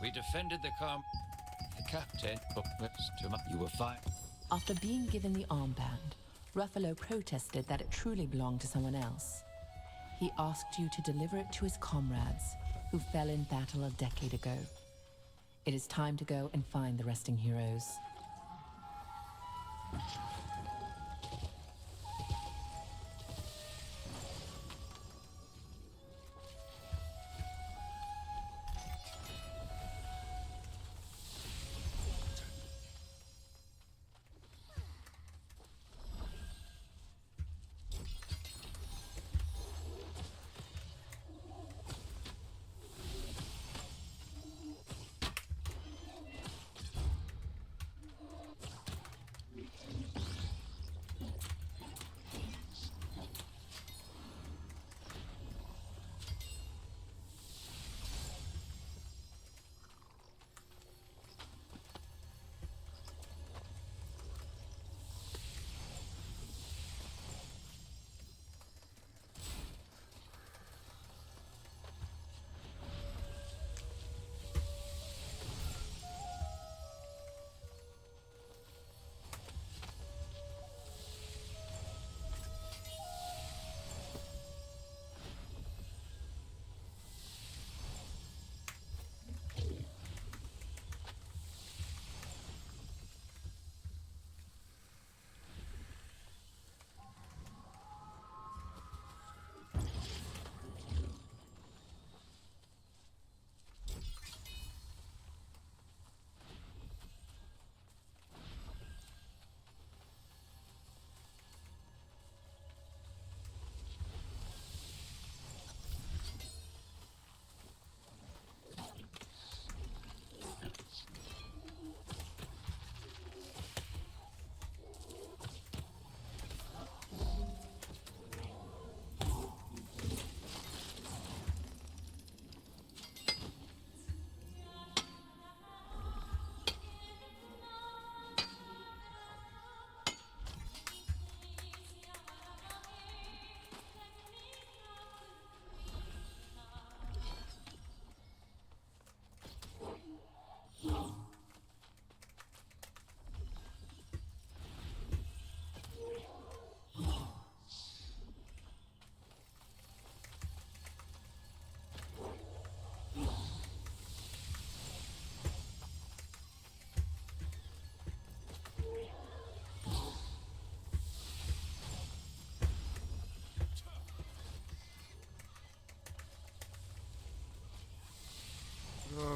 We defended the calm. The captain took us to my... You were fine. After being given the armband, Ruffalo protested that it truly belonged to someone else. He asked you to deliver it to his comrades, who fell in battle a decade ago. It is time to go and find the resting heroes.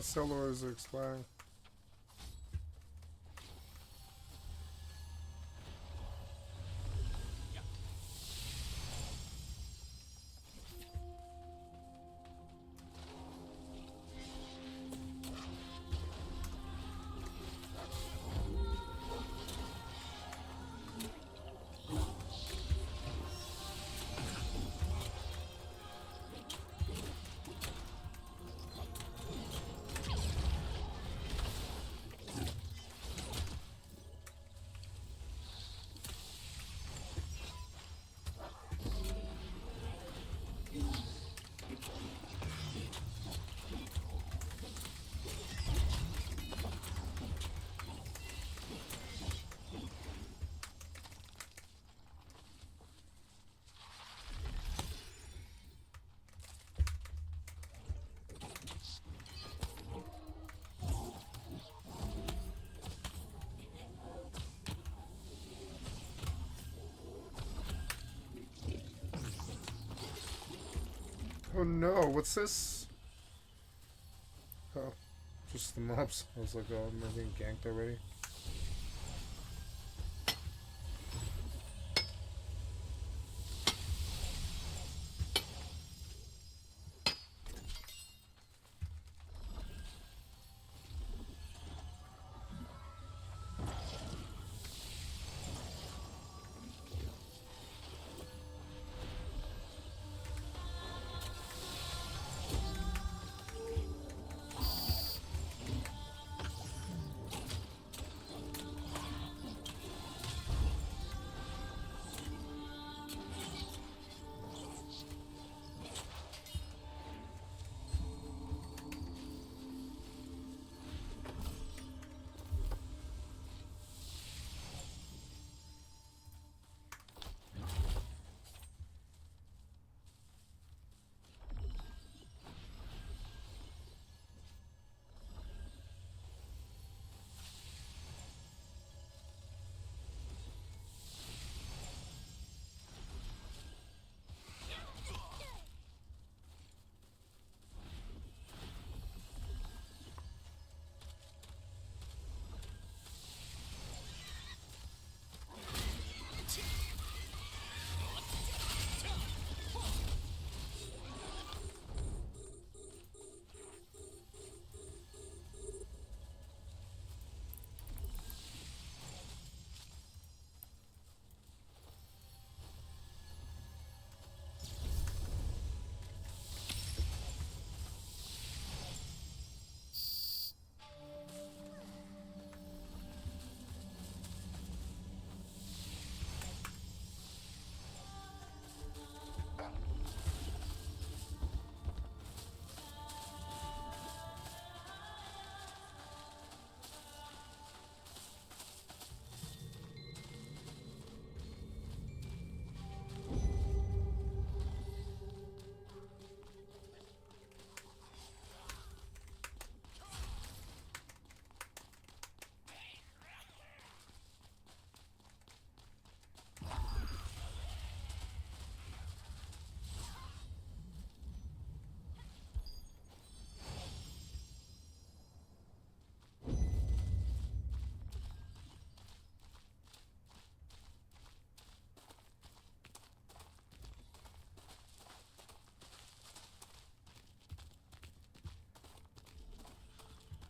Cellars are expiring. Oh no, what's this? Oh, just the mobs. I was like, oh, am I being ganked already?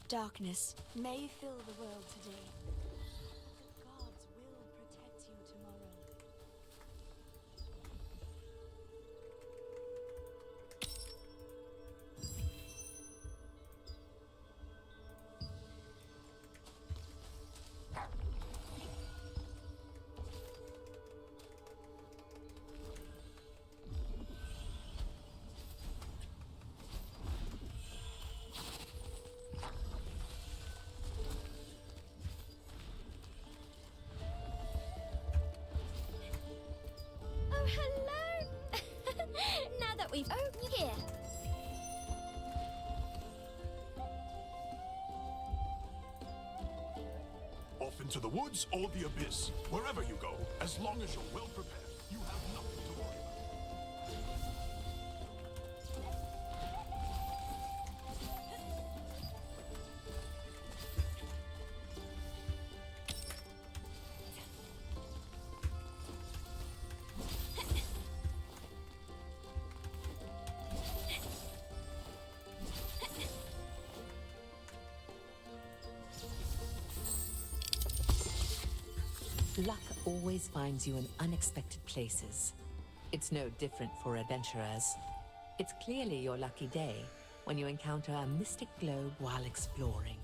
Darkness may fill the world today, but the gods will protect you tomorrow. Oh, hello! Now that we've... Oh, here. Off into the woods or the abyss. Wherever you go, as long as you're well prepared, you have nothing to worry about. Luck always finds you in unexpected places. It's no different for adventurers. It's clearly your lucky day when you encounter a mystic globe while exploring.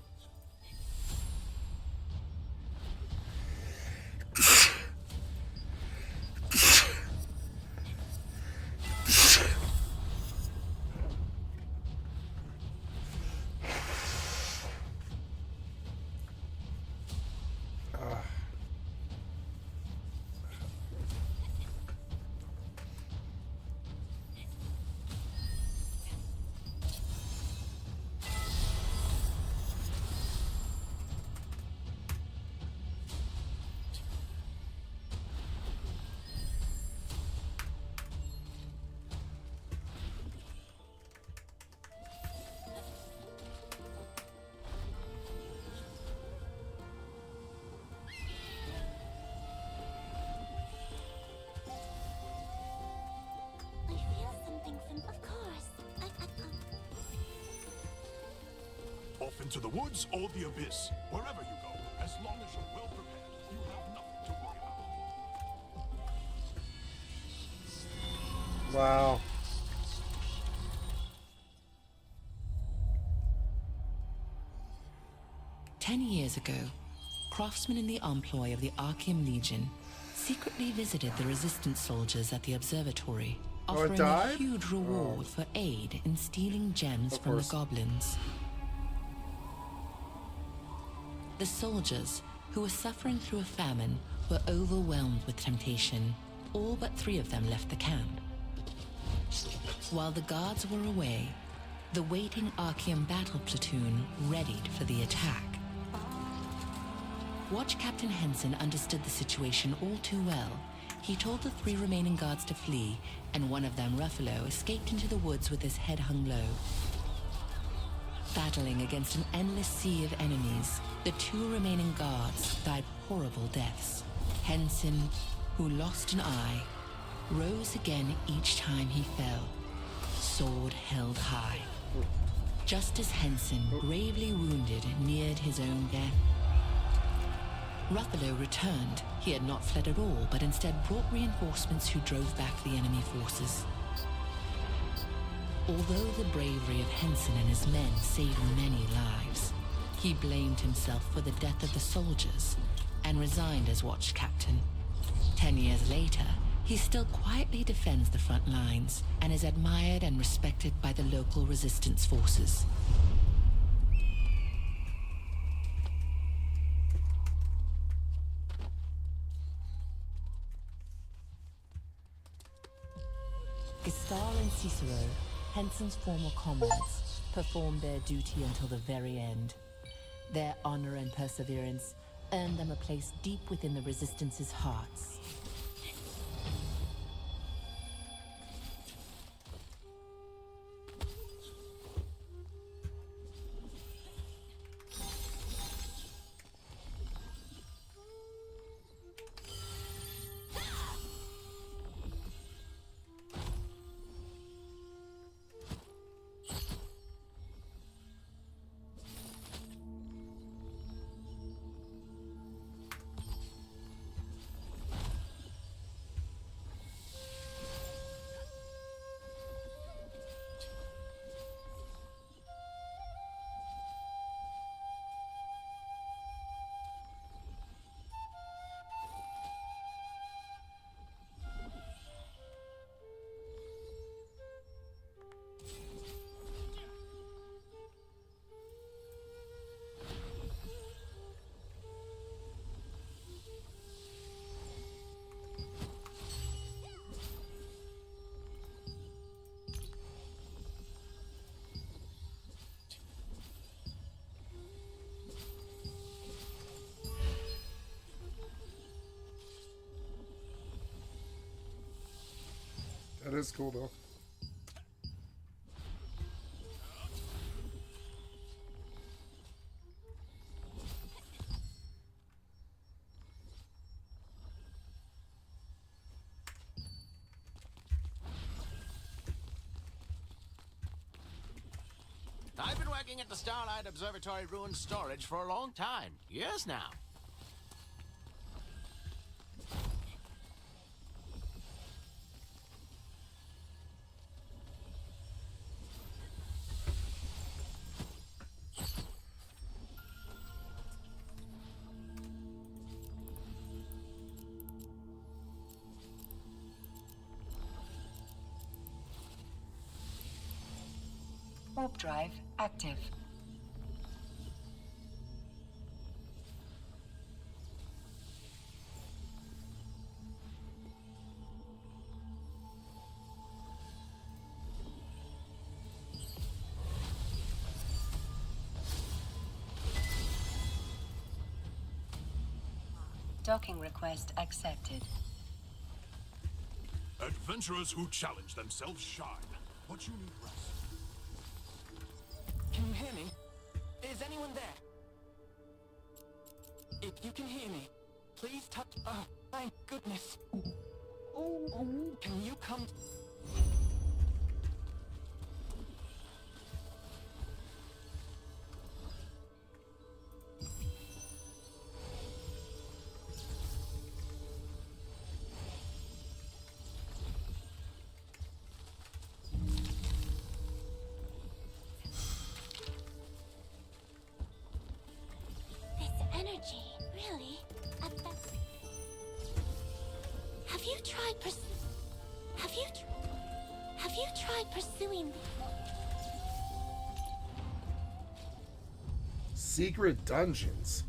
I feel something from... Of course. Off into the woods or the abyss. Wherever you go, as long as you're well prepared, you have nothing to worry about. Wow. Ten years ago, craftsmen in the employ of the Archeum Legion secretly visited the resistance soldiers at the observatory, Oh, it offering a died? huge reward Oh. for aid in stealing gems Of from the course. goblins. The soldiers, who were suffering through a famine, were overwhelmed with temptation. All but 3 of them left the camp. While the guards were away, the waiting Archeum battle platoon readied for the attack. Watch Captain Henson understood the situation all too well. He told the 3 remaining guards to flee, and one of them, Ruffalo, escaped into the woods with his head hung low. Battling against an endless sea of enemies, the 2 remaining guards died horrible deaths. Henson, who lost an eye, rose again each time he fell, sword held high. Just as Henson, gravely wounded, neared his own death, Ruffalo returned. He had not fled at all, but instead brought reinforcements who drove back the enemy forces. Although the bravery of Henson and his men saved many lives, he blamed himself for the death of the soldiers and resigned as watch captain. 10 years later, he still quietly defends the front lines and is admired and respected by the local resistance forces. Gestal and Cicero, Henson's former comrades, performed their duty until the very end. Their honor and perseverance earned them a place deep within the Resistance's hearts. is cool though. I've been working at the Starlight Observatory Ruin Storage for a long time. Years now. Warp drive active. Docking request accepted. Adventurers who challenge themselves shine. But you need rest. Can you hear me? Is anyone there? If you can hear me, please touch... Oh, thank goodness. Can you come... This energy, really? Have you tried Have you tried pursuing... Secret dungeons.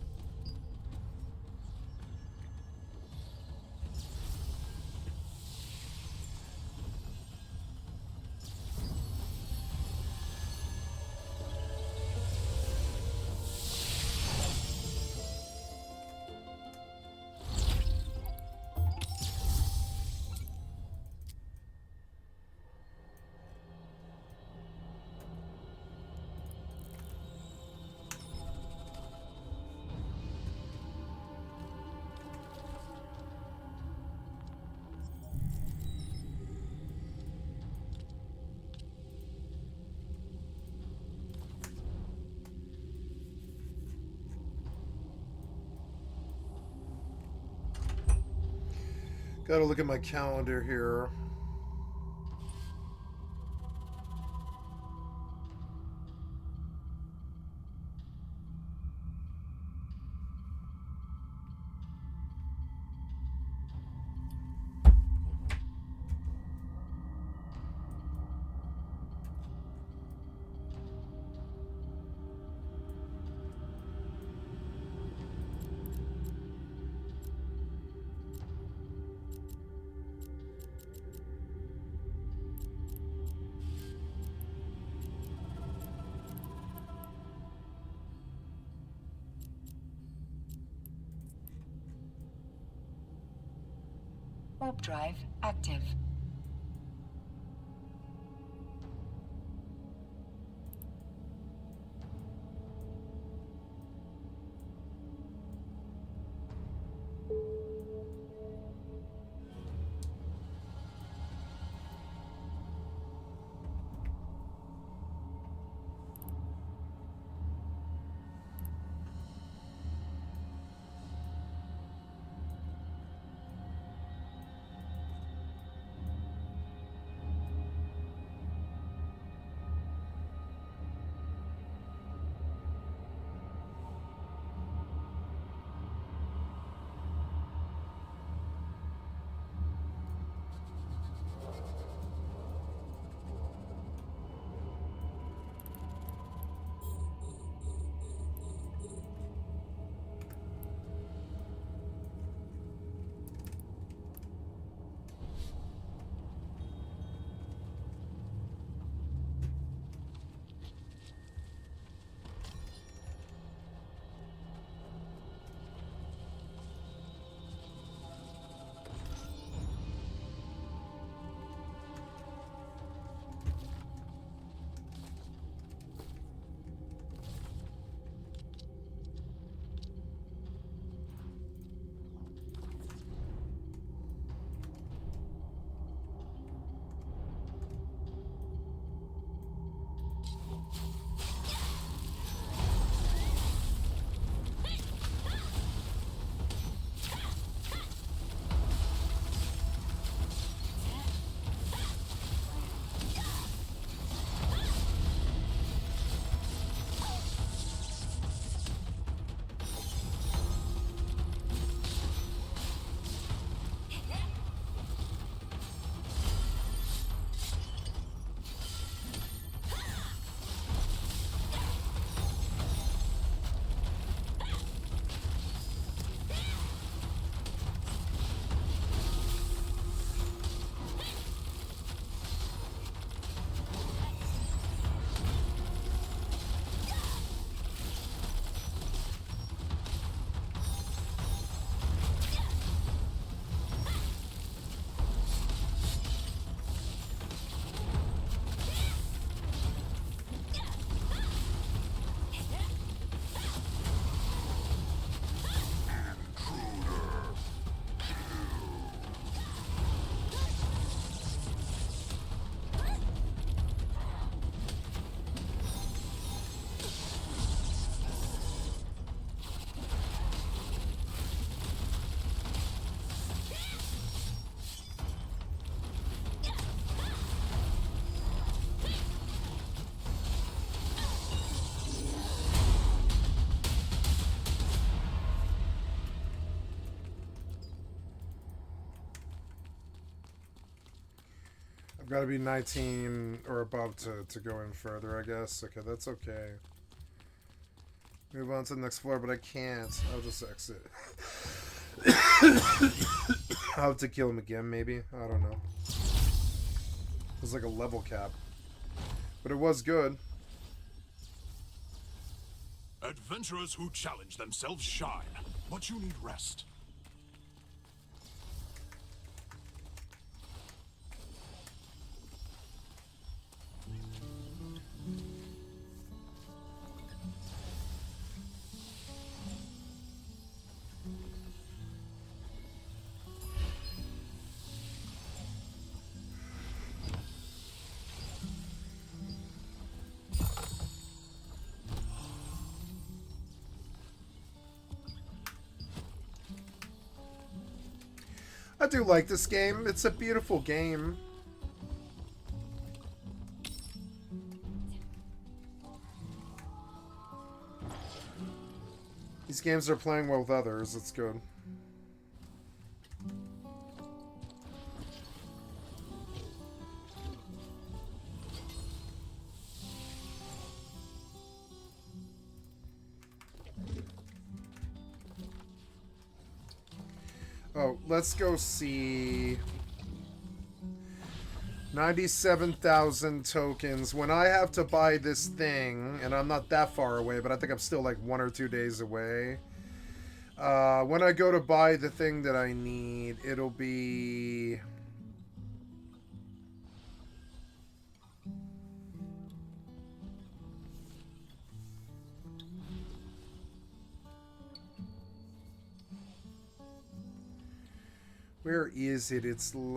Gotta look at my calendar here. Warp drive active. Gotta be 19 or above to go in further, I guess. Okay, that's okay. Move on to the next floor, but I can't. I'll just exit. I'll have to kill him again, maybe. I don't know. It was like a level cap. But it was good. Adventurers who challenge themselves shine, but you need rest. I do like this game. It's a beautiful game. These games are playing well with others. It's good. Oh, let's go see 97,000 tokens. When I have to buy this thing, and I'm not that far away, but I think I'm still like 1 or 2 days away. When I go to buy the thing that I need, it'll be... Where is it? It's like...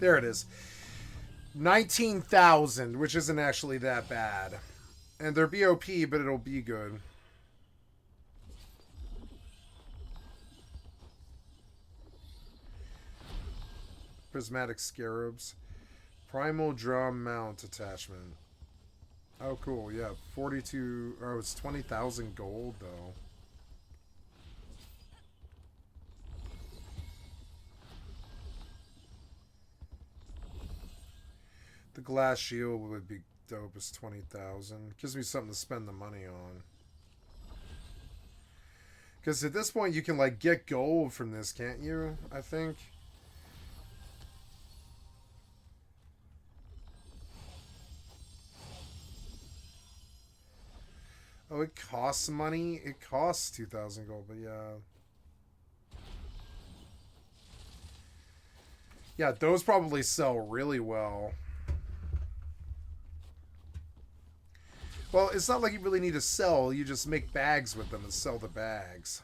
There it is. 19,000, which isn't actually that bad. And they're BOP, but it'll be good. Prismatic Scarabs. Primal Drum Mount Attachment. Oh, cool. Yeah, 42... Oh, it's 20,000 gold, though. The glass shield would be dope as 20,000. Gives me something to spend the money on. Because at this point, you can, like, get gold from this, can't you? I think. Oh, it costs money? It costs 2,000 gold, but yeah. Yeah, those probably sell really well. Well, it's not like you really need to sell. You just make bags with them and sell the bags.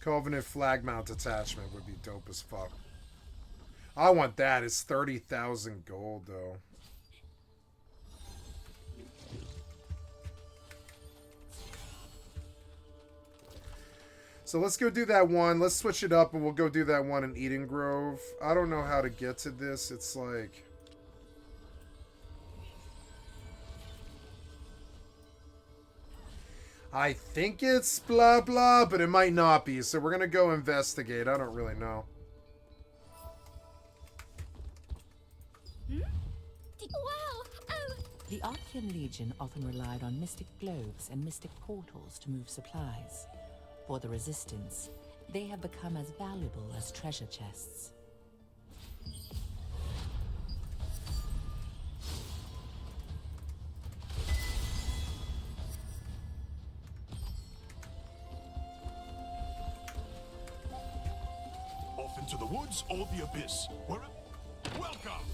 Covenant flag mount attachment would be dope as fuck. I want that. It's 30,000 gold, though. So let's go do that one. Let's switch it up and we'll go do that one in Eden Grove. I don't know how to get to this. It's like... I think it's blah blah, but it might not be. So we're going to go investigate. I don't really know. Wow! Oh! The Archean Legion often relied on mystic globes and mystic portals to move supplies. For the Resistance, they have become as valuable as treasure chests. Off into the woods or the abyss. Welcome!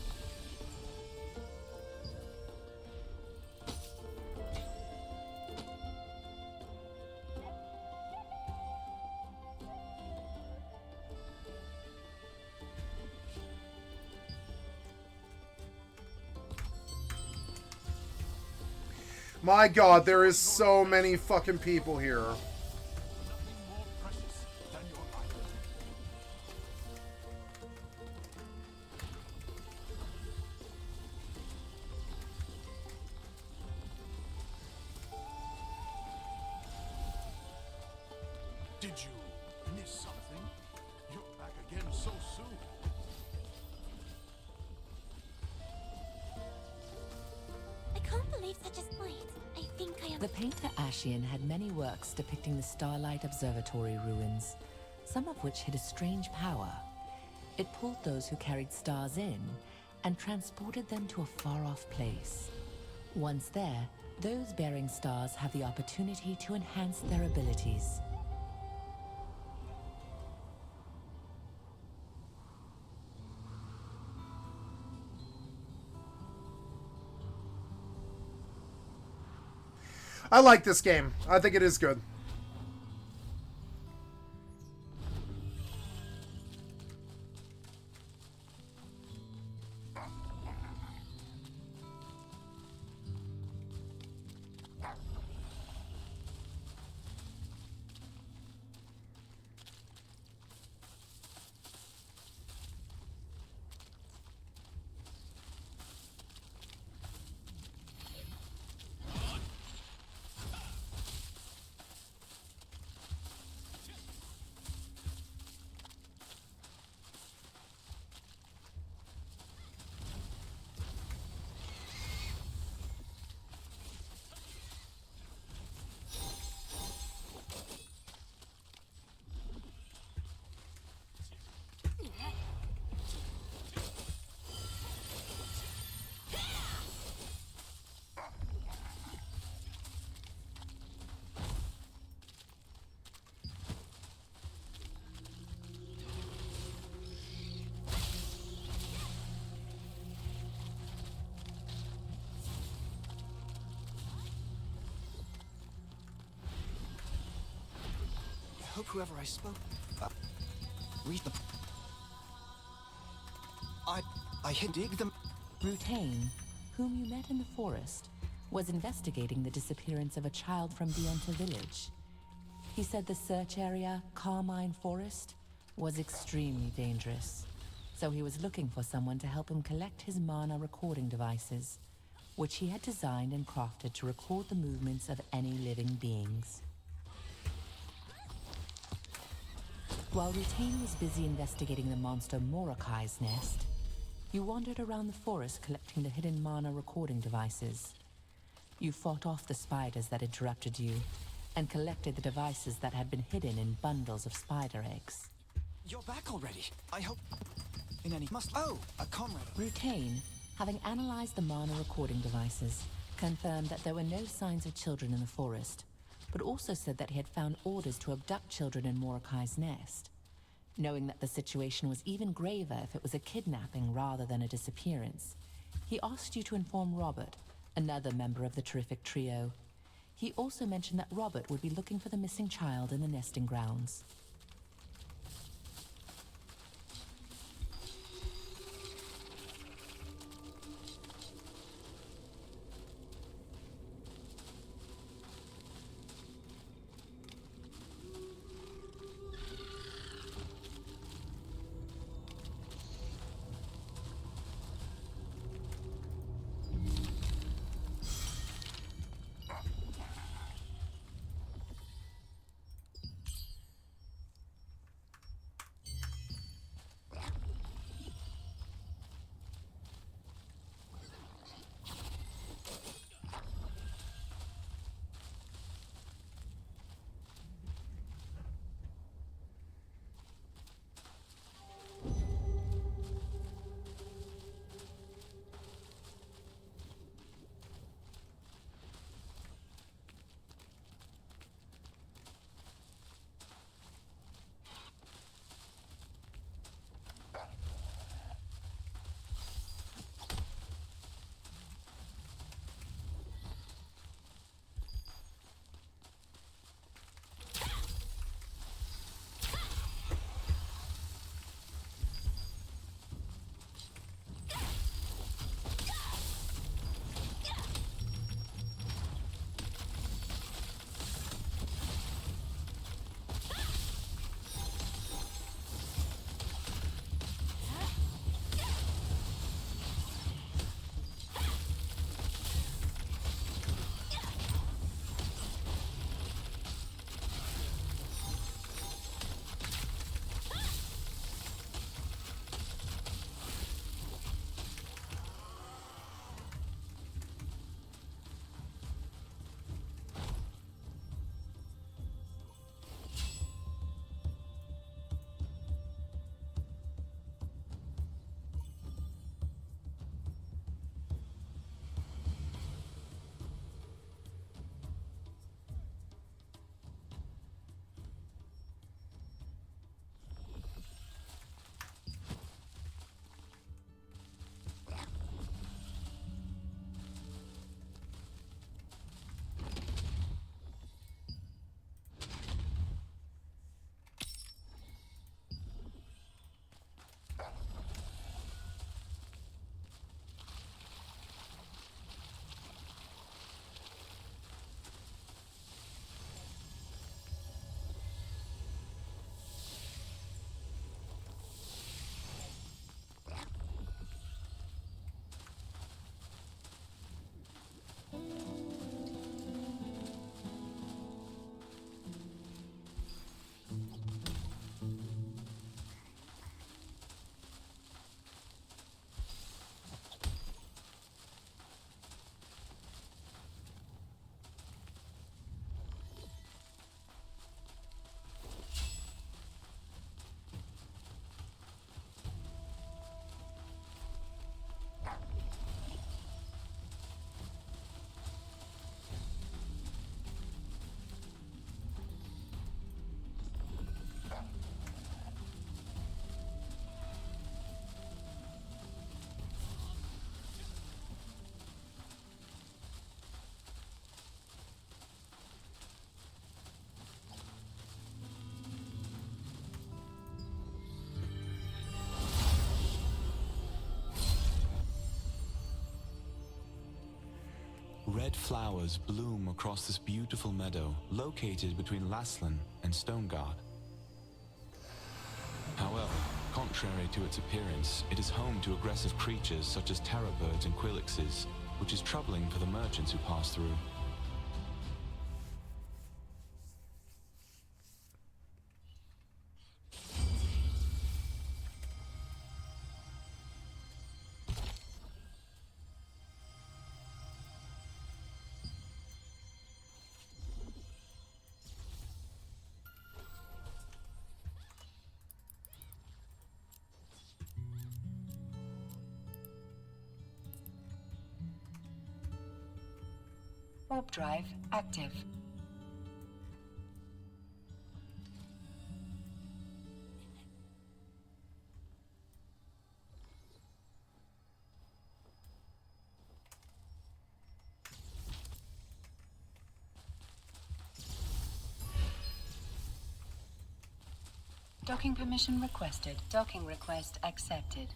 My god, there is so many fucking people here. Nothing more precious than your life. just might. I think I am. The painter Ashian had many works depicting the Starlight Observatory ruins, some of which had a strange power. It pulled those who carried stars in and transported them to a far-off place. Once there, those bearing stars have the opportunity to enhance their abilities. I like this game. I think it is good. I hope whoever I spoke... read them. I hid dig them. Rutain, whom you met in the forest, was investigating the disappearance of a child from Dienta village. He said the search area, Carmine Forest, was extremely dangerous. So he was looking for someone to help him collect his mana recording devices, which he had designed and crafted to record the movements of any living beings. While Rutain was busy investigating the monster Mordecai's nest, you wandered around the forest collecting the hidden mana recording devices. You fought off the spiders that interrupted you, and collected the devices that had been hidden in bundles of spider eggs. You're back already. I hope... in any... must... oh, a comrade. Rutain, having analyzed the mana recording devices, confirmed that there were no signs of children in the forest, but also said that he had found orders to abduct children in Mordecai's nest. Knowing that the situation was even graver if it was a kidnapping rather than a disappearance, he asked you to inform Robert, another member of the terrific trio. He also mentioned that Robert would be looking for the missing child in the nesting grounds. Red flowers bloom across this beautiful meadow located between Laslan and Stoneguard. However, contrary to its appearance, it is home to aggressive creatures such as terror birds and quillixes, which is troubling for the merchants who pass through. Warp drive active. Docking permission requested. Docking request accepted.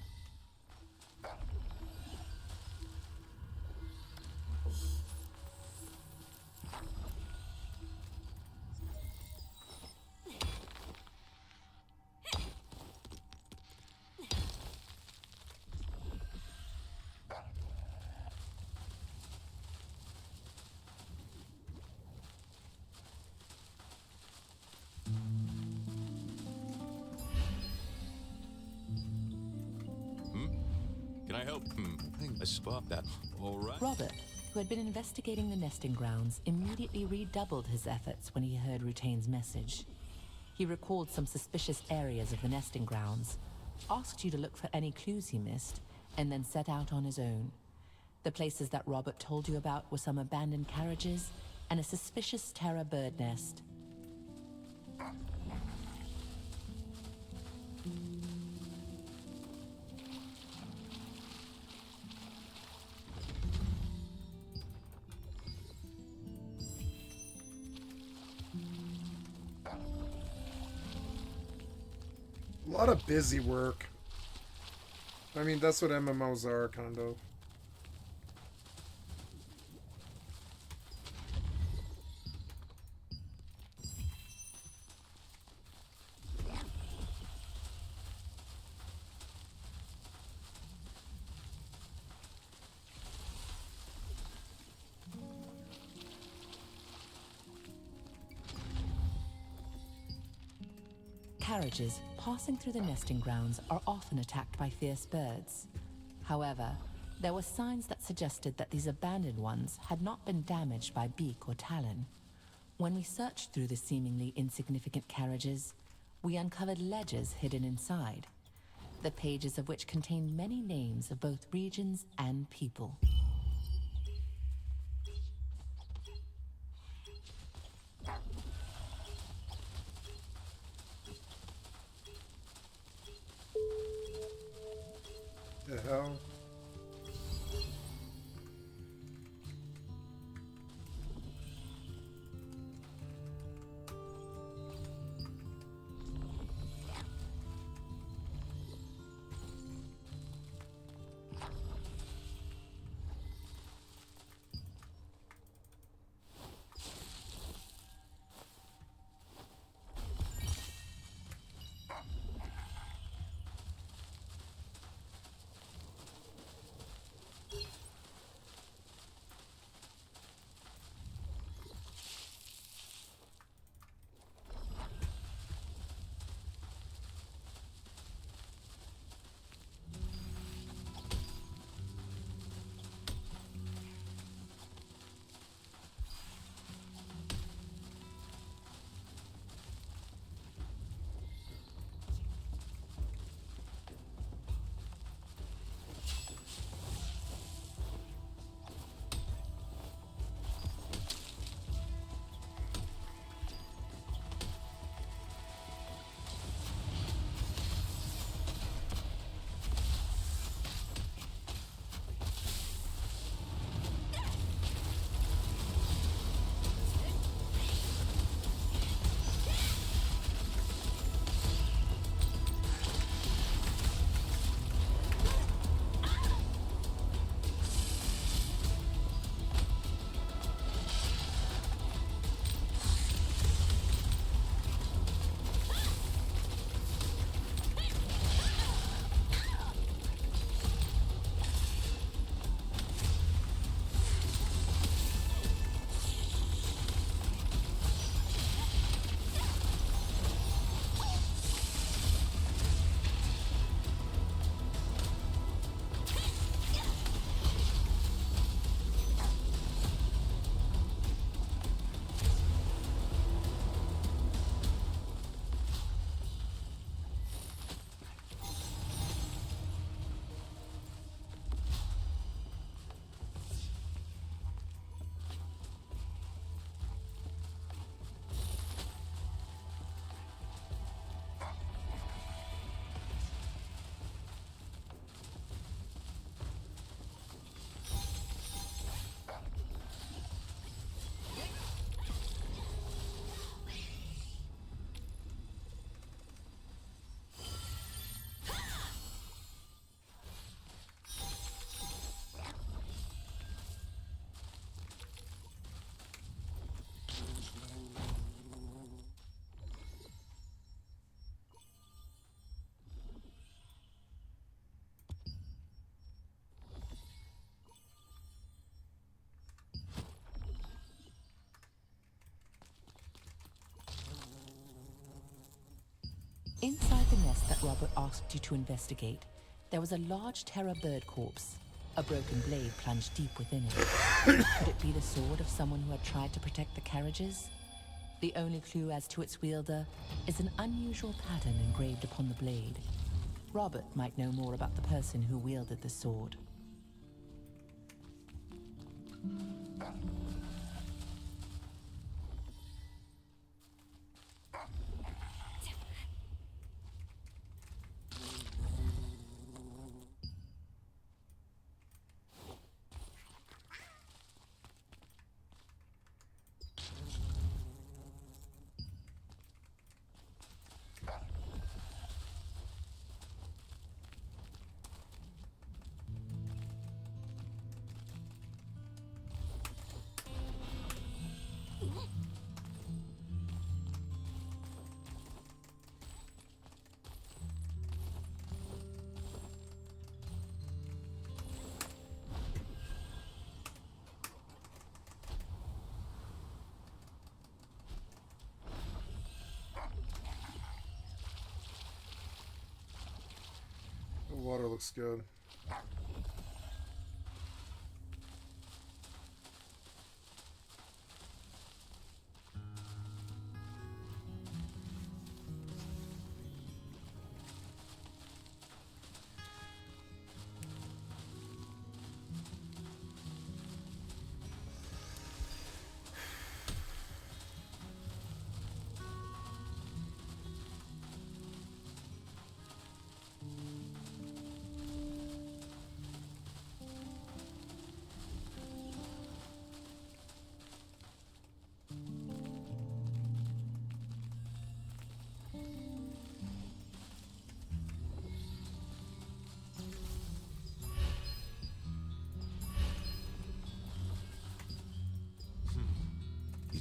Can I help? I spot that. All right. Robert, who had been investigating the nesting grounds, immediately redoubled his efforts when he heard Rutain's message. He recalled some suspicious areas of the nesting grounds, asked you to look for any clues he missed, and then set out on his own. The places that Robert told you about were some abandoned carriages and a suspicious terror bird nest. A lot of busy work. I mean, that's what MMOs are, kind of. Carriages passing through the nesting grounds are often attacked by fierce birds. However, there were signs that suggested that these abandoned ones had not been damaged by beak or talon. When we searched through the seemingly insignificant carriages, we uncovered ledgers hidden inside, the pages of which contained many names of both regions and people. The hell? Inside the nest that Robert asked you to investigate, there was a large terror bird corpse. A broken blade plunged deep within it. Could it be the sword of someone who had tried to protect the carriages? The only clue as to its wielder is an unusual pattern engraved upon the blade. Robert might know more about the person who wielded the sword. The water looks good.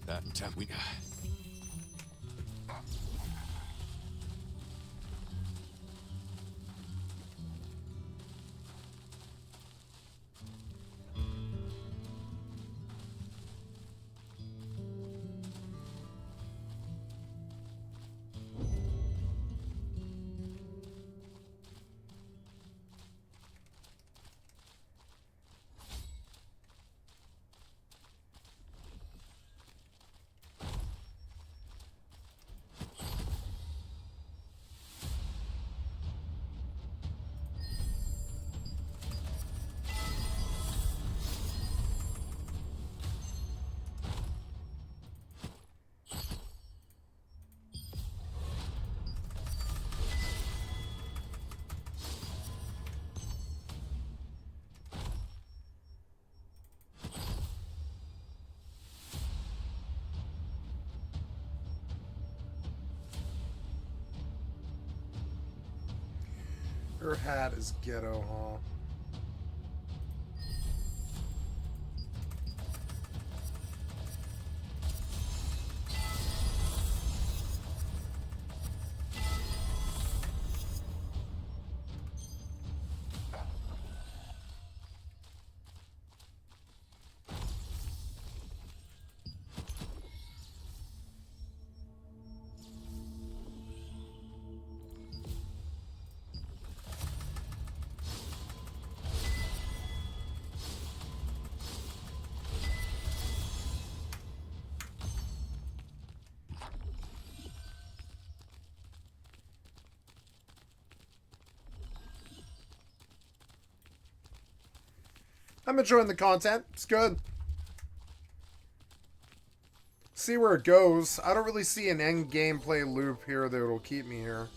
That time we got. Her hat is ghetto, huh? I'm enjoying the content. It's good. See where it goes. I don't really see an end gameplay loop here that will keep me here.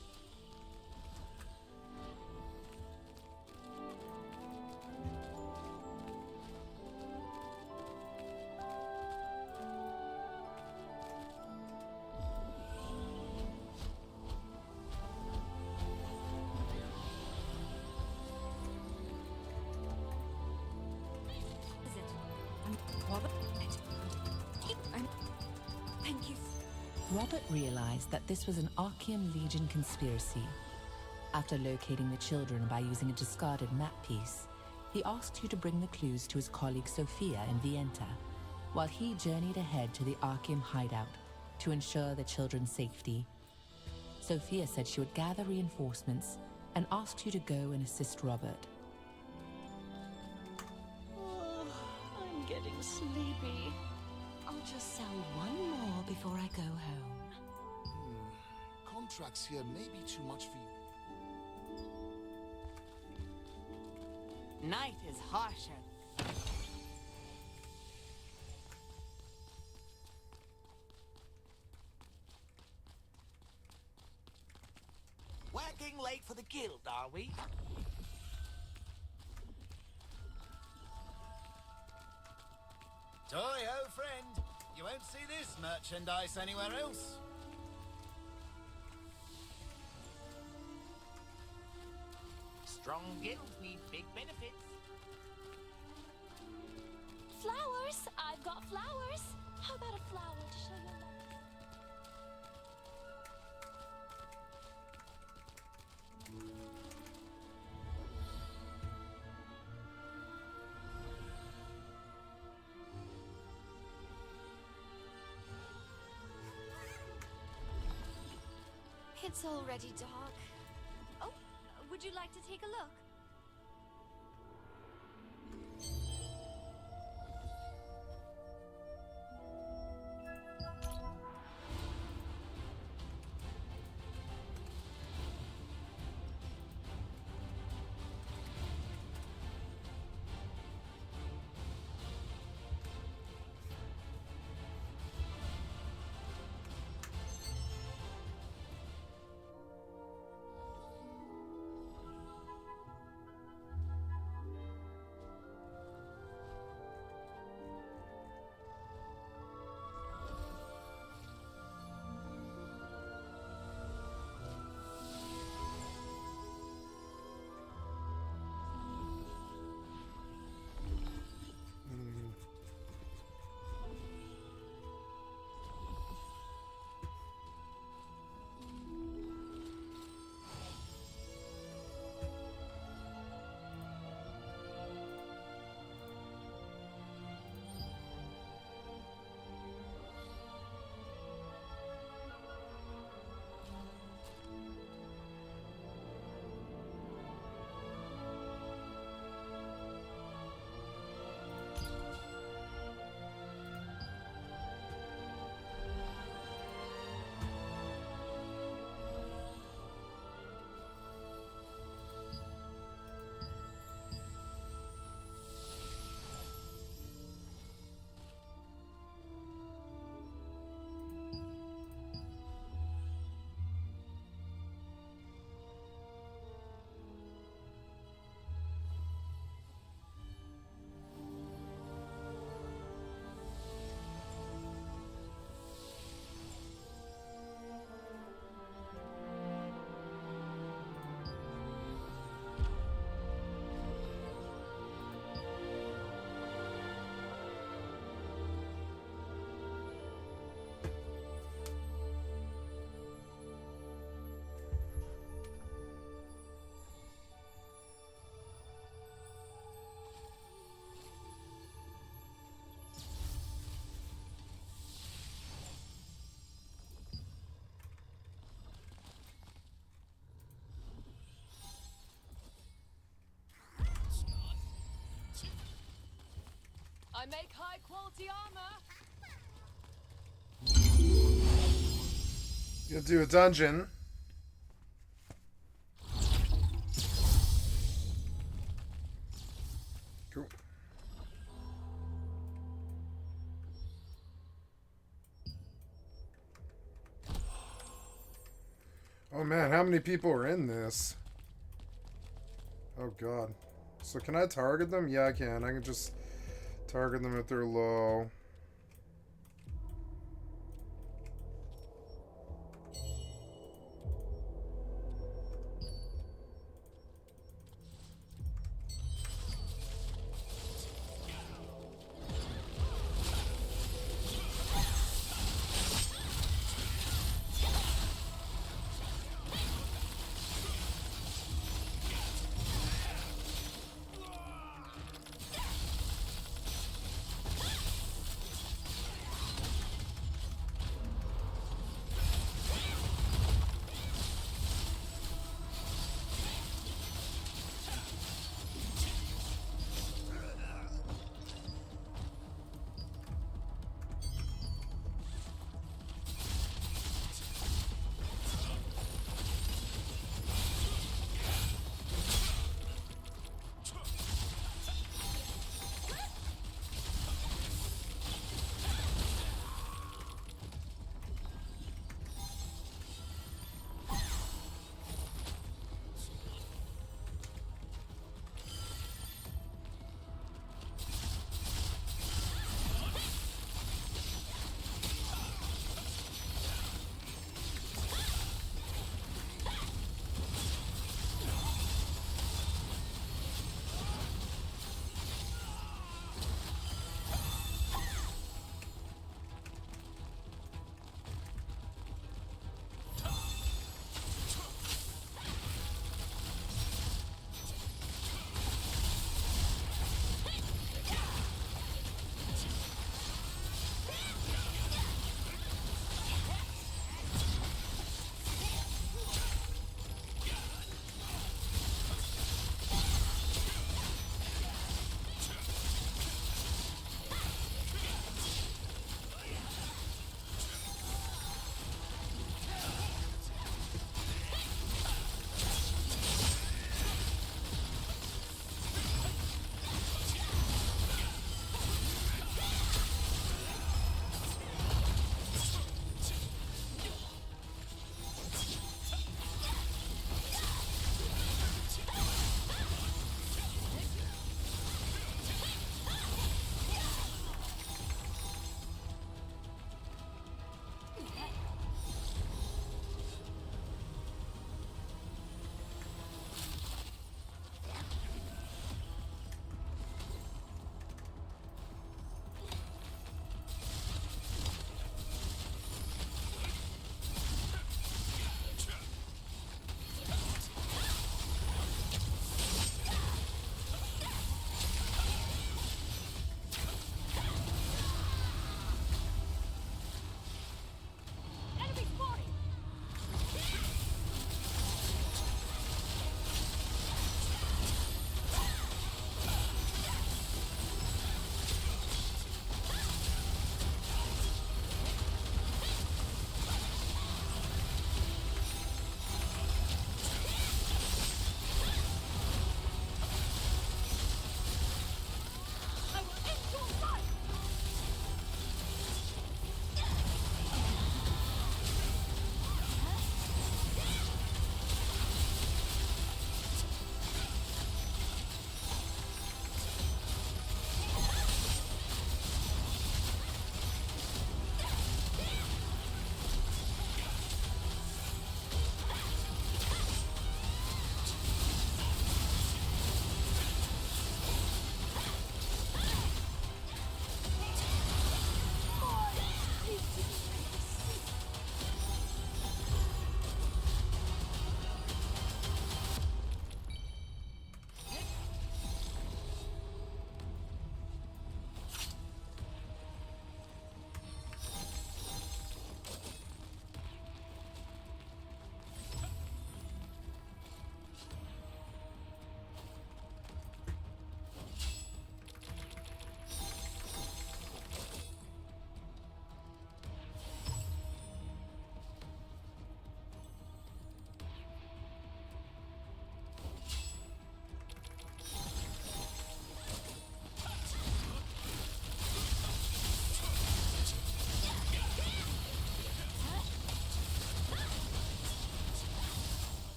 Robert realized that this was an Archean Legion conspiracy. After locating the children by using a discarded map piece, he asked you to bring the clues to his colleague Sophia in Vienta, while he journeyed ahead to the Archean hideout to ensure the children's safety. Sophia said she would gather reinforcements and asked you to go and assist Robert. Oh, I'm getting sleepy. I'll just sell one more before I go home. Contracts here may be too much for you. Night is harsher. Working late for the guild, are we? Toy-ho, friend. You won't see this merchandise anywhere else. Strong guilds need big benefits. Flowers! I've got flowers! How about a flower to show your love? It's already dark. Oh, would you like to take a look? I make high-quality armor. You'll do a dungeon. Cool. Oh man, how many people are in this? Oh god. So can I target them? Yeah, I can. I can just target them if they're low.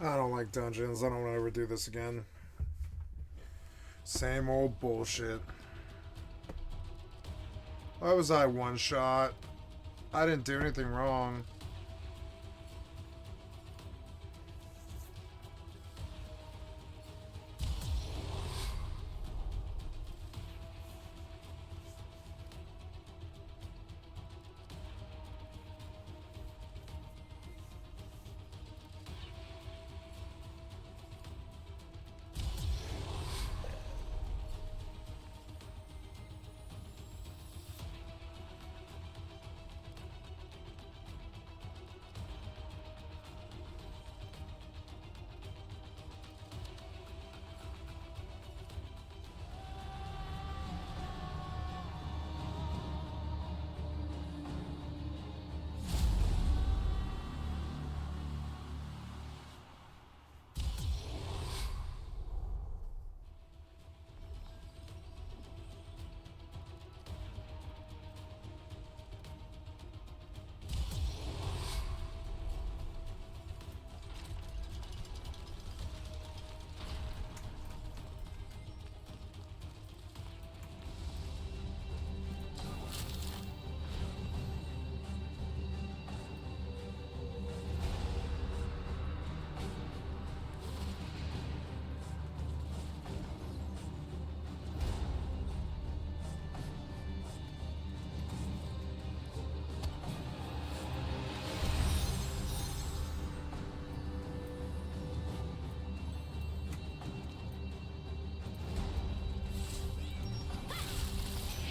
I don't like dungeons. I don't want to ever do this again. Same old bullshit. Why was I one shot? I didn't do anything wrong.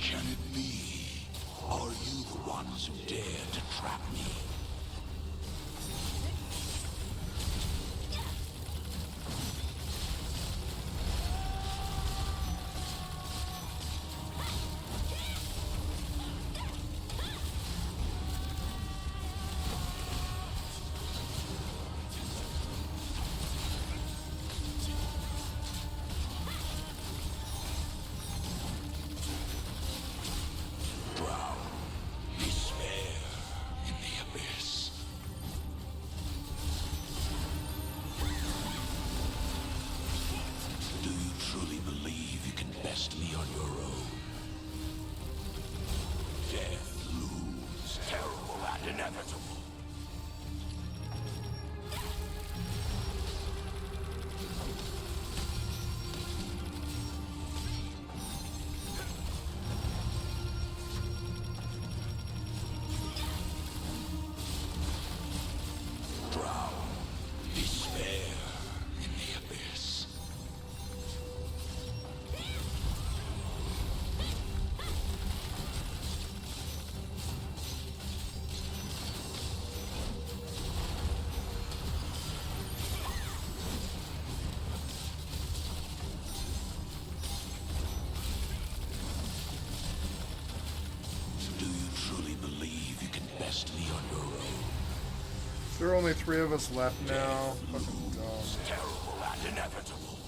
Can it be? Are you the ones who dare to trap me? There are only 3 of us left now. Fucking dumb. Terrible and inevitable.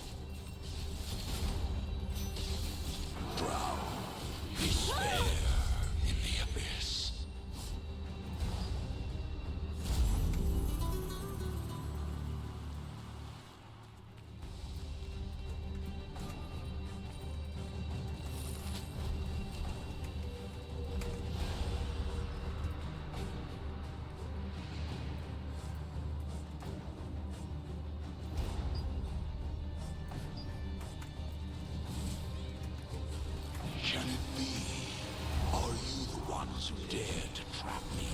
Drown. Despair in the abyss. Can it be? Are you the ones who dare to trap me?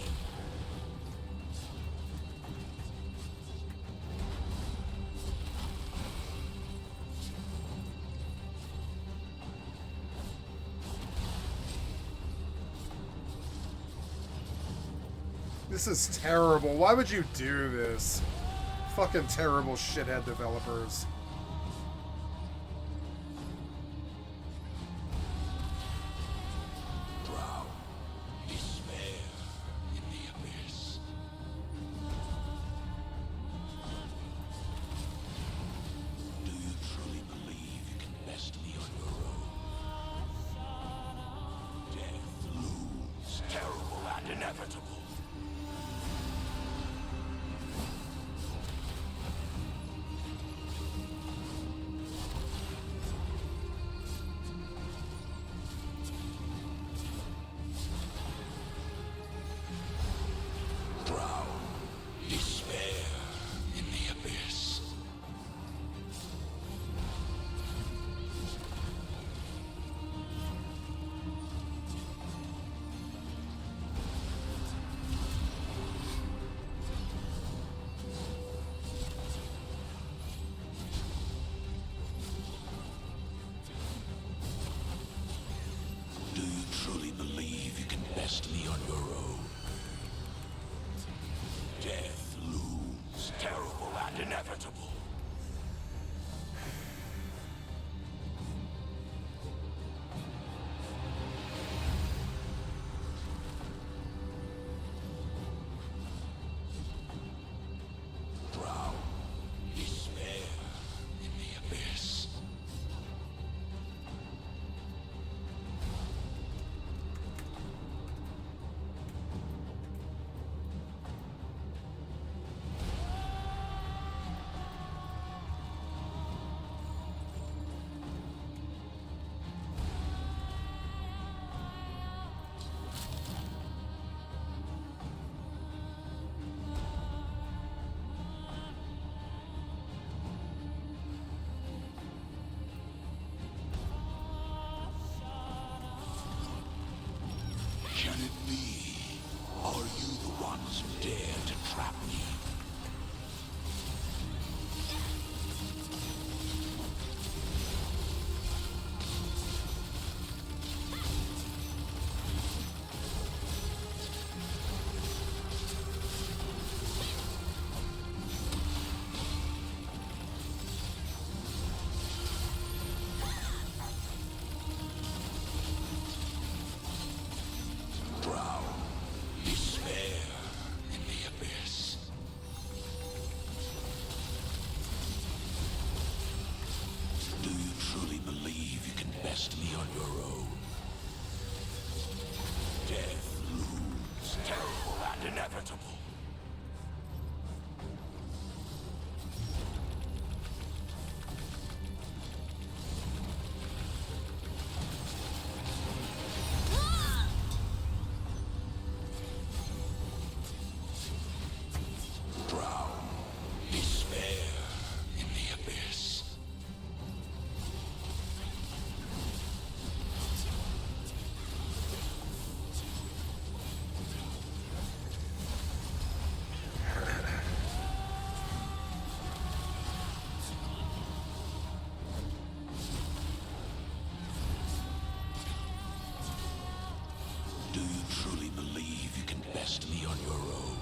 This is terrible. Why would you do this? Fucking terrible shithead developers. and inevitable. Drown. Despair in the abyss. Can it be? Are you the ones who dare to trap me? Drown. Despair in the abyss. Do you truly believe you can best me on your own? Death looms, terrible and inevitable. Drown. Despair in the abyss. Do you truly believe you can best me on your own?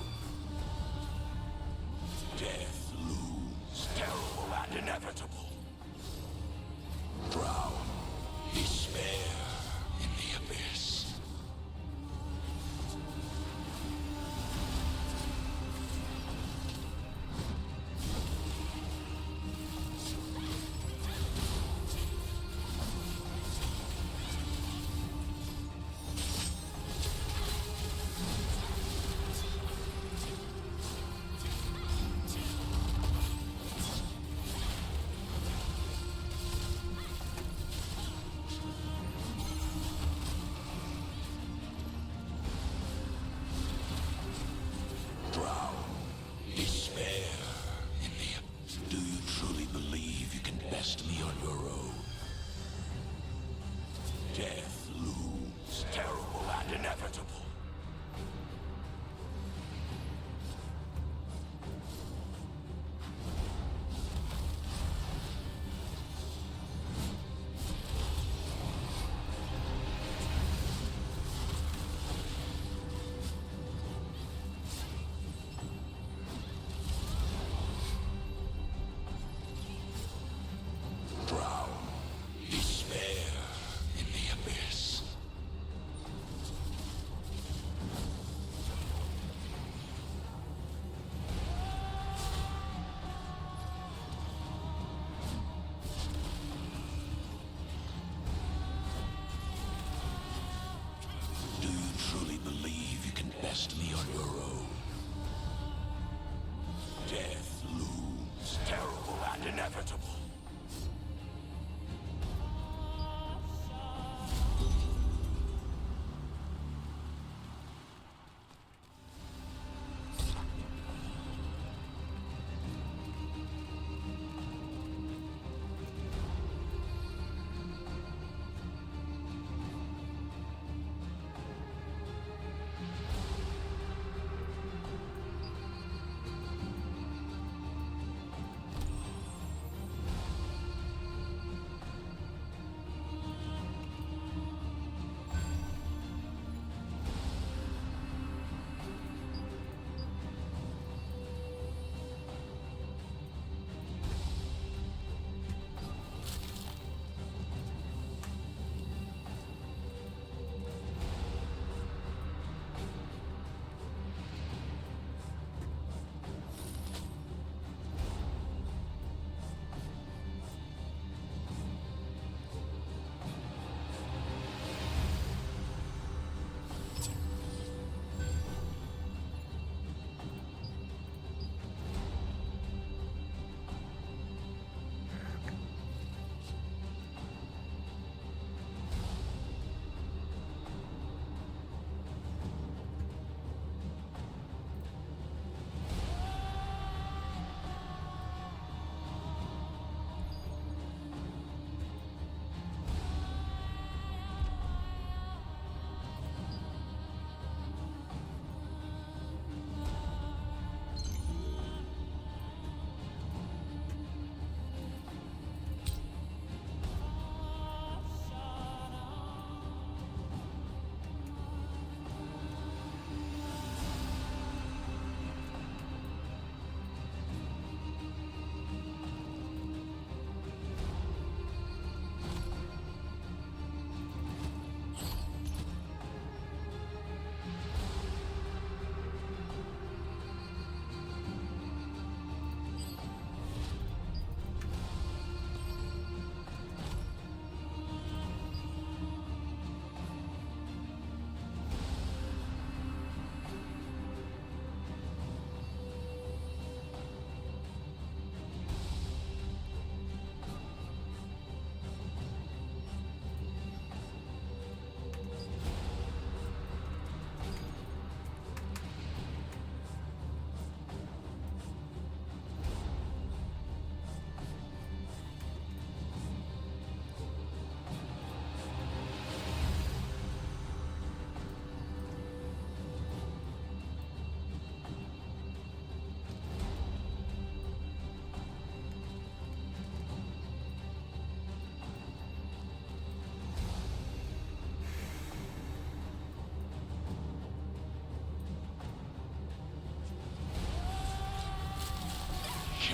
Death looms, terrible and inevitable. Drown. Despair in the abyss.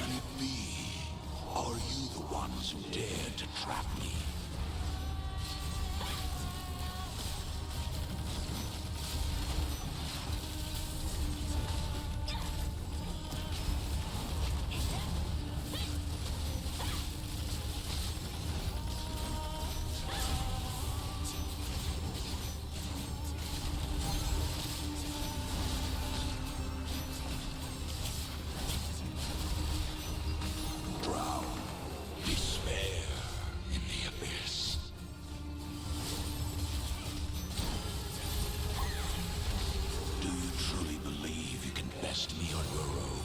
Can it be? Are you the ones who dared to trap me? Drown despair in the abyss. Do you truly believe you can best me on your own?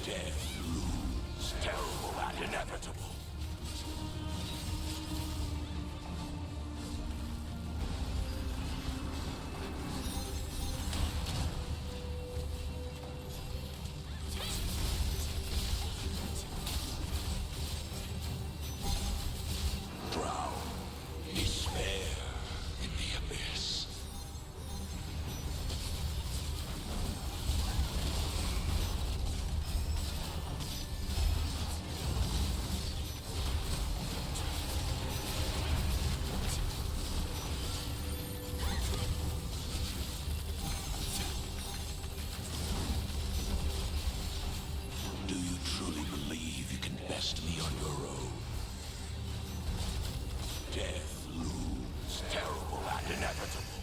Death looms terrible and inevitable. Drown despair in the abyss. Do you truly believe you can best me on your own? Death looms terrible and inevitable.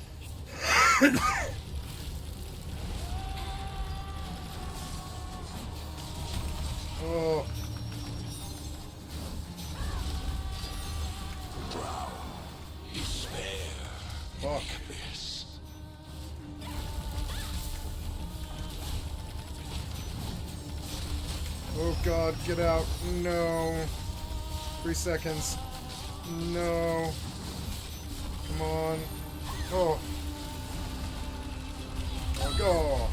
Oh, Drown despair fuck. in the abyss. Oh god, get out. No. 3 seconds. No. Come on. Oh. Oh, go.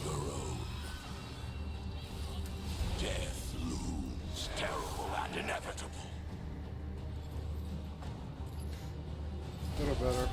your own. Death looms terrible and inevitable. A little better.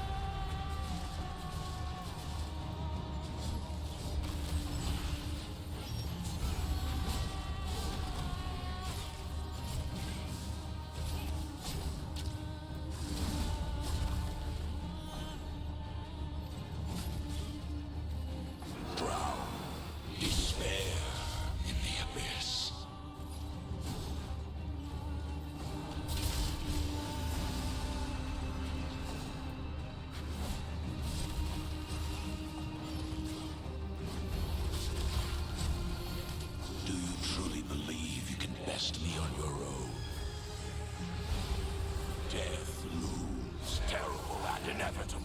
Me on your own. Death looms terrible and inevitable.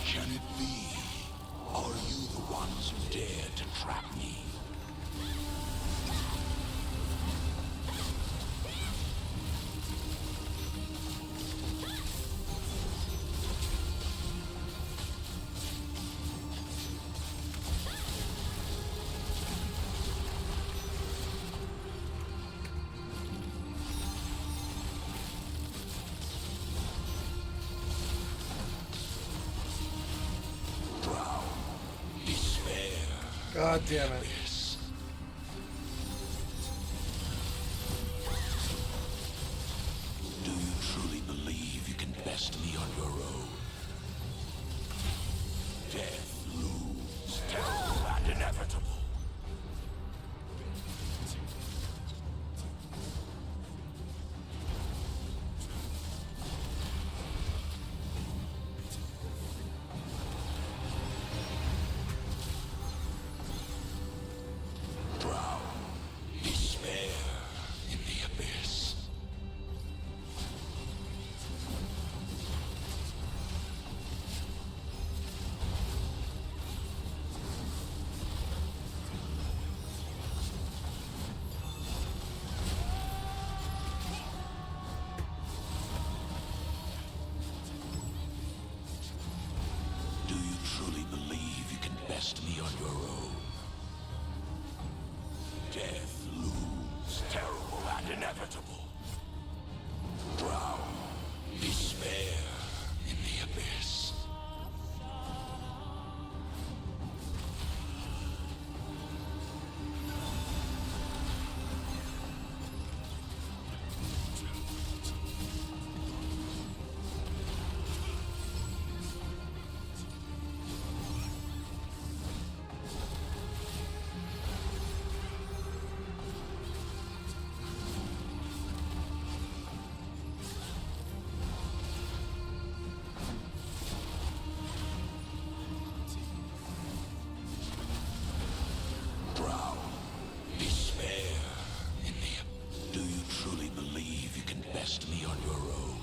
Can it be? Are you the ones who dare to trap me? God damn it. Do you truly believe you can best me on your own? Death looms terrible and inevitable. Me on your own. Death looms terrible and inevitable. Drown, despair in the abyss. Me on your own.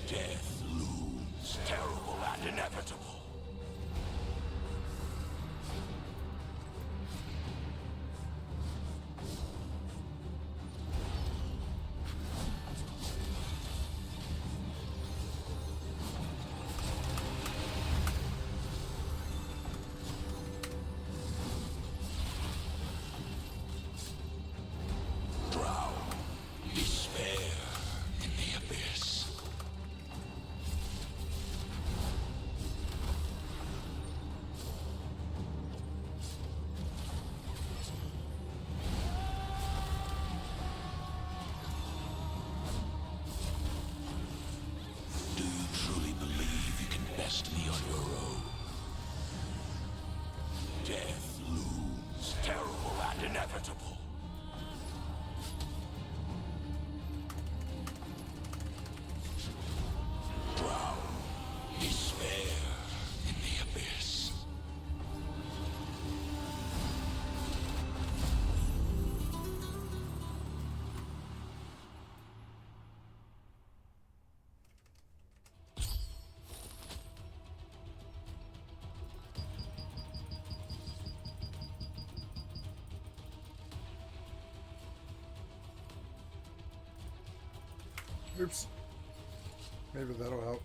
Death looms terrible and inevitable. Me on your own. Death looms terrible and inevitable. Drown, despair in the abyss. Oops. Maybe that'll help.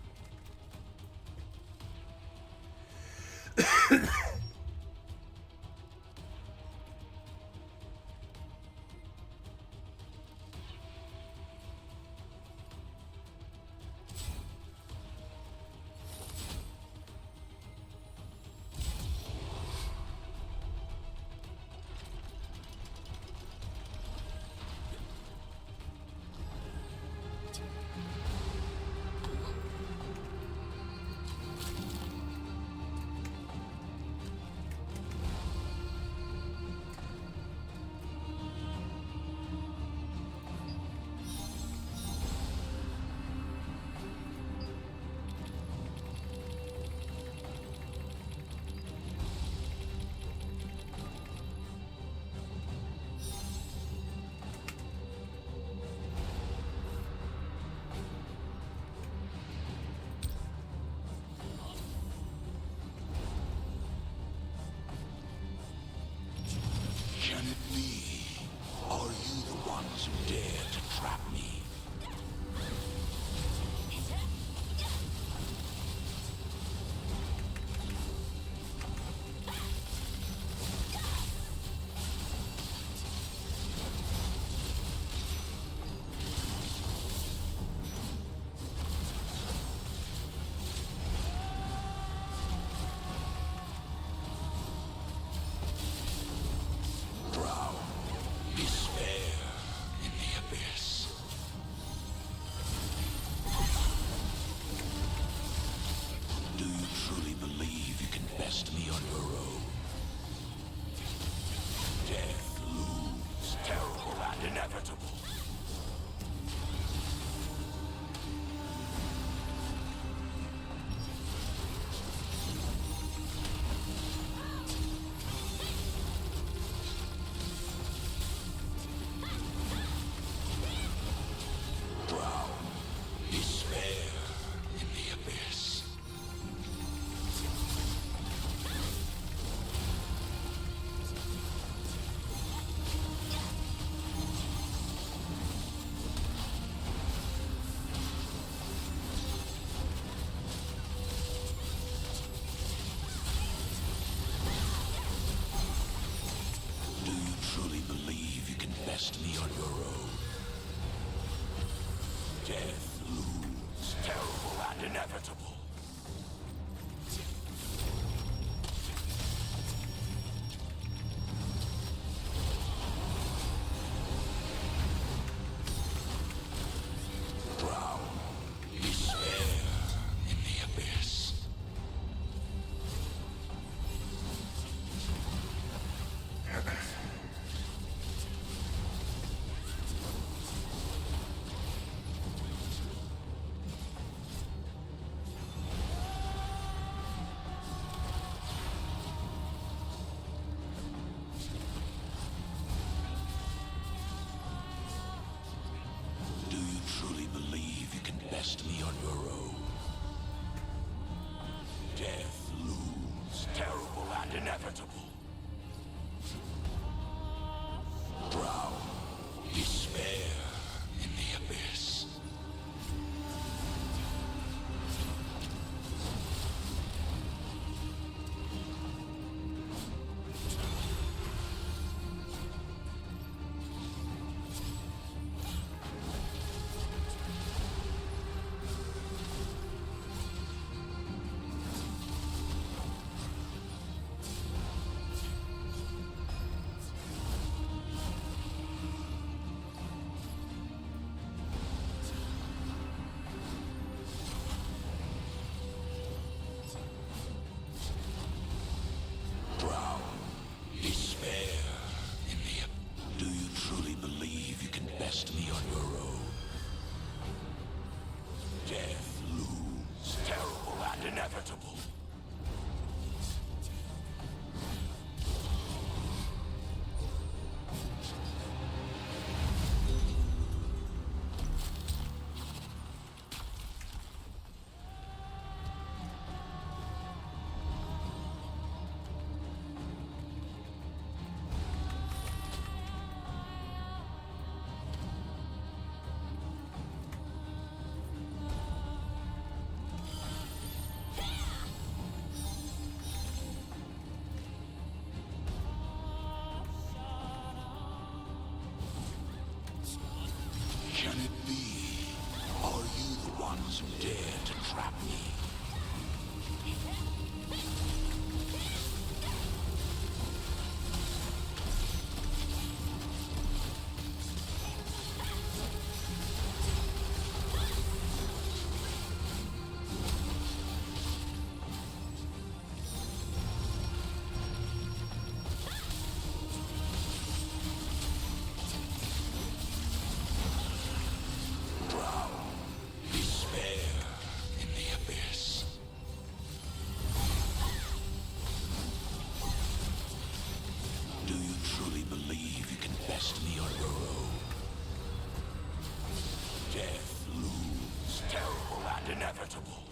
Death looms terrible and inevitable.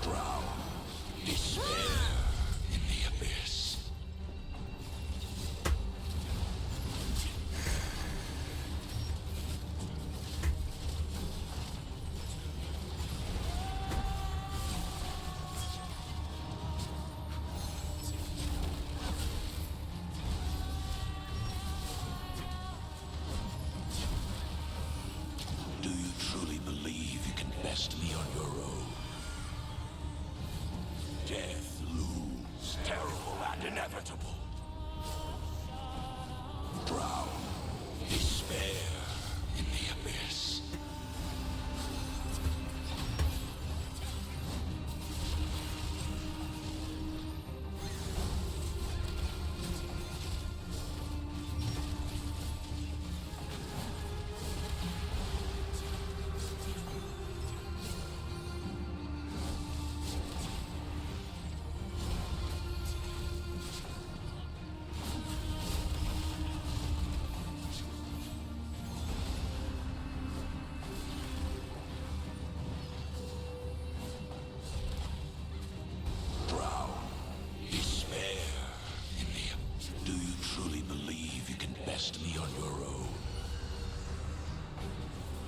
Drown. Despair in the abyss. Do you truly believe you can best me on your own? Death looms terrible and inevitable. Drown. Despair in the abyss. Drown. Despair in the abyss. Do you truly believe you can best me on your own?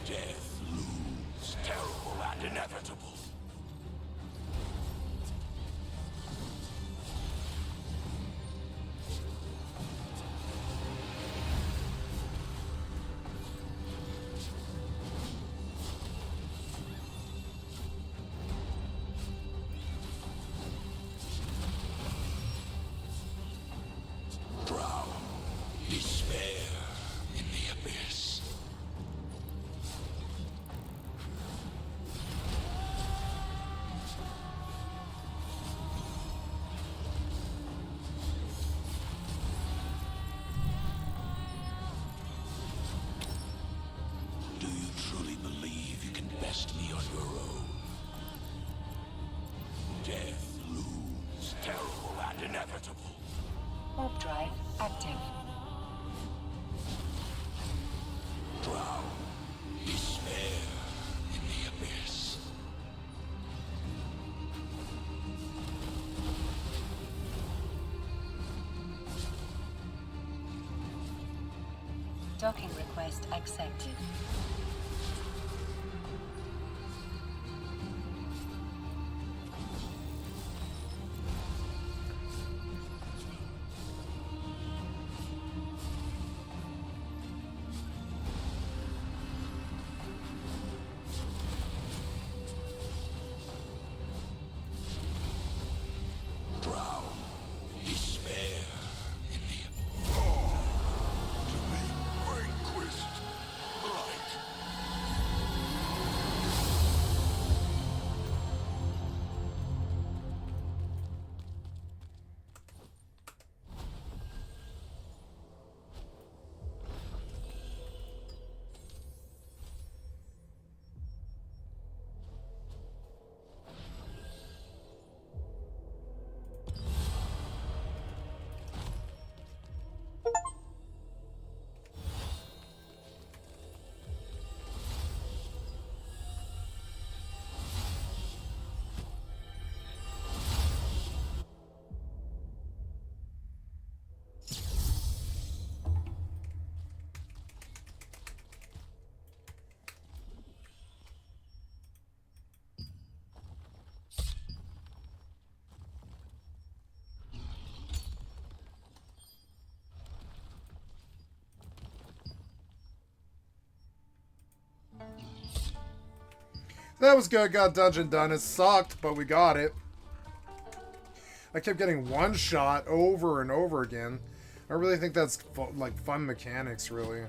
Death looms terrible and inevitable. Drown. Despair in the abyss. Do you truly believe you can best me on your own? Death looms terrible and inevitable. Warp drive active. Drown. Despair in the abyss. Docking request accepted. Drown. Despair in the to be vanquished. Light. That was good. Got dungeon done. It sucked, but we got it. I kept getting one shot over and over again. I really think that's like fun mechanics, really.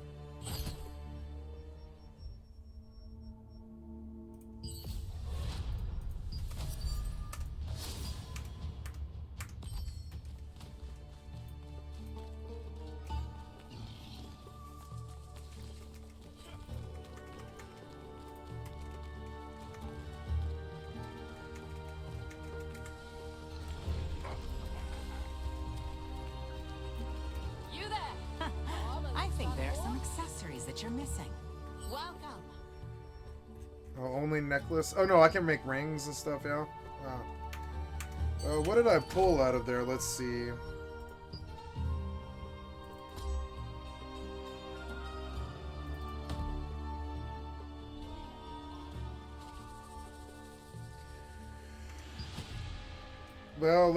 think there are some accessories that you're missing. Welcome. Oh, only necklace? Oh no, I can make rings and stuff, yeah? What did I pull out of there? Let's see. Well,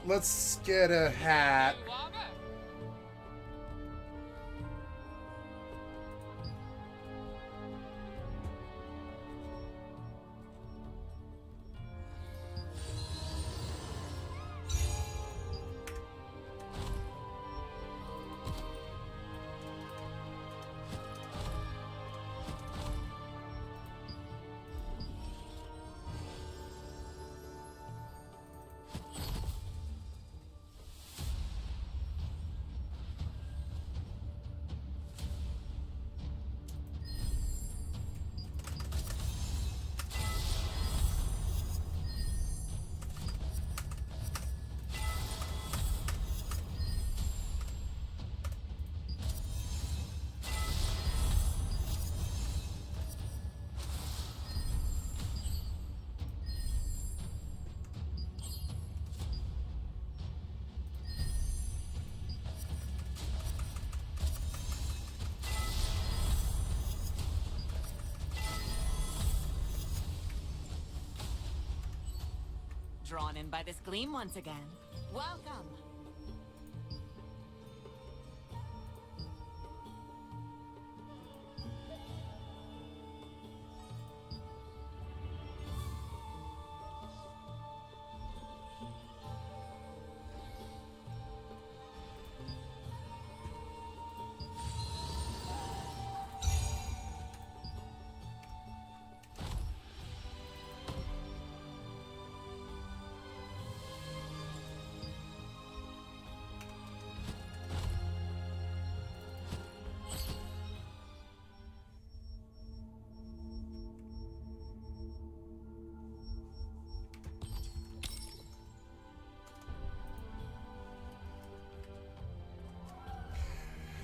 let's get a hat. Drawn in by this gleam once again. Welcome.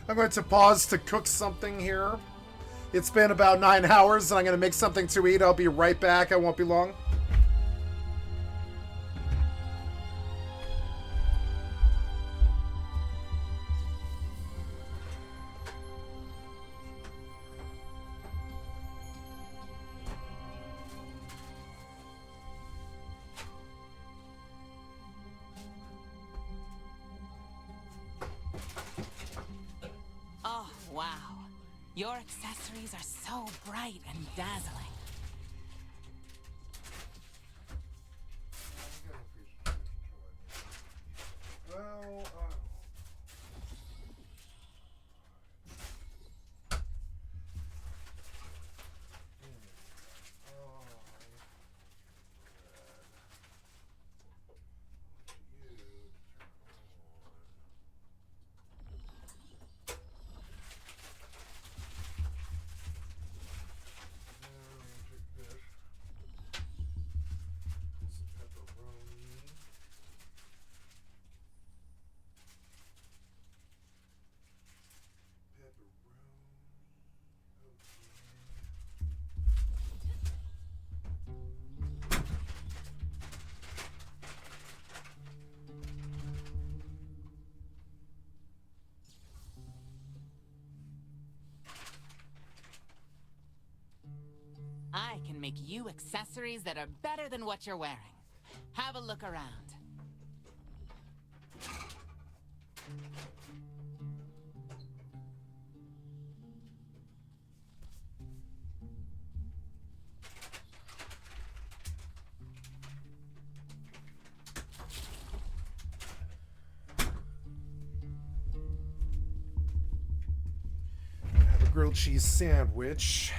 I'm going to pause to cook something here. It's been about 9 hours, and I'm going to make something to eat. I'll be right back. I won't be long. Oh, wow. Your accessories are so bright and dazzling. Well, I can make you accessories that are better than what you're wearing. Have a look around. have a grilled cheese sandwich.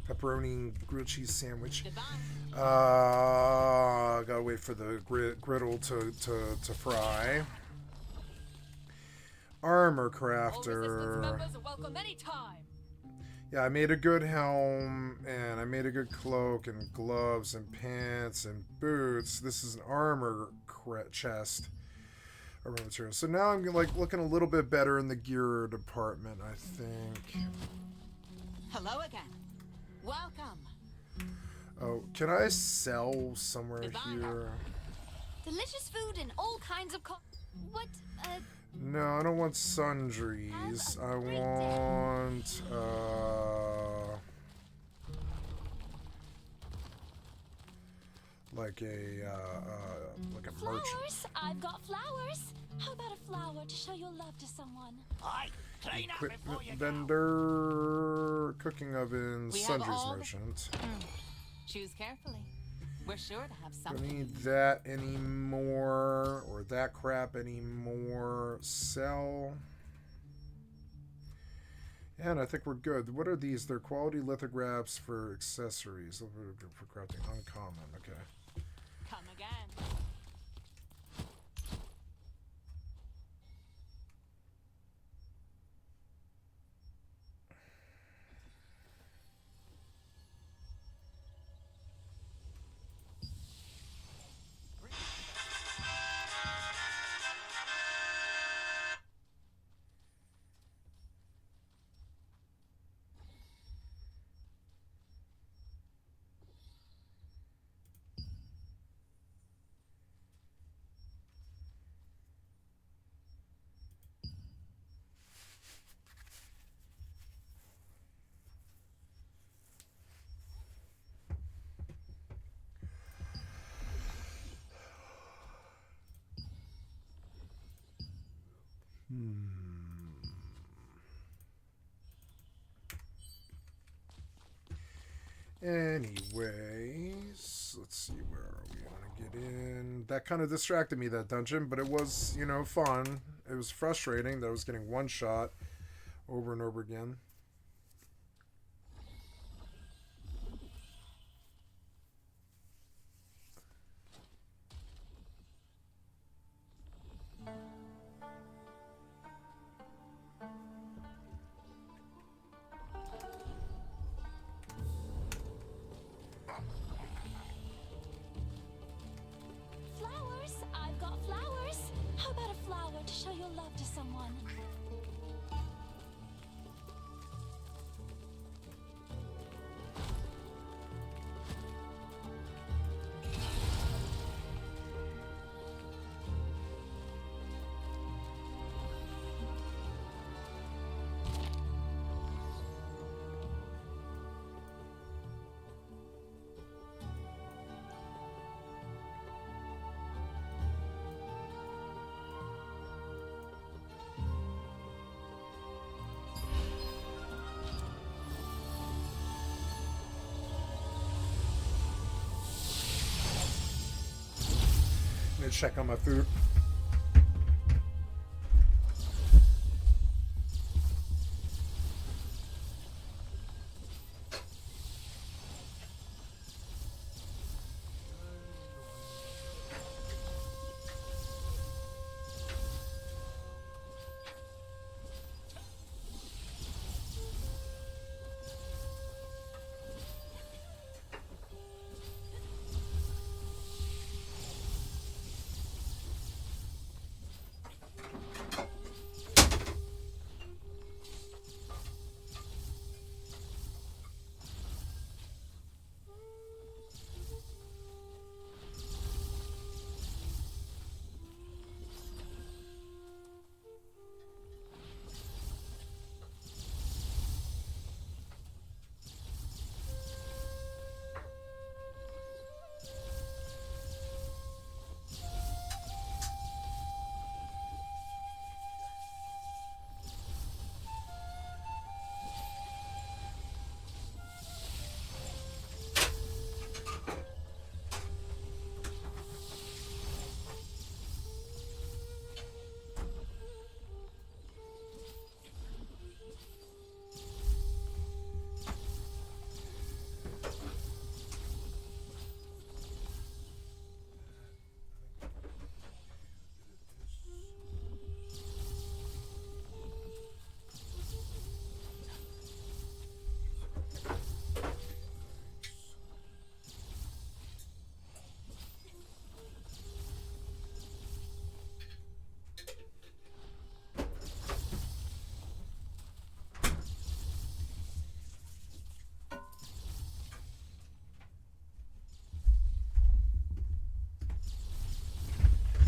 Pepperoni grilled cheese sandwich. Gotta wait for the griddle to fry. Armor crafter. Yeah, I made a good helm, and I made a good cloak, and gloves, and pants, and boots. This is an armor chest. Raw materials. So now I'm like looking a little bit better in the gear department, I think. Hello again. Welcome. Oh, can I sell somewhere Designer. here? Delicious food and all kinds of what, No, I don't want sundries. I want, like a merchant. flowers? I've got flowers. How about a flower to show your love to someone? Aye, clean up Equipment before you go. vendor, cooking oven, We have sundries all the- merchant. Choose carefully. We're sure to have Don't something. need that anymore, or that crap anymore. Sell. And I think we're good. What are these? They're quality lithographs for accessories. For crafting. Uncommon. Okay. Come again. Anyways, let's see, where are we gonna get in? That kind of distracted me, that dungeon, but it was, you know, fun. It was frustrating that I was getting one shot over and over again. Flowers? I've got flowers. How about a flower to show your love to someone? I'm gonna check on my food.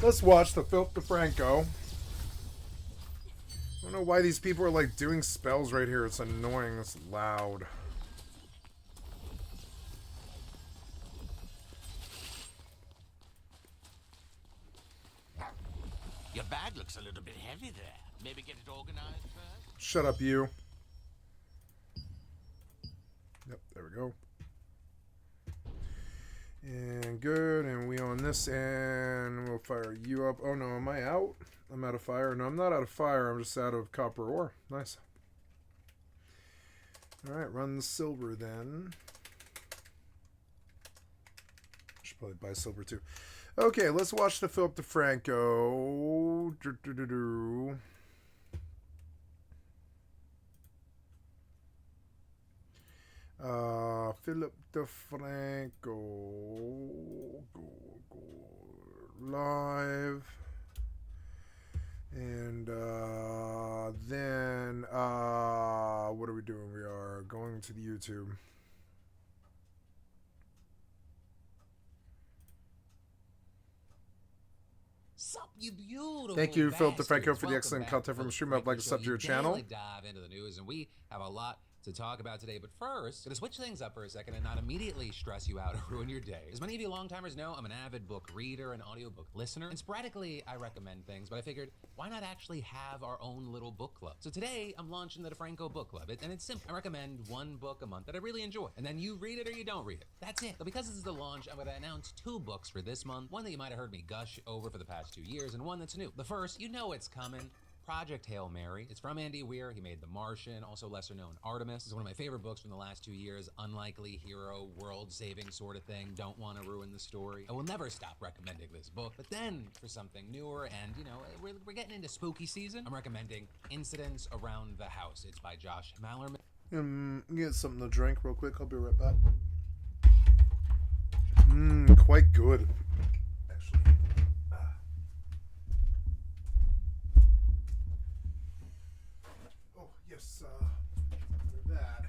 Let's watch the Philip DeFranco. I don't know why these people are like doing spells right here. It's annoying. It's loud. Your bag looks a little bit heavy there. Maybe get it organized first? Shut up, you. Yep, there we go. And good, and we on this end. We'll fire you up. Oh no, am I out? I'm out of fire. No, I'm not out of fire. I'm just out of copper ore. Nice. Alright, run the silver then. Should probably buy silver too. Okay, let's watch the Philip DeFranco. Philip DeFranco. Go live. And then what are we doing? We are going to the YouTube. Sup, you beautiful Thank you, Philip bastards. DeFranco, for the Welcome excellent back content to from the the stream. I'd like to Show. sub to your channel. Daily dive into the news, and we have a lot to talk about today. But first, to switch things up for a second and not immediately stress you out or ruin your day. As many of you long-timers know, I'm an avid book reader and audiobook listener, and sporadically I recommend things, but I figured, why not actually have our own little book club? So today, I'm launching the DeFranco Book Club, and it's simple. I recommend one book a month that I really enjoy, and then you read it or you don't read it. That's it. But because this is the launch, I'm going to announce 2 books for this month, one that you might have heard me gush over for the past 2 years, and one that's new. The first, you know it's coming. Project Hail Mary. It's from Andy Weir. He made The Martian, also lesser known Artemis. It's one of my favorite books from the last 2 years. Unlikely hero, world-saving sort of thing. Don't want to ruin the story. I will never stop recommending this book. But then, for something newer and, you know, we're getting into spooky season, I'm recommending Incidents Around the House. It's by Josh Mallerman. Get something to drink real quick. I'll be right back. Quite good. Yes, that.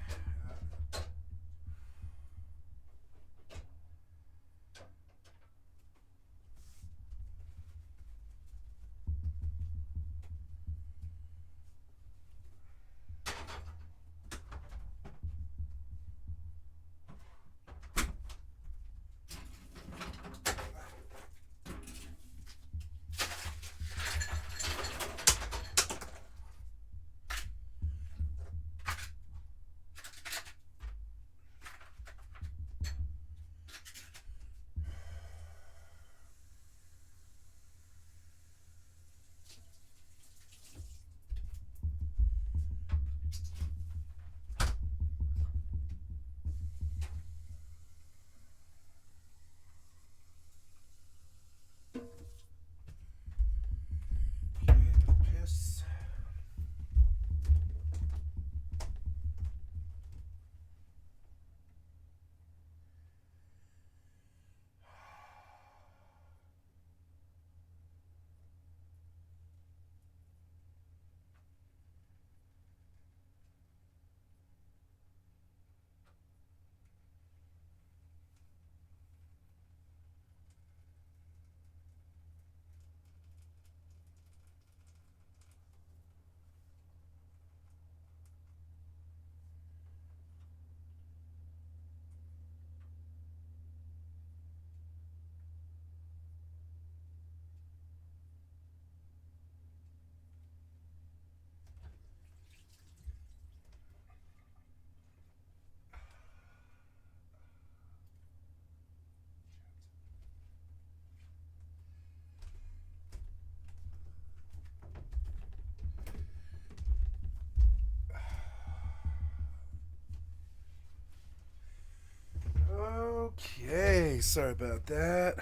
Okay, sorry about that.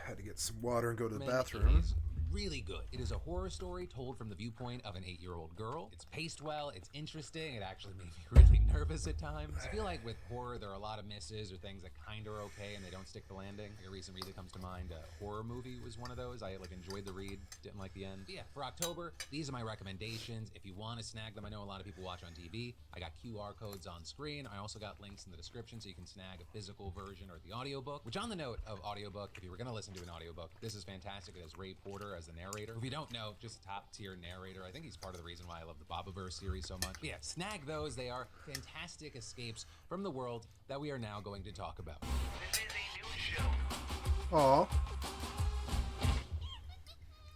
Had to get some water and go to the bathroom. really good. It is a horror story told from the viewpoint of an 8-year-old girl. It's paced well, it's interesting, it actually made me really nervous at times. I feel like with horror, there are a lot of misses or things that kind of are okay and they don't stick the landing. Like a recent read that comes to mind, a horror movie was one of those. I enjoyed the read, didn't like the end. But yeah, for October, these are my recommendations. If you want to snag them, I know a lot of people watch on TV. I got QR codes on screen. I also got links in the description so you can snag a physical version or the audiobook, which on the note of audiobook, if you were going to listen to an audiobook, this is fantastic. It has Ray Porter as the narrator. If you don't know, just top tier narrator. I think he's part of the reason why I love the Bobaverse series so much. But yeah, snag those. They are fantastic escapes from the world that we are now going to talk about. This is a news show. Aw.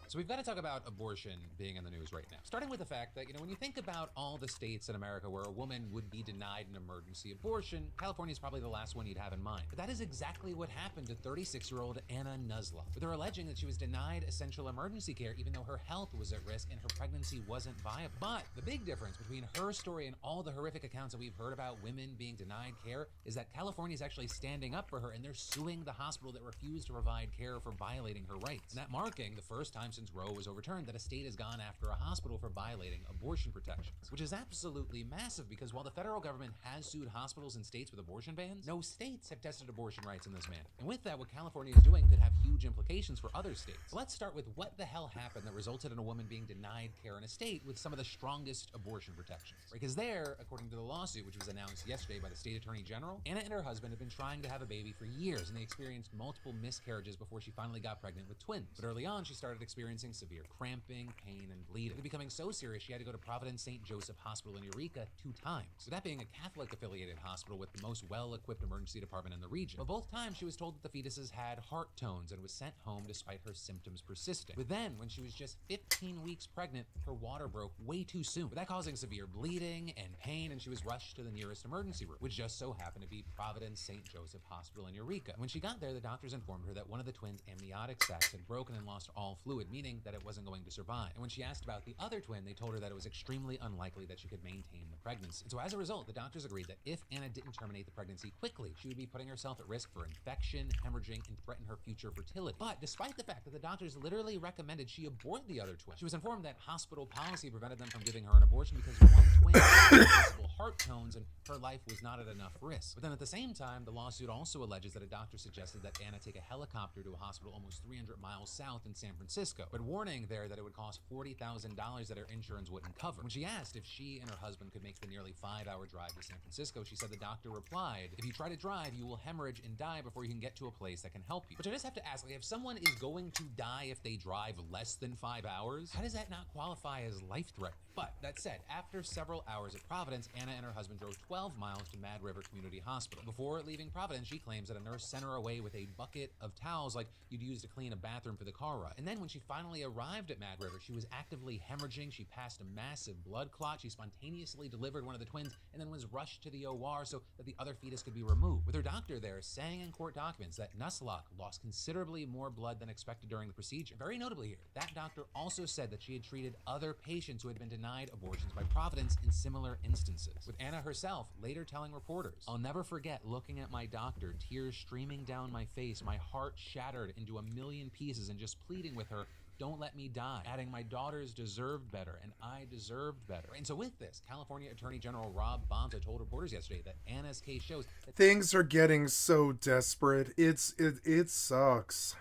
So we've got to talk about abortion being in the news right now. Starting with the fact that, when you think about all the states in America where a woman would be denied an emergency abortion, California is probably the last one you'd have in mind. But that is exactly what happened to 36-year-old Anna Nuzlocke. But they're alleging that she was denied essential emergency care even though her health was at risk and her pregnancy wasn't viable. But the big difference between her story and all the horrific accounts that we've heard about women being denied care is that California is actually standing up for her and they're suing the hospital that refused to provide care for violating her rights. And that marking the first time since Roe was overturned that a state has gone after a hospital for violating abortion protections, which is absolutely massive because while the federal government has sued hospitals in states with abortion bans, no states have tested abortion rights in this manner. And with that, what California is doing could have huge implications for other states. So let's start with what the hell happened that resulted in a woman being denied care in a state with some of the strongest abortion protections. Because there, according to the lawsuit, which was announced yesterday by the state attorney general, Anna and her husband had been trying to have a baby for years and they experienced multiple miscarriages before she finally got pregnant with twins. But early on, she started experiencing severe cramping, pain, and bleeding. It becoming so serious, she had to go to Providence St. Joseph Hospital in Eureka 2 times. So that being a Catholic-affiliated hospital with the most well-equipped emergency department in the region. But both times, she was told that the fetuses had heart tones and was sent home despite her symptoms persisting. But then, when she was just 15 weeks pregnant, her water broke way too soon, with that causing severe bleeding and pain, and she was rushed to the nearest emergency room, which just so happened to be Providence St. Joseph Hospital in Eureka. When she got there, the doctors informed her that one of the twins' amniotic sacs had broken and lost all fluid, meaning that it wasn't going to survive. And when she asked about the other twin, they told her that it was extremely unlikely that she could maintain the pregnancy. And so as a result, the doctors agreed that if Anna didn't terminate the pregnancy quickly, she would be putting herself at risk for infection, hemorrhaging, and threaten her future fertility. But despite the fact that the doctors literally recommended she abort the other twin, she was informed that hospital policy prevented them from giving her an abortion because one twin had possible heart tones and her life was not at enough risk. But then at the same time, the lawsuit also alleges that a doctor suggested that Anna take a helicopter to a hospital almost 300 miles south in San Francisco, but warning there that it would cost $40,000 that her insurance wouldn't cover. When she asked if she and her husband could make the nearly 5-hour drive to San Francisco, she said the doctor replied, "If you try to drive, you will hemorrhage and die before you can get to a place that can help you." Which I just have to ask, if someone is going to die if they drive less than 5 hours, how does that not qualify as life-threatening? But that said, after several hours at Providence, Anna and her husband drove 12 miles to Mad River Community Hospital. Before leaving Providence, she claims that a nurse sent her away with a bucket of towels like you'd use to clean a bathroom for the car ride. And then when she finally arrived at Mad River, she was actively hemorrhaging. She passed a massive blood clot. She spontaneously delivered one of the twins and then was rushed to the OR so that the other fetus could be removed. With her doctor there saying in court documents that Nuzlocke lost considerably more blood than expected during the procedure. Very notably here, that doctor also said that she had treated other patients who had been denied abortions by Providence in similar instances. With Anna herself later telling reporters, "I'll never forget looking at my doctor, tears streaming down my face, my heart shattered into a million pieces and just pleading with her, 'Don't let me die,' adding my daughters deserved better and I deserved better." And so with this, California Attorney General Rob Bonta told reporters yesterday that Anna's case shows that things are getting so desperate. It sucks.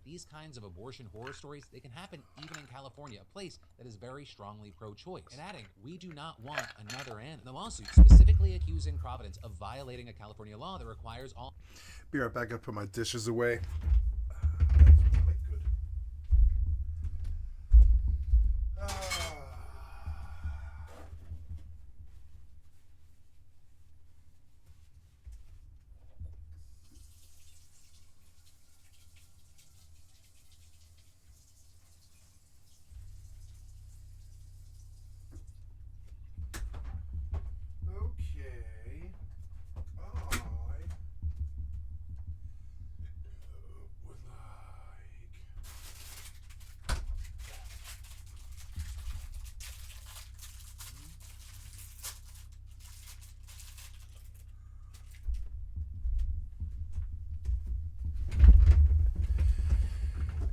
these kinds of abortion horror stories, they can happen even in California, a place that is very strongly pro-choice. And adding, "We do not want another Anna." The lawsuit specifically accusing Providence of violating a California law that requires all... Be right back. I put my dishes away.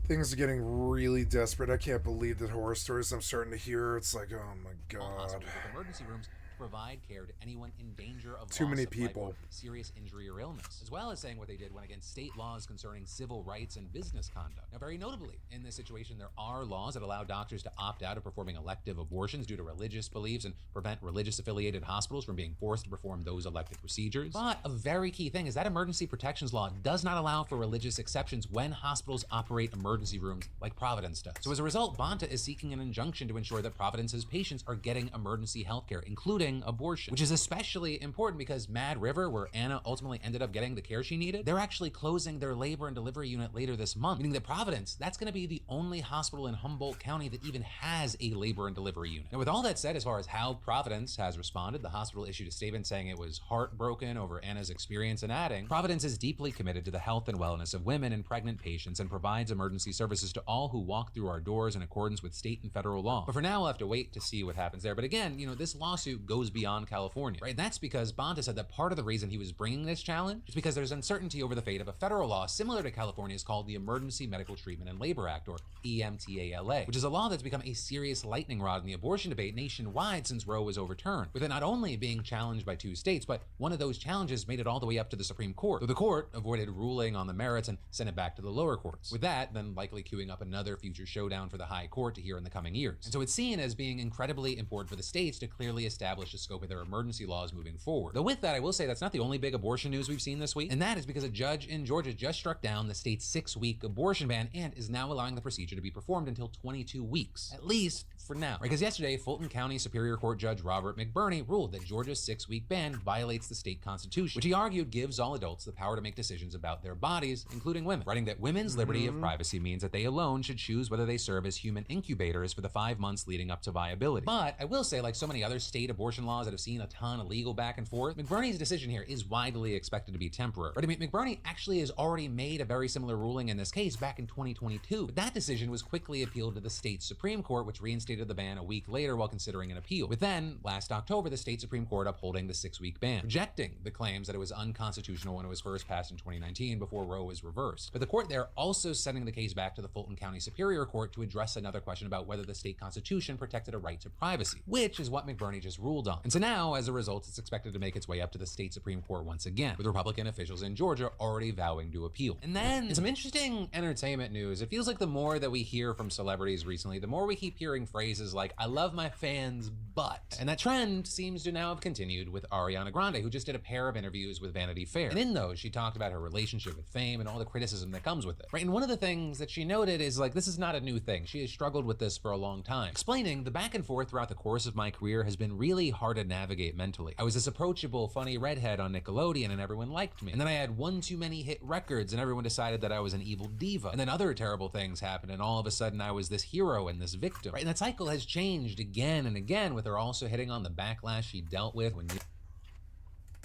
Things are getting really desperate. I can't believe the horror stories I'm starting to hear. It's like, oh my All god. hospitals with emergency rooms to provide care to anyone in danger of Too loss many of life people. or serious injury or illness, as well as saying what they did went against state laws concerning civil rights and business conduct. Now, very notably, in this situation, there are laws that allow doctors to opt out of performing elective abortions due to religious beliefs and prevent religious-affiliated hospitals from being forced to perform those elective procedures. But a very key thing is that emergency protections law does not allow for religious exceptions when hospitals operate emergency rooms like Providence does. So as a result, Bonta is seeking an injunction to ensure that Providence's patients are getting emergency health care, including abortion, which is especially important because Mad River, where Anna ultimately ended up getting the care she needed, they're actually closing their labor and delivery unit later this month, meaning that Providence, that's going to be the only hospital in Humboldt County that even has a labor and delivery unit. And with all that said, as far as how Providence has responded, the hospital issued a statement saying it was heartbroken over Anna's experience and adding, Providence is deeply committed to the health and wellness of women and pregnant patients and provides emergency services to all who walk through our doors in accordance with state and federal law. But for now, we'll have to wait to see what happens there. But again, this lawsuit goes beyond California, right? That's because Bonta said that part of the reason he was bringing this challenge is because there's uncertainty over the fate of a federal law similar to California's called the Emergency Medical Treatment and Labor Act, or EMTALA, which is a law that's become a serious lightning rod in the abortion debate nationwide since Roe was overturned, with it not only being challenged by 2 states, but one of those challenges made it all the way up to the Supreme Court, though the court avoided ruling on the merits and sent it back to the lower courts, with that then likely queuing up another future showdown for the high court to hear in the coming years. And so it's seen as being incredibly important for the states to clearly establish the scope of their emergency laws moving forward. Though with that, I will say that's not the only big abortion news we've seen this week, and that is because a judge in Georgia just struck down the state's 6-week abortion ban and is now allowing the procedure to be performed until 22 weeks, at least for now. Because yesterday, Fulton County Superior Court Judge Robert McBurney ruled that Georgia's 6-week ban violates the state constitution, which he argued gives all adults the power to make decisions about their bodies, including women, writing that women's liberty of privacy means that they alone should choose whether they serve as human incubators for the 5 months leading up to viability. But I will say, like so many other state abortion laws that have seen a ton of legal back and forth, McBurney's decision here is widely expected to be temporary. Right? I mean, McBurney actually has already made a very similar ruling in this case back in 2022, but that decision was quickly appealed to the state Supreme Court, which reinstated the ban a week later while considering an appeal. With then, last October, the state Supreme Court upholding the 6-week ban, rejecting the claims that it was unconstitutional when it was first passed in 2019 before Roe was reversed. But the court there also sending the case back to the Fulton County Superior Court to address another question about whether the state constitution protected a right to privacy, which is what McBurney just ruled on. And so now, as a result, it's expected to make its way up to the state Supreme Court once again, with Republican officials in Georgia already vowing to appeal. And then, in some interesting entertainment news, it feels like the more that we hear from celebrities recently, the more we keep hearing phrases like, I love my fans, but. And that trend seems to now have continued with Ariana Grande, who just did a pair of interviews with Vanity Fair. And in those, she talked about her relationship with fame and all the criticism that comes with it. Right? And one of the things that she noted is like, this is not a new thing. She has struggled with this for a long time, explaining the back and forth throughout the course of my career has been really hard to navigate mentally. I was this approachable, funny redhead on Nickelodeon and everyone liked me. And then I had one too many hit records and everyone decided that I was an evil diva. And then other terrible things happened and all of a sudden I was this hero and this victim. Right? And that cycle has changed again and again, with her also hitting on the backlash she dealt with when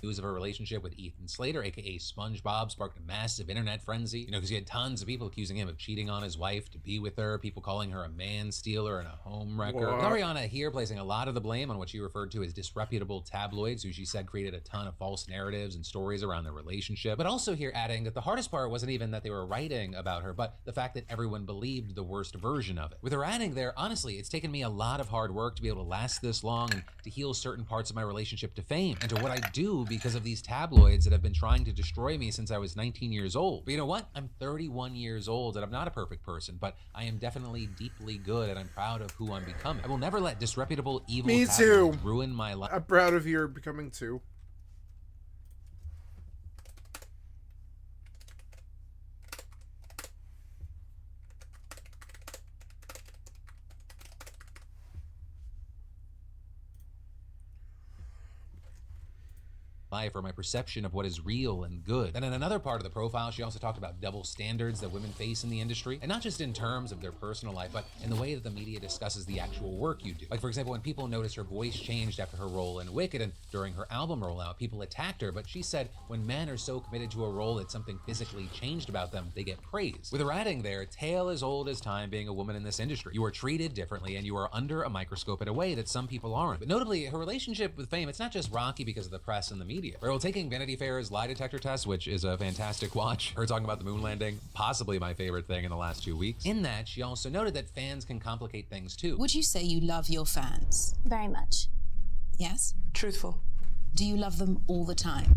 news of her relationship with Ethan Slater, aka SpongeBob, sparked a massive internet frenzy. Because he had tons of people accusing him of cheating on his wife to be with her, people calling her a man stealer and a home wrecker. Ariana here placing a lot of the blame on what she referred to as disreputable tabloids, who she said created a ton of false narratives and stories around their relationship. But also here adding that the hardest part wasn't even that they were writing about her, but the fact that everyone believed the worst version of it. With her adding there, honestly, it's taken me a lot of hard work to be able to last this long and to heal certain parts of my relationship to fame and to what I do because of these tabloids that have been trying to destroy me since I was 19 years old. But you know what? I'm 31 years old and I'm not a perfect person, but I am definitely deeply good and I'm proud of who I'm becoming. I will never let disreputable, evil tabloids ruin my life. I'm proud of your becoming too. Life or my perception of what is real and good. And in another part of the profile, she also talked about double standards that women face in the industry, and not just in terms of their personal life, but in the way that the media discusses the actual work you do. Like, for example, when people noticed her voice changed after her role in Wicked and during her album rollout, people attacked her, but she said when men are so committed to a role that something physically changed about them, they get praised. With her adding there, tale as old as time being a woman in this industry. You are treated differently and you are under a microscope in a way that some people aren't. But notably, her relationship with fame, it's not just rocky because of the press and the media. media. Right, well, taking Vanity Fair's lie detector test, which is a fantastic watch, her talking about the moon landing, possibly my favorite thing in the last 2 weeks. In that, she also noted that fans can complicate things too. Would you say you love your fans? Very much. Yes? Truthful. Do you love them all the time?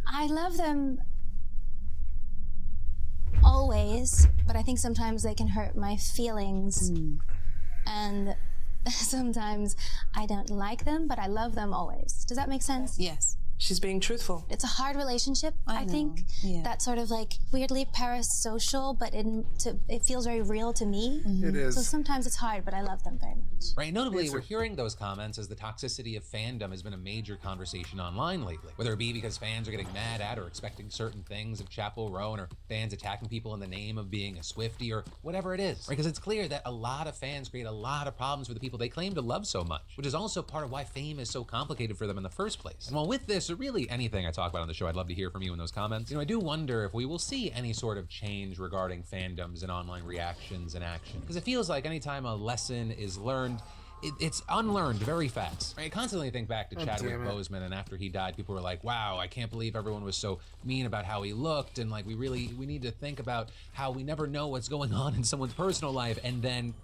I love them always, but I think sometimes they can hurt my feelings. And sometimes I don't like them, but I love them always. Does that make sense? Yes. She's being truthful. It's a hard relationship, I think. Yeah. That's sort of like weirdly parasocial, but it feels very real to me. It is. So sometimes it's hard, but I love them very much. Right, notably, we're hearing those comments as the toxicity of fandom has been a major conversation online lately. Whether it be because fans are getting mad at or expecting certain things of Chapel Roan, or fans attacking people in the name of being a Swiftie, or whatever it is. Right, because it's clear that a lot of fans create a lot of problems for the people they claim to love so much, which is also part of why fame is so complicated for them in the first place. And while with this, or really anything I talk about on the show, I'd love to hear from you in those comments. I do wonder if we will see any sort of change regarding fandoms and online reactions and action. Because it feels like anytime a lesson is learned, it's unlearned very fast. I constantly think back to Chadwick Boseman, and after he died, people were like, wow, I can't believe everyone was so mean about how he looked, and like we need to think about how we never know what's going on in someone's personal life, and then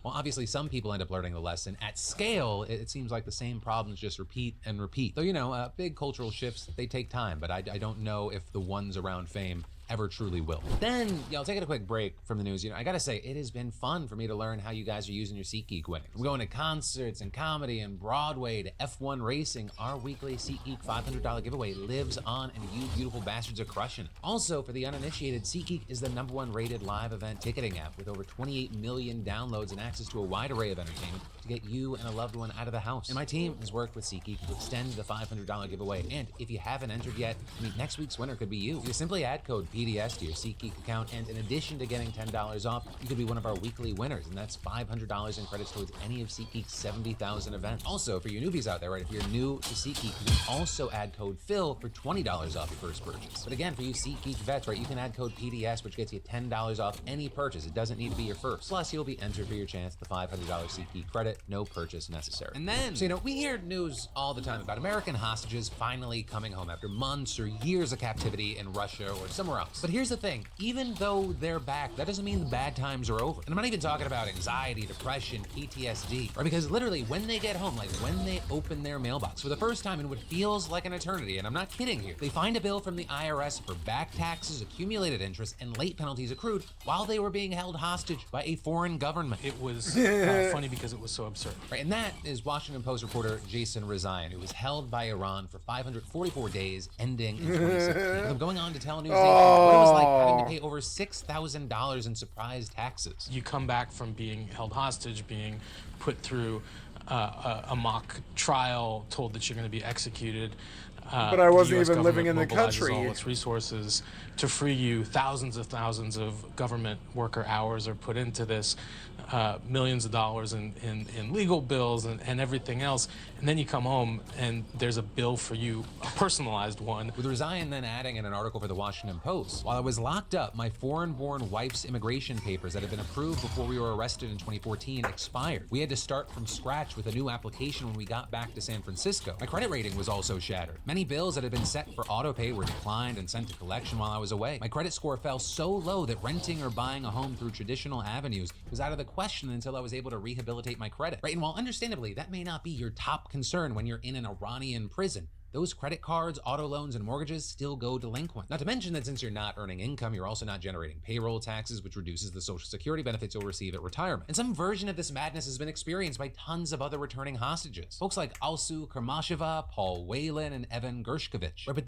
well, obviously some people end up learning the lesson. At scale, it seems like the same problems just repeat and repeat. Though, big cultural shifts, they take time, but I don't know if the ones around fame ever truly will. Then, taking a quick break from the news, I gotta say, it has been fun for me to learn how you guys are using your SeatGeek winnings. We're going to concerts and comedy and Broadway to F1 racing. Our weekly SeatGeek $500 giveaway lives on, and you beautiful bastards are crushing it. Also, for the uninitiated, SeatGeek is the #1 rated live event ticketing app with over 28 million downloads and access to a wide array of entertainment to get you and a loved one out of the house. And my team has worked with SeatGeek to extend the $500 giveaway. And if you haven't entered yet, next week's winner could be you. You simply add code PDS to your SeatGeek account, and in addition to getting $10 off, you could be one of our weekly winners, and that's $500 in credits towards any of SeatGeek's 70,000 events. Also, for you newbies out there, right, if you're new to SeatGeek, you can also add code PHIL for $20 off your first purchase. But again, for you SeatGeek vets, right, you can add code PDS, which gets you $10 off any purchase. It doesn't need to be your first. Plus, you'll be entered for your chance at the $500 SeatGeek credit, no purchase necessary. And then, we hear news all the time about American hostages finally coming home after months or years of captivity in Russia or somewhere else. But here's the thing, even though they're back, that doesn't mean the bad times are over. And I'm not even talking about anxiety, depression, PTSD, right? Because literally when they get home, like when they open their mailbox for the first time in what feels like an eternity, and I'm not kidding here, they find a bill from the IRS for back taxes, accumulated interest, and late penalties accrued while they were being held hostage by a foreign government. It was funny because it was so absurd. Right, and that is Washington Post reporter Jason Rezaian, who was held by Iran for 544 days, ending in 2016. I'm going on to tell News Nation what it was like having to pay over $6,000 in surprise taxes. You come back from being held hostage, being put through a mock trial, told that you're going to be executed. But I wasn't even living in the country. All its resources to free you. Thousands of government worker hours are put into this. Millions of dollars in legal bills and everything else. And then you come home and there's a bill for you, a personalized one. With Rezaian then adding in an article for the Washington Post, while I was locked up, my foreign-born wife's immigration papers that had been approved before we were arrested in 2014 expired. We had to start from scratch with a new application when we got back to San Francisco. My credit rating was also shattered. Many bills that had been set for autopay were declined and sent to collection while I was away. My credit score fell so low that renting or buying a home through traditional avenues was out of the question until I was able to rehabilitate my credit. Right, and while understandably that may not be your top concern when you're in an Iranian prison, those credit cards, auto loans, and mortgages still go delinquent. Not to mention that since you're not earning income, you're also not generating payroll taxes, which reduces the Social Security benefits you'll receive at retirement. And some version of this madness has been experienced by tons of other returning hostages. Folks like Alsu Kermasheva, Paul Whelan, and Evan Gershkovich. Right, but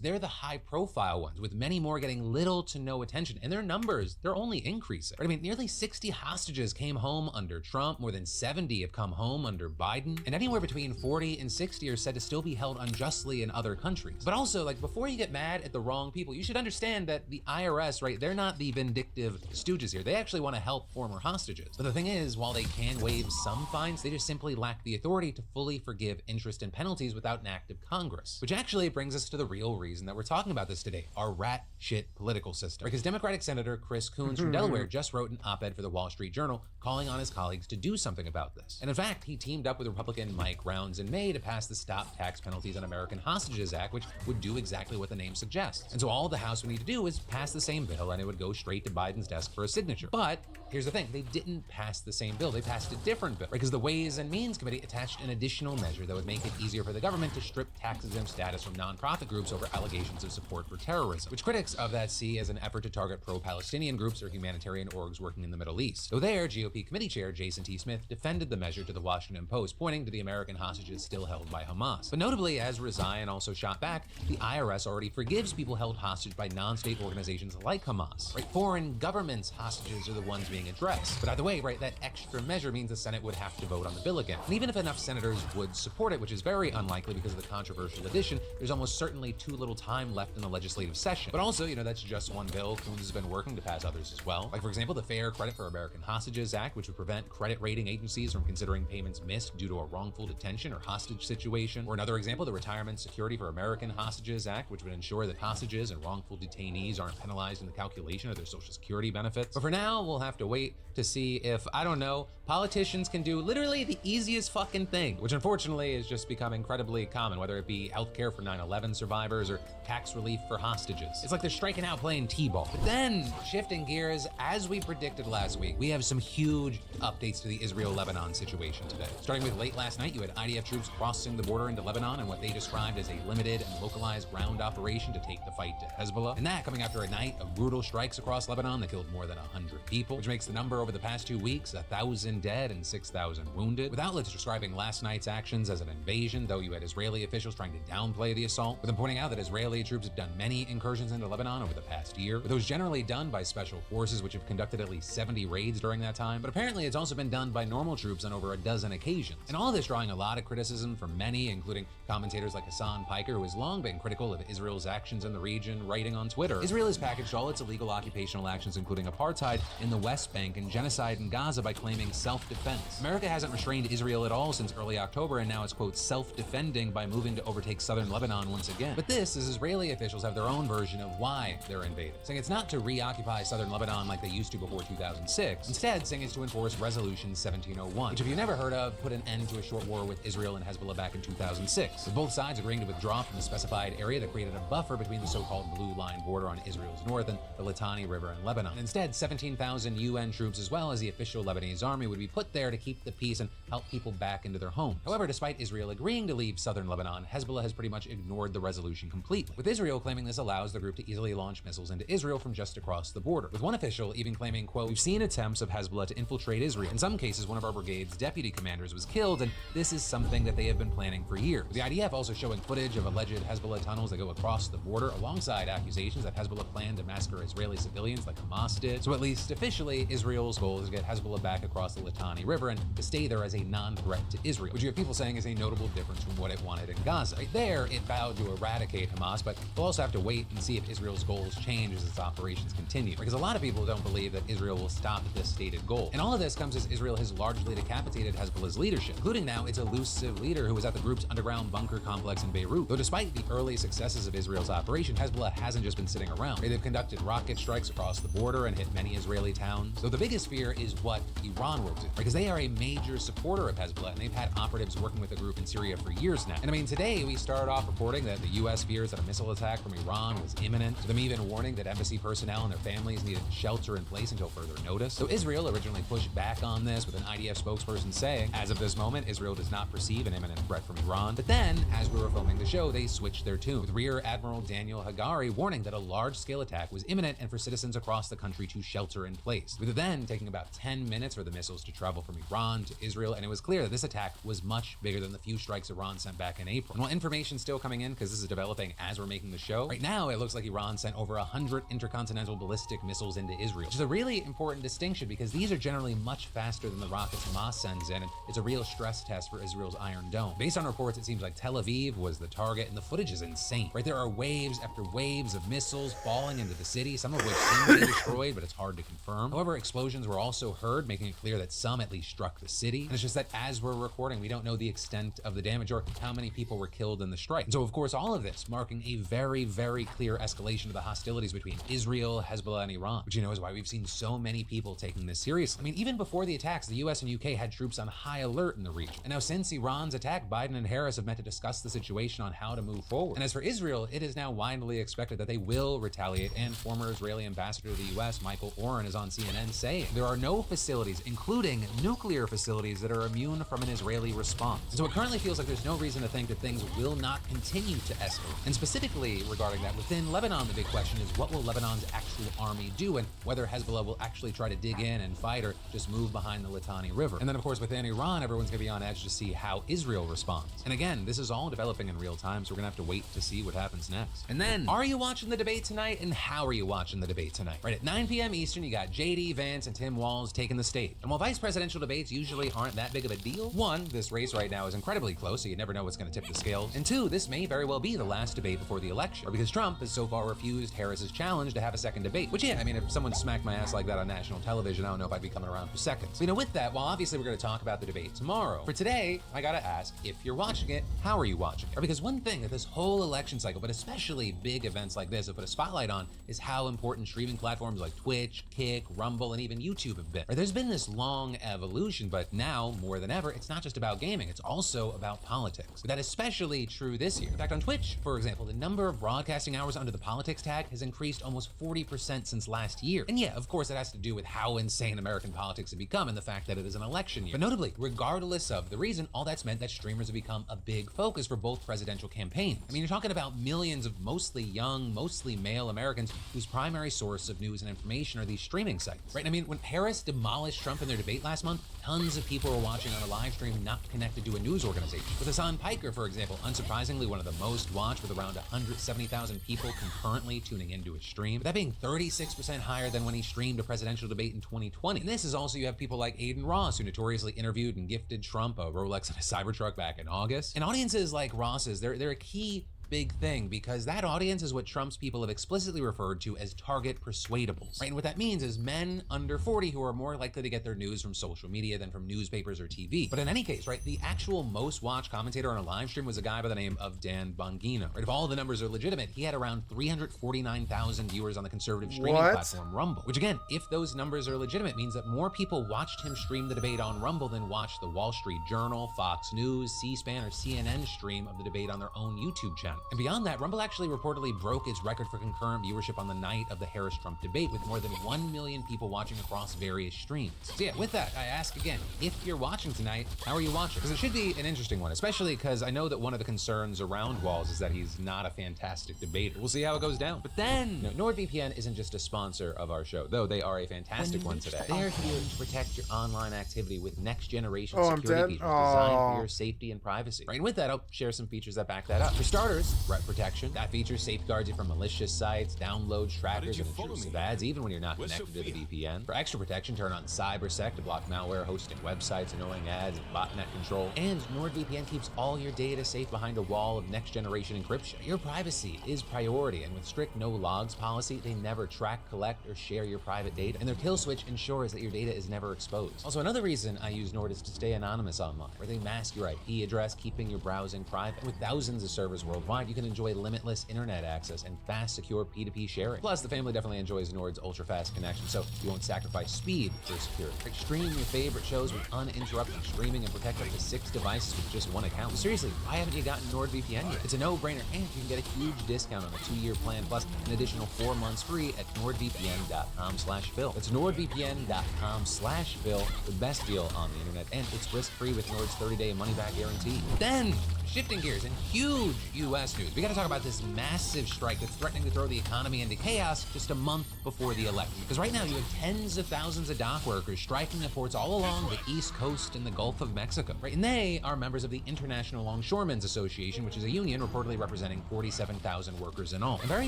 they're the high-profile ones, with many more getting little to no attention. And their numbers, they're only increasing. Right, nearly 60 hostages came home under Trump, more than 70 have come home under Biden, and anywhere between 40 and 60 are said to still be held unjustly justly in other countries. But also, like, before you get mad at the wrong people, you should understand that the IRS, right, they're not the vindictive stooges here. They actually want to help former hostages. But the thing is, while they can waive some fines, they just simply lack the authority to fully forgive interest and penalties without an act of Congress. Which actually brings us to the real reason that we're talking about this today, our rat shit political system. Because Democratic Senator Chris Coons from Delaware just wrote an op-ed for the Wall Street Journal calling on his colleagues to do something about this. And in fact, he teamed up with Republican Mike Rounds in May to pass the Stop Tax Penalties on American Hostages Act, which would do exactly what the name suggests. And so all the House would need to do is pass the same bill and it would go straight to Biden's desk for a signature. But here's the thing, they didn't pass the same bill, they passed a different bill, because the Ways and Means Committee attached an additional measure that would make it easier for the government to strip tax-exempt status from nonprofit groups over allegations of support for terrorism, which critics of that see as an effort to target pro-Palestinian groups or humanitarian orgs working in the Middle East. Though there, GOP committee chair Jason T. Smith defended the measure to the Washington Post, pointing to the American hostages still held by Hamas. But notably, as Rezaian also shot back, the IRS already forgives people held hostage by non-state organizations like Hamas. Right? Foreign governments' hostages are the ones being addressed. But either way, right, that extra measure means the Senate would have to vote on the bill again. And even if enough senators would support it, which is very unlikely because of the controversial addition, there's almost certainly too little time left in the legislative session. But also, you know, that's just one bill. Coons has been working to pass others as well. Like, for example, the Fair Credit for American Hostages Act, which would prevent credit rating agencies from considering payments missed due to a wrongful detention or hostage situation. Or another example, the Retirement Security for American Hostages Act, which would ensure that hostages and wrongful detainees aren't penalized in the calculation of their Social Security benefits. But for now, we'll have to wait to see if, I don't know, politicians can do literally the easiest fucking thing, which unfortunately has just become incredibly common, whether it be healthcare for 9/11 survivors or tax relief for hostages. It's like they're striking out playing T-ball. But then, shifting gears, as we predicted last week, we have some huge updates to the Israel-Lebanon situation today. Starting with late last night, you had IDF troops crossing the border into Lebanon in what they described as a limited and localized ground operation to take the fight to Hezbollah. And that coming after a night of brutal strikes across Lebanon that killed more than 100 people, which makes the number over the past 2 weeks 1,000 dead and 6,000 wounded. With outlets describing last night's actions as an invasion, though you had Israeli officials trying to downplay the assault, with them pointing out that Israeli troops have done many incursions into Lebanon over the past year, with those generally done by special forces, which have conducted at least 70 raids during that time. But apparently it's also been done by normal troops on over a dozen occasions. And all this drawing a lot of criticism from many, including commentators like Hassan Piker, who has long been critical of Israel's actions in the region, writing on Twitter. Israel has packaged all its illegal occupational actions, including apartheid in the West Bank and genocide in Gaza, by claiming self-defense. America hasn't restrained Israel at all since early October, and now it's, quote, self-defending by moving to overtake southern Lebanon once again. But this is Israeli officials have their own version of why they're invading, saying it's not to reoccupy southern Lebanon like they used to before 2006. Instead, saying it's to enforce Resolution 1701, which, if you've never heard of, put an end to a short war with Israel and Hezbollah back in 2006, with both sides agreeing to withdraw from the specified area that created a buffer between the so-called Blue Line border on Israel's north and the Litani River in Lebanon. And instead, 17,000 UN troops, as well as the official Lebanese army, would be put there to keep the peace and help people back into their homes. However, despite Israel agreeing to leave southern Lebanon, Hezbollah has pretty much ignored the resolution completely, with Israel claiming this allows the group to easily launch missiles into Israel from just across the border, with one official even claiming, quote, "We've seen attempts of Hezbollah to infiltrate Israel. In some cases, one of our brigade's deputy commanders was killed, and this is something that they have been planning for years." With the IDF also showing footage of alleged Hezbollah tunnels that go across the border, alongside accusations that Hezbollah planned to massacre Israeli civilians like Hamas did. So at least officially, Israel's goal is to get Hezbollah back across the Litani River and to stay there as a non-threat to Israel, which you have people saying is a notable difference from what it wanted in Gaza. Right there, it vowed to eradicate Hamas, but we'll also have to wait and see if Israel's goals change as its operations continue, because a lot of people don't believe that Israel will stop at this stated goal. And all of this comes as Israel has largely decapitated Hezbollah's leadership, including now its elusive leader who was at the group's underground bunker complex in Beirut. Though despite the early successes of Israel's operation, Hezbollah hasn't just been sitting around. They've conducted rocket strikes across the border and hit many Israeli towns. Though the biggest fear is what Iran will do, because they are a major supporter of Hezbollah, and they've had operatives working with the group in Syria for years now. And I mean, today we started off reporting that the US fears that a missile attack from Iran was imminent, to them even warning that embassy personnel and their families needed shelter in place until further notice. So Israel originally pushed back on this, with an IDF spokesperson saying, as of this moment, Israel does not perceive an imminent threat from Iran. But then, as we were filming the show, they switched their tune, with Rear Admiral Daniel Hagari warning that a large-scale attack was imminent and for citizens across the country to shelter in place, with it then taking about 10 minutes for the missiles to travel from Iran to Israel, and it was clear that this attack was much bigger than the few strikes Iran sent back in April. And while information's still coming in, because this is developing as we're making the show, right now it looks like Iran sent over 100 intercontinental ballistic missiles into Israel, which is a really important distinction because these are generally much faster than the rockets Hamas sends in, and it's a real stress test for Israel's Iron Dome. Based on reports, it seems like Tel Aviv Aviv was the target, and the footage is insane, right? There are waves after waves of missiles falling into the city, some of which seem to be destroyed, but it's hard to confirm. However, explosions were also heard, making it clear that some at least struck the city. And it's just that as we're recording, we don't know the extent of the damage or how many people were killed in the strike. And so, of course, all of this marking a very, very clear escalation of the hostilities between Israel, Hezbollah, and Iran, which, you know, is why we've seen so many people taking this seriously. I mean, even before the attacks, the US and UK had troops on high alert in the region. And now since Iran's attack, Biden and Harris have met to discuss the situation on how to move forward. And as for Israel, it is now widely expected that they will retaliate, and former Israeli ambassador to the US, Michael Oren, is on CNN saying there are no facilities, including nuclear facilities, that are immune from an Israeli response. And so it currently feels like there's no reason to think that things will not continue to escalate. And specifically regarding that, within Lebanon, the big question is what will Lebanon's actual army do, and whether Hezbollah will actually try to dig in and fight or just move behind the Litani River. And then, of course, within Iran, everyone's going to be on edge to see how Israel responds. And again, this is all developing in real time, so we're going to have to wait to see what happens next. And then, are you watching the debate tonight, and how are you watching the debate tonight? Right at 9 p.m. Eastern, you got JD Vance and Tim Walz taking the stage. And while vice presidential debates usually aren't that big of a deal, one, this race right now is incredibly close, so you never know what's going to tip the scales. And two, this may very well be the last debate before the election, or because Trump has so far refused Harris's challenge to have a second debate. Which, yeah, I mean, if someone smacked my ass like that on national television, I don't know if I'd be coming around for seconds. So, you know, with that, while obviously we're going to talk about the debate tomorrow, for today, I gotta ask, if you're watching it, how are you watching it? Or because one thing that this whole election cycle, but especially big events like this have put a spotlight on, is how important streaming platforms like Twitch, Kick, Rumble, and even YouTube have been. Or there's been this long evolution, but now, more than ever, it's not just about gaming, it's also about politics. But that is especially true this year. In fact, on Twitch, for example, the number of broadcasting hours under the politics tag has increased almost 40% since last year. And yeah, of course, it has to do with how insane American politics have become and the fact that it is an election year. But notably, regardless of the reason, all that's meant that streamers have become a big focus for both presidential campaigns. I mean, you're talking about millions of mostly young, mostly male Americans whose primary source of news and information are these streaming sites, right? I mean, when Harris demolished Trump in their debate last month, tons of people were watching on a live stream not connected to a news organization. With Hassan Piker, for example, unsurprisingly one of the most watched, with around 170,000 people concurrently tuning into his stream. But that being 36% higher than when he streamed a presidential debate in 2020. And this is also, you have people like Aiden Ross, who notoriously interviewed and gifted Trump a Rolex and a Cybertruck back in August. And audiences like Ross's, they're a key big thing, because that audience is what Trump's people have explicitly referred to as target persuadables, right? And what that means is men under 40 who are more likely to get their news from social media than from newspapers or TV. But in any case, right, the actual most watched commentator on a live stream was a guy by the name of Dan Bongino, right? If all the numbers are legitimate, he had around 349,000 viewers on the conservative streaming platform Rumble, which again, if those numbers are legitimate, means that more people watched him stream the debate on Rumble than watched the Wall Street Journal, Fox News, C-SPAN, or CNN stream of the debate on their own YouTube channel. And beyond that, Rumble actually reportedly broke its record for concurrent viewership on the night of the Harris-Trump debate, with more than 1 million people watching across various streams. So yeah, with that, I ask again, if you're watching tonight, how are you watching? Because it should be an interesting one, especially because I know that one of the concerns around Walz is that he's not a fantastic debater. We'll see how it goes down. But then, NordVPN isn't just a sponsor of our show, though they are a fantastic one today. They're here to protect your online activity with next-generation security features designed for your safety and privacy. Right, and with that, I'll share some features that back that up. For starters, threat protection. That feature safeguards you from malicious sites, downloads, trackers, and intrusive ads, even when you're not connected to the VPN. For extra protection, turn on CyberSec to block malware, hosting websites, annoying ads, and botnet control. And NordVPN keeps all your data safe behind a wall of next-generation encryption. Your privacy is priority, and with strict no-logs policy, they never track, collect, or share your private data. And their kill switch ensures that your data is never exposed. Also, another reason I use Nord is to stay anonymous online, where they mask your IP address, keeping your browsing private. And with thousands of servers worldwide, you can enjoy limitless internet access and fast, secure P2P sharing. Plus, the family definitely enjoys Nord's ultra-fast connection, so you won't sacrifice speed for security. Stream your favorite shows with uninterrupted streaming and protect up to 6 devices with just one account. Seriously, why haven't you gotten NordVPN yet? It's a no-brainer, and you can get a huge discount on a 2-year plan, plus an additional 4 months free at nordvpn.com/Phil. That's nordvpn.com/Phil, the best deal on the internet, and it's risk-free with Nord's 30-day money-back guarantee. Then, shifting gears, and huge U.S. news, we gotta talk about this massive strike that's threatening to throw the economy into chaos just a month before the election. Because right now, you have tens of thousands of dock workers striking at ports all along the East Coast and the Gulf of Mexico, right? And they are members of the International Longshoremen's Association, which is a union reportedly representing 47,000 workers in all. And very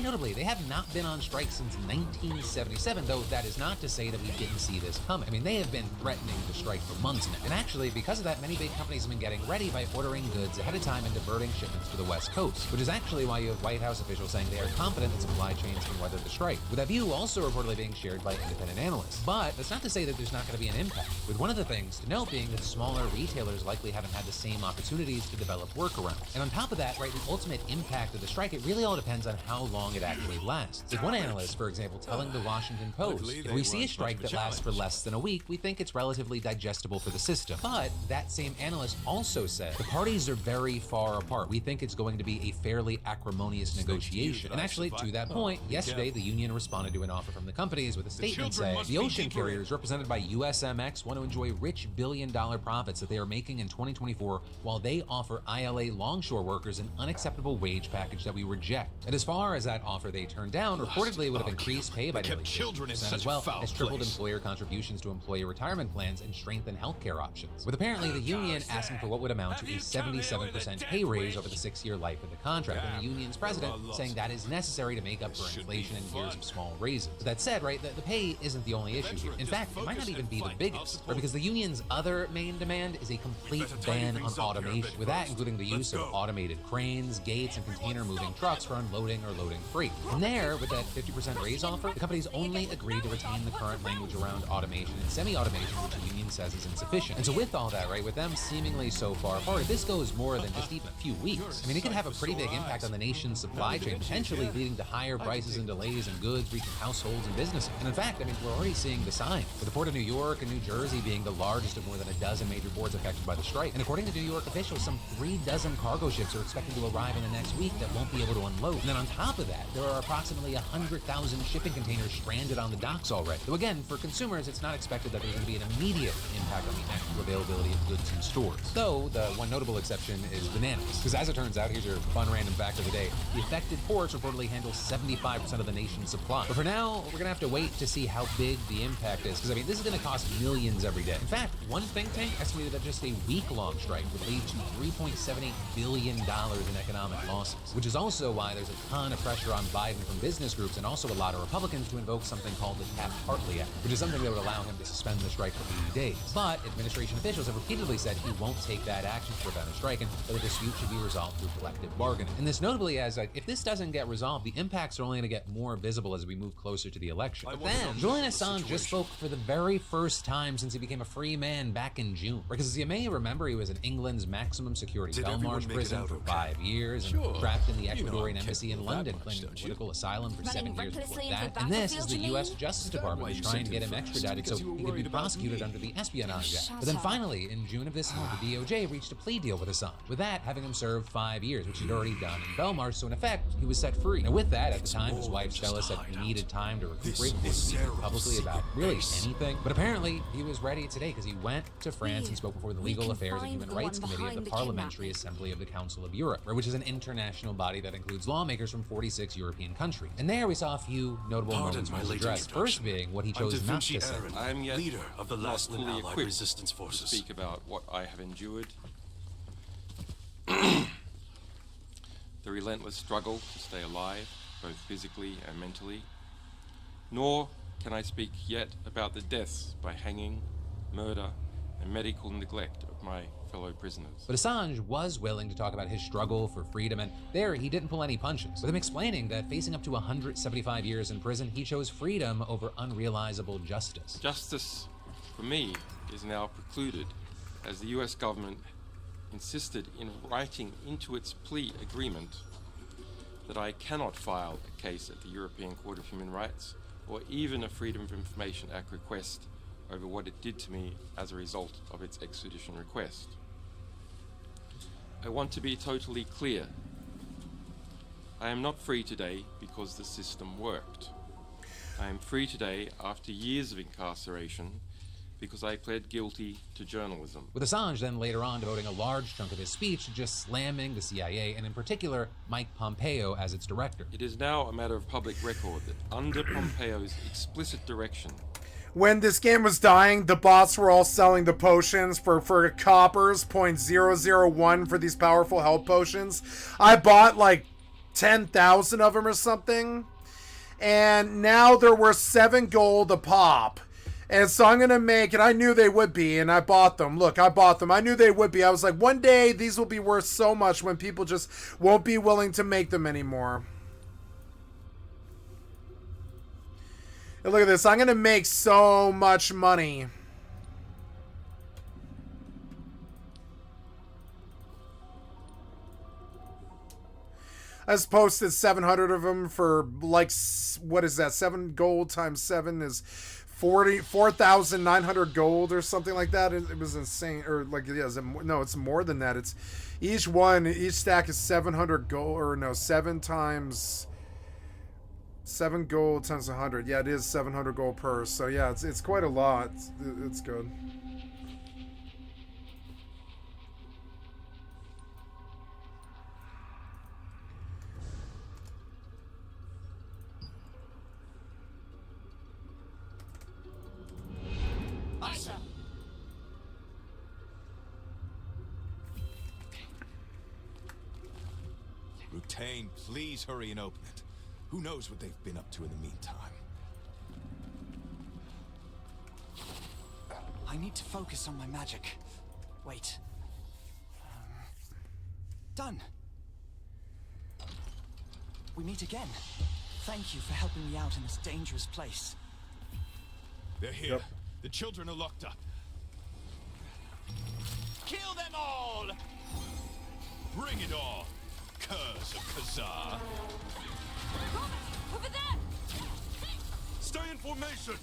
notably, they have not been on strike since 1977, though that is not to say that we didn't see this coming. I mean, they have been threatening to strike for months now. And actually, because of that, many big companies have been getting ready by ordering goods ahead of time time in diverting shipments to the West Coast, which is actually why you have White House officials saying they are confident that supply chains can weather the strike, with that view also reportedly being shared by independent analysts. But that's not to say that there's not going to be an impact, with one of the things to note being that smaller retailers likely haven't had the same opportunities to develop workarounds. And on top of that, right, the ultimate impact of the strike, it really all depends on how long it actually lasts. With one analyst, for example, telling the Washington Post, if we see a strike that lasts for less than a week, we think it's relatively digestible for the system. But that same analyst also said the parties are very far apart. We think it's going to be a fairly acrimonious negotiation. And actually, to that point, yesterday the union responded to an offer from the companies with a statement saying the ocean carriers represented by USMX want to enjoy rich billion-dollar profits that they are making in 2024 while they offer ILA longshore workers an unacceptable wage package that we reject. And as far as that offer they turned down, reportedly would have increased pay by nearly 50%, as well as tripled employer contributions to employee retirement plans and strengthened healthcare options, with apparently the union asking for what would amount to a 77% pay raise over the 6-year life of the contract, and the union's president saying that is necessary to make up for inflation and years of small raises. But that said, right, the pay isn't the only issue here. In fact, it might not even be the biggest, right, because the union's other main demand is a complete ban on automation, with that including the use of automated cranes, gates, and container moving trucks for unloading or loading freight. And there, with that 50% raise offer, the companies only agreed to retain the current language around automation and semi-automation, which the union says is insufficient. And so with all that, right, with them seemingly so far apart, if this goes more than just even a few weeks, I mean, it could have a pretty big impact on the nation's supply chain, potentially leading to higher prices and delays in goods reaching households and businesses. And in fact, I mean, we're already seeing the sign, with the Port of New York and New Jersey being the largest of more than a dozen major ports affected by the strike. And according to New York officials, some 3 dozen cargo ships are expected to arrive in the next week that won't be able to unload. And then on top of that, there are approximately 100,000 shipping containers stranded on the docks already. So again, for consumers, it's not expected that there's going to be an immediate impact on the actual availability of goods in stores. Though, the one notable exception is bananas. Because as it turns out, here's your fun random fact of the day, the affected ports reportedly handle 75% of the nation's supply. But for now, we're going to have to wait to see how big the impact is, because I mean, this is going to cost millions every day. In fact, one think tank estimated that just a week-long strike would lead to $3.78 billion in economic losses, which is also why there's a ton of pressure on Biden from business groups and also a lot of Republicans to invoke something called the Taft-Hartley Act, which is something that would allow him to suspend the strike for 80 days. But administration officials have repeatedly said he won't take that action to prevent a strike, and that the dispute should be resolved through collective bargaining. And this notably as, if this doesn't get resolved, the impacts are only going to get more visible as we move closer to the election. But then, Julian Assange just spoke for the very first time since he became a free man back in June. Because as you may remember, he was in England's maximum security Belmarsh prison for 5 years, and trapped in the Ecuadorian embassy in London, claiming political asylum for 7 years before that. And this is the U.S. Justice Department is trying to get him extradited so he could be prosecuted under the Espionage Act. But then finally, in June of this year, the DOJ reached a plea deal with Assange, with that having him serve 5 years, which he'd already done in Belmarsh, so in effect, he was set free. Now with that, at the time, his wife Stella said he needed time to recuperate before speaking publicly about really anything. But apparently, he was ready today because he went to France and spoke before the Legal Affairs and Human Rights Committee of the Parliamentary Assembly of the Council of Europe, which is an international body that includes lawmakers from 46 European countries. And there we saw a few notable moments from his address, first being what he chose not to say. I am yet leader of the last fully Allied equipped resistance forces. to speak about what I have endured. The relentless struggle to stay alive, both physically and mentally. Nor can I speak yet about the deaths by hanging, murder, and medical neglect of my fellow prisoners. But Assange was willing to talk about his struggle for freedom, and there he didn't pull any punches, with him explaining that facing up to 175 years in prison, he chose freedom over unrealizable justice. Justice, for me, is now precluded, as the US government insisted in writing into its plea agreement that I cannot file a case at the European Court of Human Rights, or even a Freedom of Information Act request over what it did to me as a result of its extradition request. I want to be totally clear. I am not free today because the system worked. I am free today after years of incarceration because I pled guilty to journalism. With Assange then later on devoting a large chunk of his speech to just slamming the CIA, and in particular, Mike Pompeo as its director. It is now a matter of public record that under Pompeo's explicit direction, when this game was dying, the bots were all selling the potions for coppers, 0.001 for these powerful health potions. I bought like 10,000 of them or something, and now they're worth 7 gold a pop. And so I'm going to make, and I knew they would be, and I bought them. Look, I bought them. I knew they would be. I was like, one day these will be worth so much when people just won't be willing to make them anymore. And look at this. I'm going to make so much money. I just posted 700 of them for, like, what is that? 7 gold times 7 is 4,900 gold or something like that. It was insane. Or, like, yeah, no, it's more than that. It's each stack is 700 gold, or no, 7 times 7 gold times 100. Yeah, it is 700 gold per. So, yeah, it's quite a lot. It's good. Rutain, please hurry and open it. Who knows what they've been up to in the meantime? I need to focus on my magic. Wait. Done. We meet again. Thank you for helping me out in this dangerous place. They're here. Yep. The children are locked up. Kill them all! Bring it on, Curse of Kazar. Over there! Stay in formation!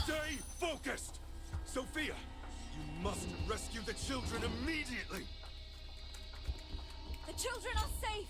Stay focused! Sophia, you must rescue the children immediately! The children are safe!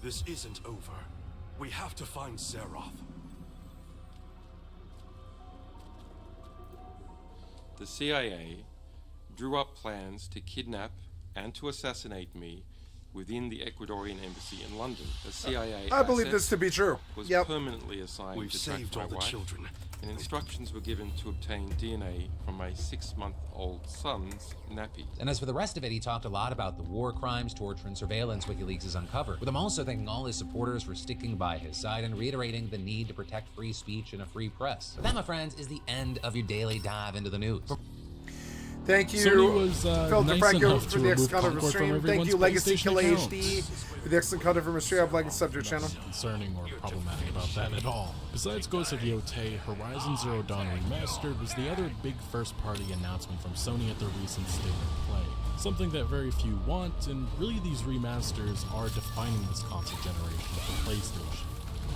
This isn't over. We have to find Zeroth. The CIA drew up plans to kidnap and to assassinate me within the Ecuadorian embassy in London. The CIA I believe this to be true. Was yep. permanently assigned We've to track saved my all the wife, children. and instructions were given to obtain DNA from my 6-month-old son's nappy. And as for the rest of it, he talked a lot about the war crimes, torture, and surveillance WikiLeaks has uncovered, with him also thanking all his supporters for sticking by his side and reiterating the need to protect free speech and a free press. But that, my friends, is the end of your daily dive into the news. Thank you, Phil DeFranco, for the excellent content from stream. Thank you, Legacy Kill HD, for the excellent content from stream. I've liked and subbed your channel. Concerning or problematic about that at all. Besides Ghost of Yotei, Horizon Zero Dawn Remastered was the other big first-party announcement from Sony at their recent State of Play. Something that very few want, and really these remasters are defining this console generation for PlayStation.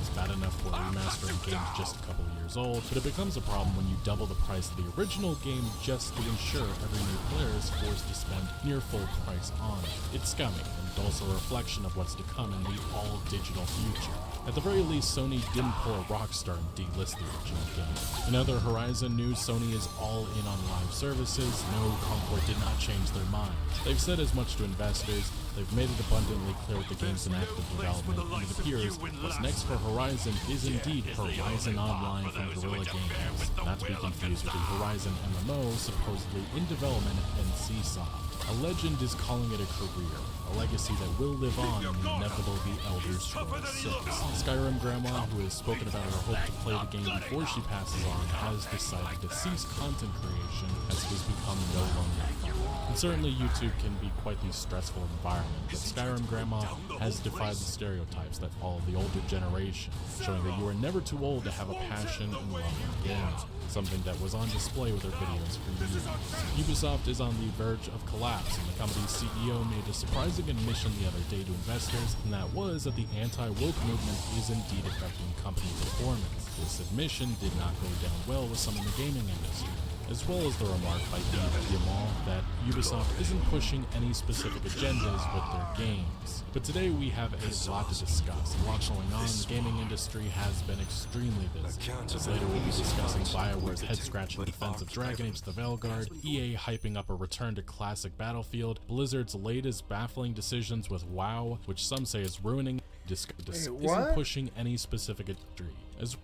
It's bad enough for remastering games just a couple of years old, but it becomes a problem when you double the price of the original game just to ensure every new player is forced to spend near full price on it. It's scummy, and also a reflection of what's to come in the all-digital future. At the very least, Sony didn't pull a Rockstar and delist the original game. In other Horizon news, Sony is all in on live services. No, Concord did not change their mind. They've said as much to investors. They've made it abundantly clear that the game's in active development, and it appears what's next for Horizon is indeed Horizon Online from Guerrilla Games, not to be confused with the Horizon MMO supposedly in development at NCSoft. A legend is calling it a career, a legacy that will live on in the inevitable The Elder Scrolls 6. Skyrim Grandma, who has spoken about her hope to play the game before she passes on, has decided to cease content creation as it has become no longer fun. And certainly YouTube can be quite the stressful environment, but Skyrim Grandma has defied the stereotypes that follow the older generation, showing that you are never too old to have a passion and love for games, something that was on display with her videos for years. Ubisoft is on the verge of collapse, and the company's CEO made a surprising admission the other day to investors, and that was that the anti-woke movement is indeed affecting company performance. This admission did not go down well with some in the gaming industry, as well as the remark by Yves Guillemot that Ubisoft isn't pushing any specific agendas with their games. But today we have a lot to discuss. A lot going on. The gaming industry has been extremely busy. As later we'll be discussing BioWare's head-scratching defense of Dragon Age the Veilguard, EA hyping up a return to classic Battlefield, Blizzard's latest baffling decisions with WoW, which some say is ruining, isn't pushing any specific industry, as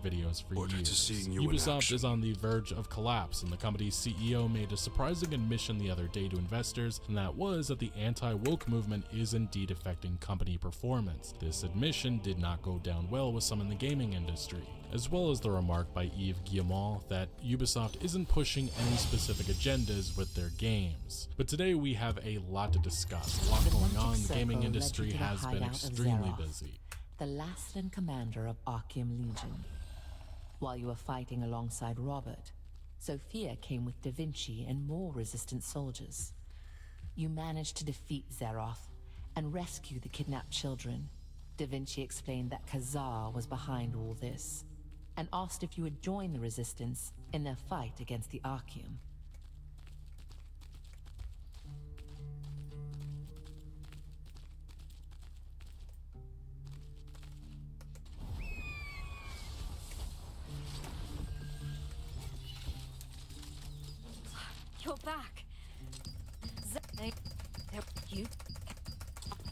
videos for years. Ubisoft is on the verge of collapse, and the company's CEO made a surprising admission the other day to investors, and that was that the anti-woke movement is indeed affecting company performance. This admission did not go down well with some in the gaming industry, as well as the remark by Yves Guillemot that Ubisoft isn't pushing any specific agendas with their games. But today we have a lot to discuss. A lot going on. The gaming industry has been extremely busy. The last and commander of Archeum Legion. While you were fighting alongside Robert, Sophia came with Da Vinci and more resistant soldiers. You managed to defeat Zeroth and rescue the kidnapped children. Da Vinci explained that Khazar was behind all this, and asked if you would join the resistance in their fight against the Archeum. You're back. You,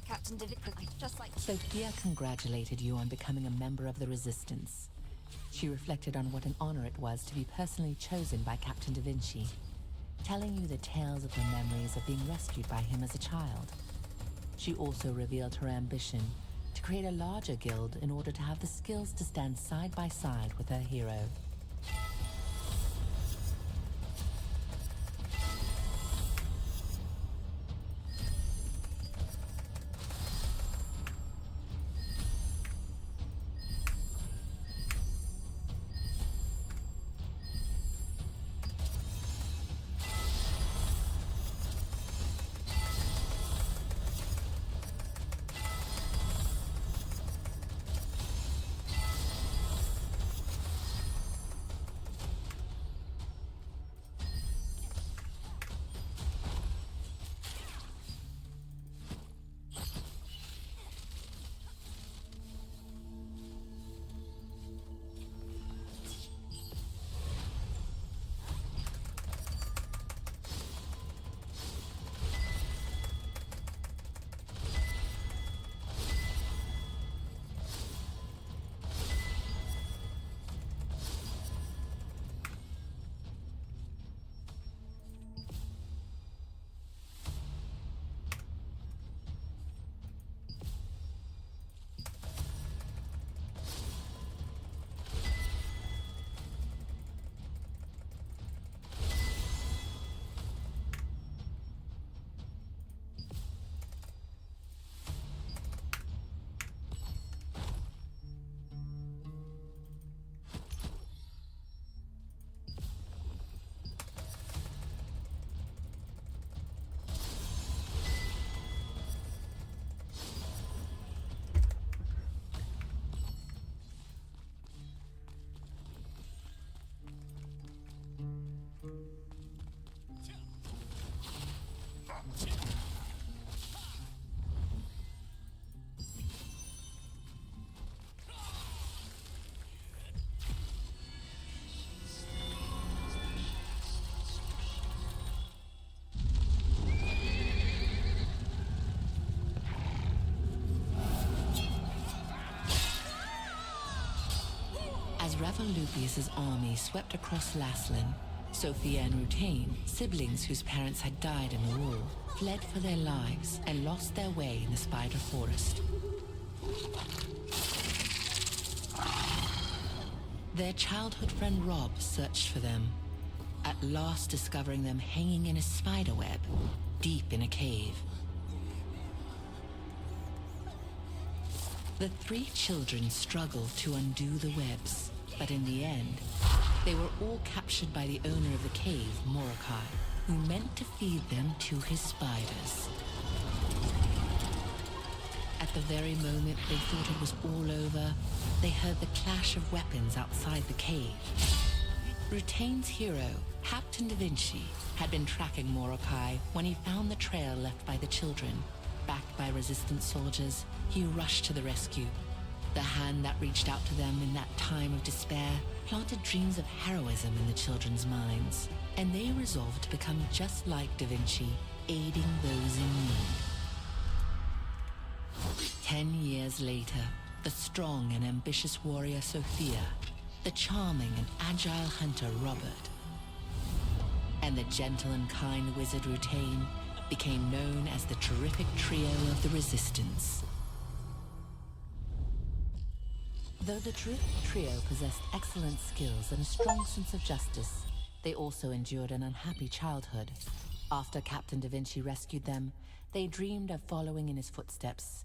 Captain David, just like Sophia congratulated you on becoming a member of the Resistance. She reflected on what an honor it was to be personally chosen by Captain Da Vinci, telling you the tales of her memories of being rescued by him as a child. She also revealed her ambition to create a larger guild in order to have the skills to stand side by side with her hero. Ravolupius's army swept across Laslin, Sophia and Rutain, siblings whose parents had died in the war, fled for their lives and lost their way in the Spider Forest. Their childhood friend Rob searched for them, at last discovering them hanging in a spider web, deep in a cave. The three children struggled to undo the webs, but in the end, they were all captured by the owner of the cave, Mordecai, who meant to feed them to his spiders. At the very moment they thought it was all over, they heard the clash of weapons outside the cave. Rutain's hero, Captain Da Vinci, had been tracking Mordecai when he found the trail left by the children. Backed by resistance soldiers, he rushed to the rescue. The hand that reached out to them in that time of despair planted dreams of heroism in the children's minds, and they resolved to become just like Da Vinci, aiding those in need. 10 years later, the strong and ambitious warrior Sophia, the charming and agile hunter Robert, and the gentle and kind wizard Rutain became known as the terrific trio of the Resistance. Though the terrific trio possessed excellent skills and a strong sense of justice, they also endured an unhappy childhood. After Captain Da Vinci rescued them, they dreamed of following in his footsteps.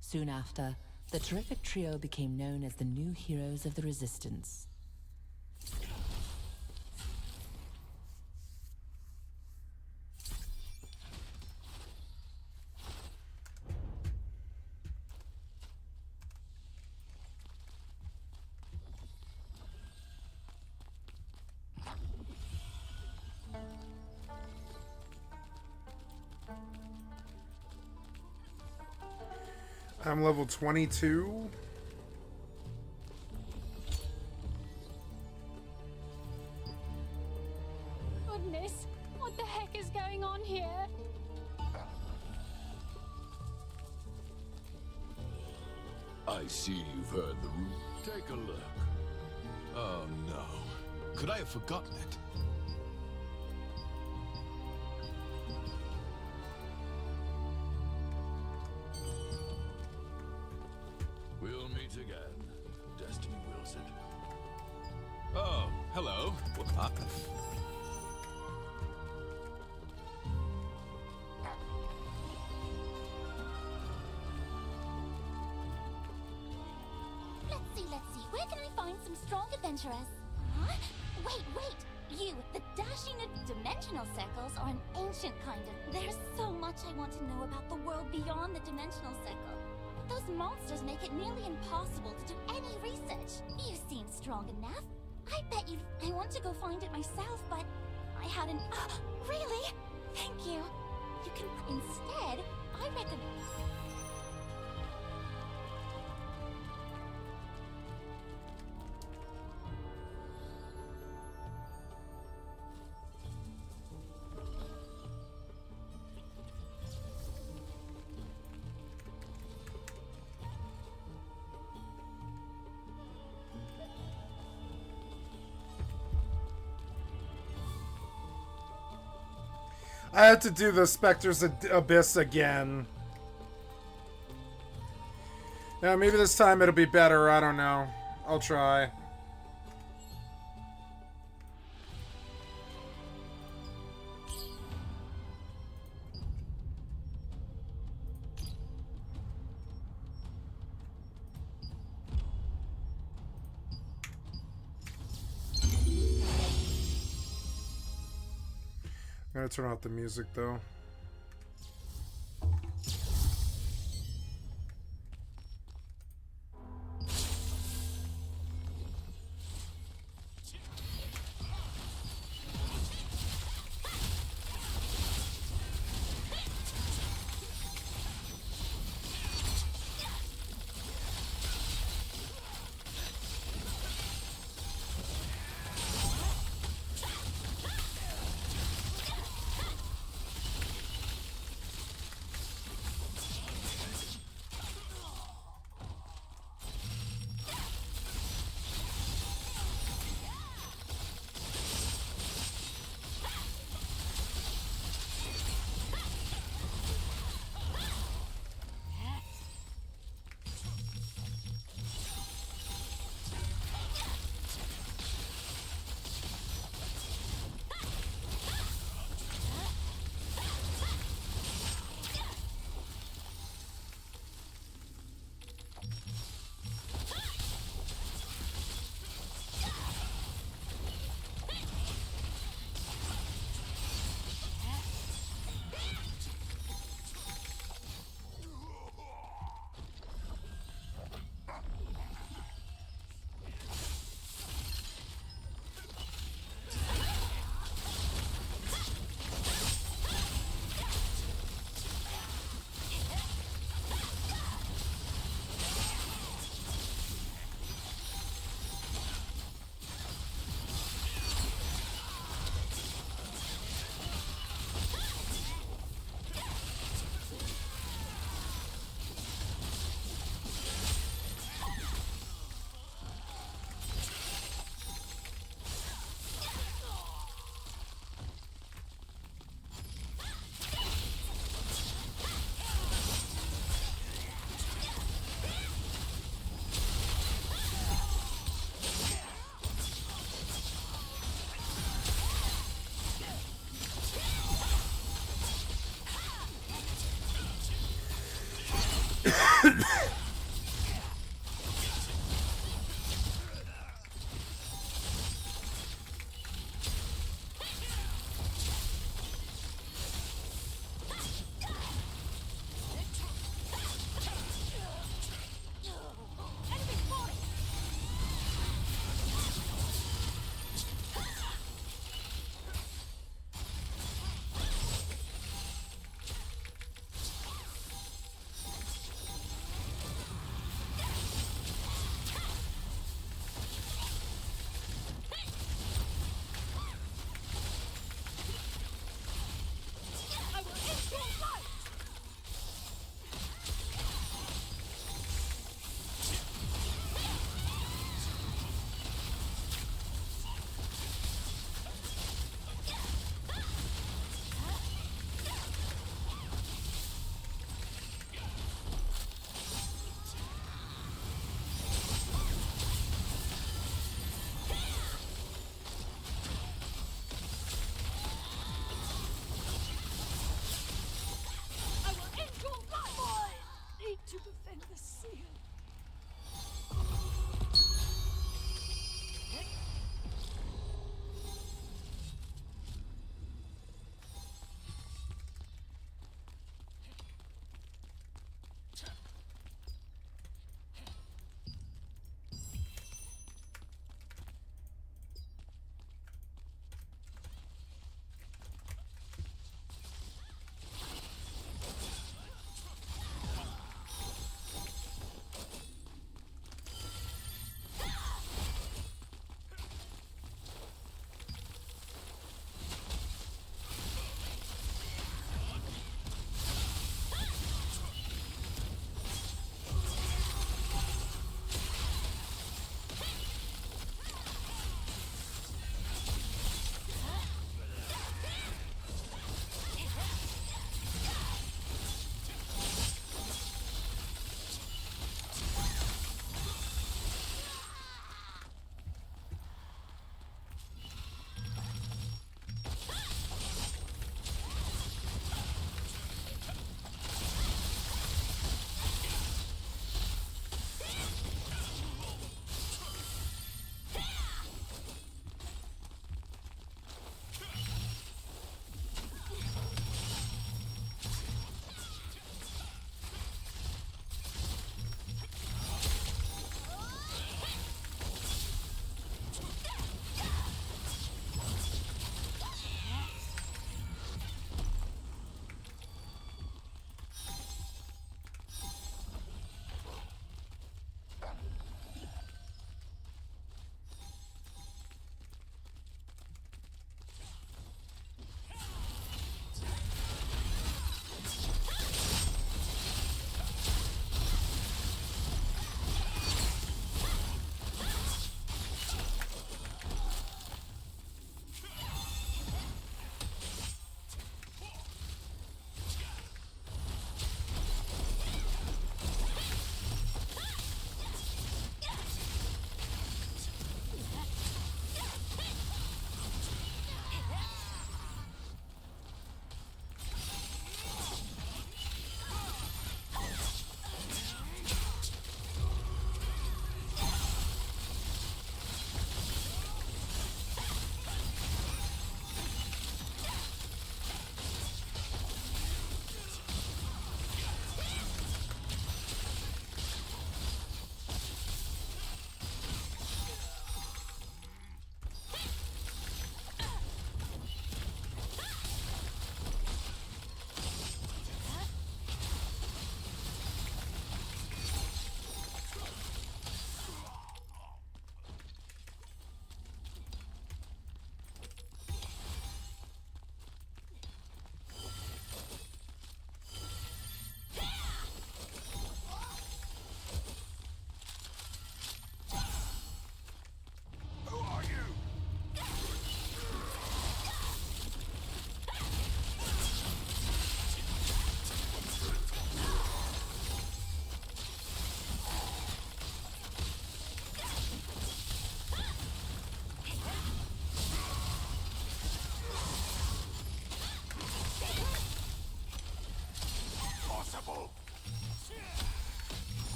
Soon after, the terrific trio became known as the new heroes of the Resistance. I'm level 22. Goodness, what the heck is going on here? I see you've heard the room. Take a look. Oh no. Could I have forgotten it? We'll meet again. Destiny wills it. Oh, hello. Let's see. Where can I find some strong adventurers? Huh? Wait. You, the dashing dimensional circles are an ancient kind of... There's so much I want to know about the world beyond the dimensional circle. Those monsters make it nearly impossible to do any research. You seem strong enough. I bet you'd... I want to go find it myself, but I hadn't... really? Thank you. You can... Instead, I reckon... I have to do the Spectre's Abyss again. Yeah, maybe this time it'll be better. I don't know. I'll try. I'm gonna turn off the music though.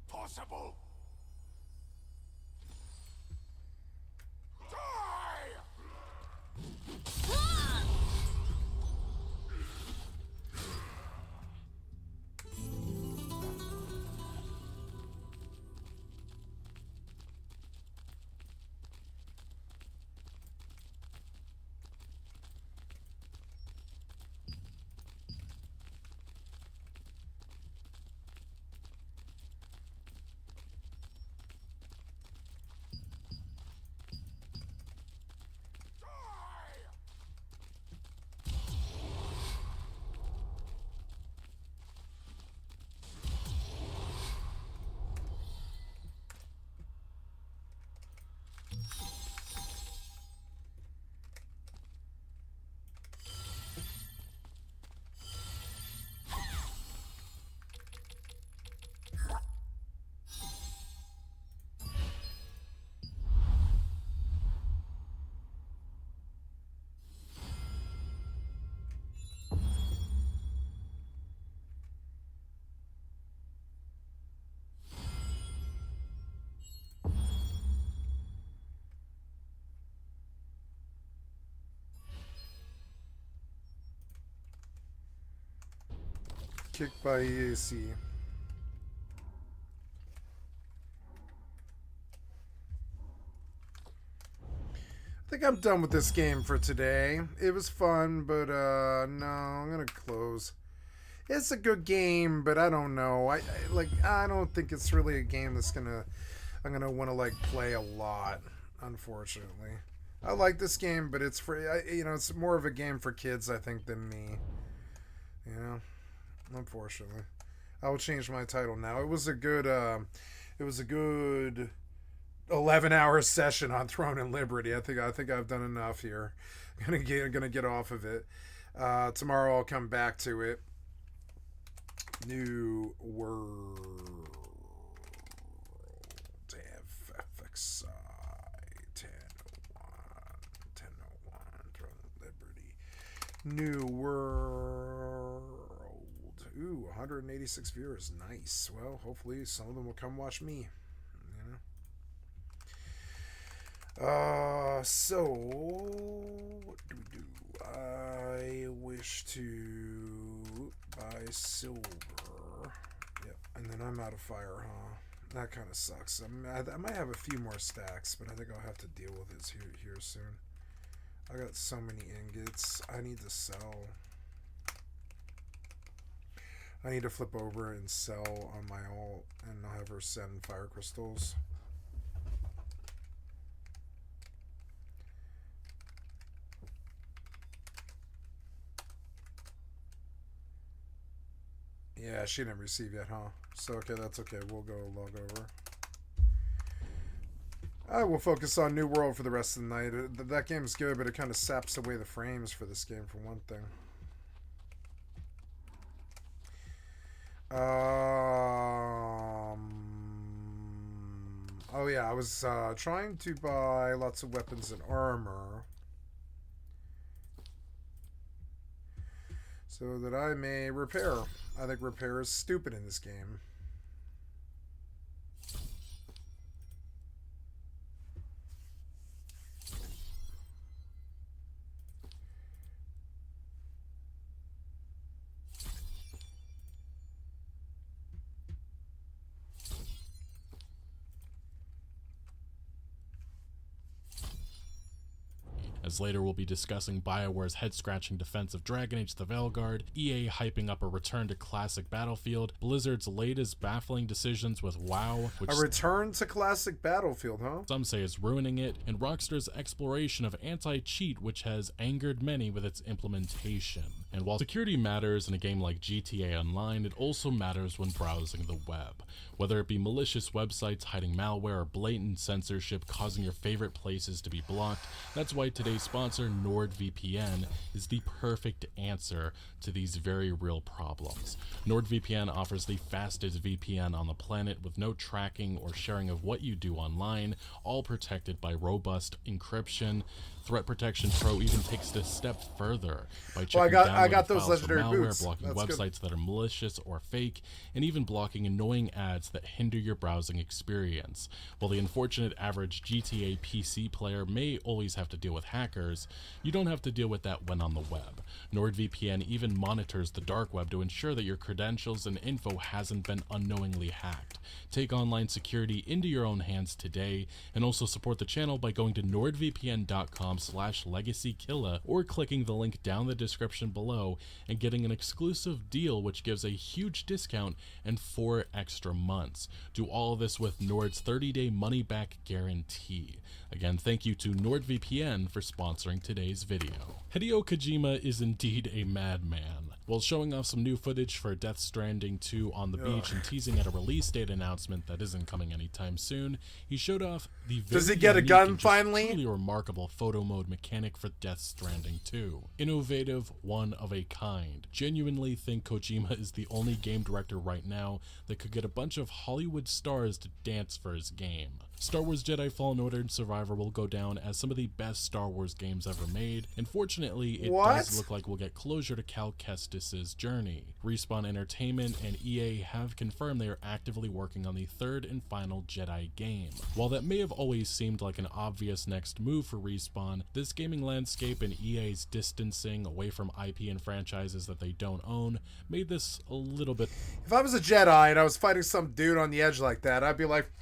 Possible. Kicked by EAC. I think I'm done with this game for today. It was fun, but no, I'm gonna close. It's a good game, but I don't know. I don't think it's really a game that's I'm gonna want to like play a lot. Unfortunately, I like this game, but it's it's more of a game for kids, I think, than me. You know. Unfortunately, I will change my title now. It was a good 11-hour session on Throne and Liberty. I think I've done enough here. Gonna get off of it. Tomorrow I'll come back to it. New World FXI 1001 Throne and Liberty. New World. Ooh, 186 viewers. Nice. Well, hopefully some of them will come watch me. You know? So what do we do? I wish to buy silver. Yep, and then I'm out of fire, huh? That kind of sucks. I might have a few more stacks, but I think I'll have to deal with this here soon. I got so many ingots. I need to sell. I need to flip over and sell on my alt and I'll have her send fire crystals. Yeah, she didn't receive yet, huh? So, okay, that's okay. We'll go log over. I will focus on New World for the rest of the night. That game's good, but it kind of saps away the frames for this game, for one thing. Oh yeah, I was trying to buy lots of weapons and armor so that I may repair. I think repair is stupid in this game. As later we'll be discussing BioWare's head-scratching defense of Dragon Age the Veilguard, EA hyping up a return to classic Battlefield, Blizzard's latest baffling decisions with WoW, which a return to classic Battlefield, huh? some say is ruining it, and Rockstar's exploration of anti-cheat, which has angered many with its implementation. And while security matters in a game like GTA Online, it also matters when browsing the web. Whether it be malicious websites hiding malware or blatant censorship causing your favorite places to be blocked, that's why today's today's sponsor, NordVPN, is the perfect answer to these very real problems. NordVPN offers the fastest VPN on the planet with no tracking or sharing of what you do online, all protected by robust encryption. Threat Protection Pro even takes this step further by checking I got those files for legendary malware, boots. blocking That's websites that are malicious or fake, and even blocking annoying ads that hinder your browsing experience. While the unfortunate average GTA PC player may always have to deal with hackers, you don't have to deal with that when on the web. NordVPN even monitors the dark web to ensure that your credentials and info hasn't been unknowingly hacked. Take online security into your own hands today, and also support the channel by going to nordvpn.com/legacykilla or clicking the link down the description below and getting an exclusive deal which gives a huge discount and 4 extra months. Do all of this with Nord's 30-day money-back guarantee. Again, thank you to NordVPN for sponsoring today's video. Hideo Kojima is indeed a madman. While showing off some new footage for Death Stranding 2 on the beach and teasing at a release date announcement that isn't coming anytime soon, he showed off the very Does he get a gun finally? Truly remarkable photo mode mechanic for Death Stranding 2. Innovative, one of a kind. Genuinely think Kojima is the only game director right now that could get a bunch of Hollywood stars to dance for his game. Star Wars Jedi Fallen Order and Survivor will go down as some of the best Star Wars games ever made, and fortunately it does look like we'll get closure to Cal Kestis' journey. Respawn Entertainment and EA have confirmed they are actively working on the third and final Jedi game. While that may have always seemed like an obvious next move for Respawn, this gaming landscape and EA's distancing away from IP and franchises that they don't own made this a little bit... If I was a Jedi and I was fighting some dude on the edge like that, I'd be like,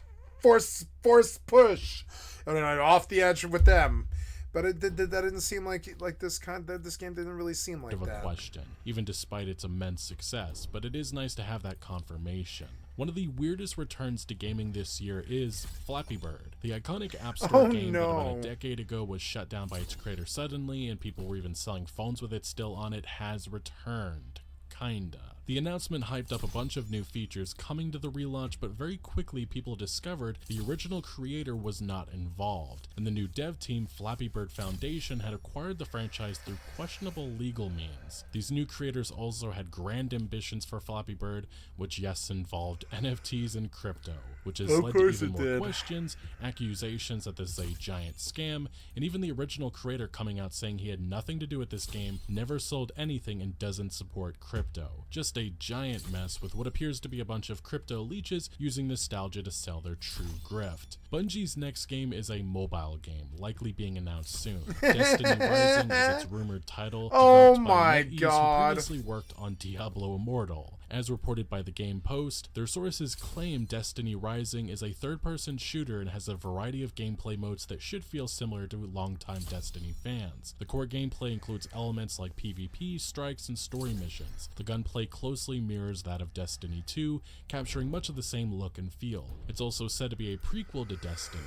force push, and then I'm off the edge with them. But that didn't seem like this game didn't really seem like that. Question, even despite its immense success, but it is nice to have that confirmation. One of the weirdest returns to gaming this year is Flappy Bird. The iconic App Store game that about a decade ago was shut down by its creator suddenly, and people were even selling phones with it still on it, has returned. Kinda. The announcement hyped up a bunch of new features coming to the relaunch, but very quickly people discovered the original creator was not involved, and the new dev team, Flappy Bird Foundation, had acquired the franchise through questionable legal means. These new creators also had grand ambitions for Flappy Bird, which yes involved NFTs and crypto, which has led to even more questions, accusations that this is a giant scam, and even the original creator coming out saying he had nothing to do with this game, never sold anything, and doesn't support crypto. Just a giant mess with what appears to be a bunch of crypto leeches using nostalgia to sell their true grift. Bungie's next game is a mobile game, likely being announced soon. Destiny Rising is its rumored title. Oh my God! Who previously worked on Diablo Immortal. As reported by the Game Post, their sources claim Destiny Rising is a third-person shooter and has a variety of gameplay modes that should feel similar to longtime Destiny fans. The core gameplay includes elements like PvP, strikes, and story missions. The gunplay closely mirrors that of Destiny 2, capturing much of the same look and feel. It's also said to be a prequel to Destiny.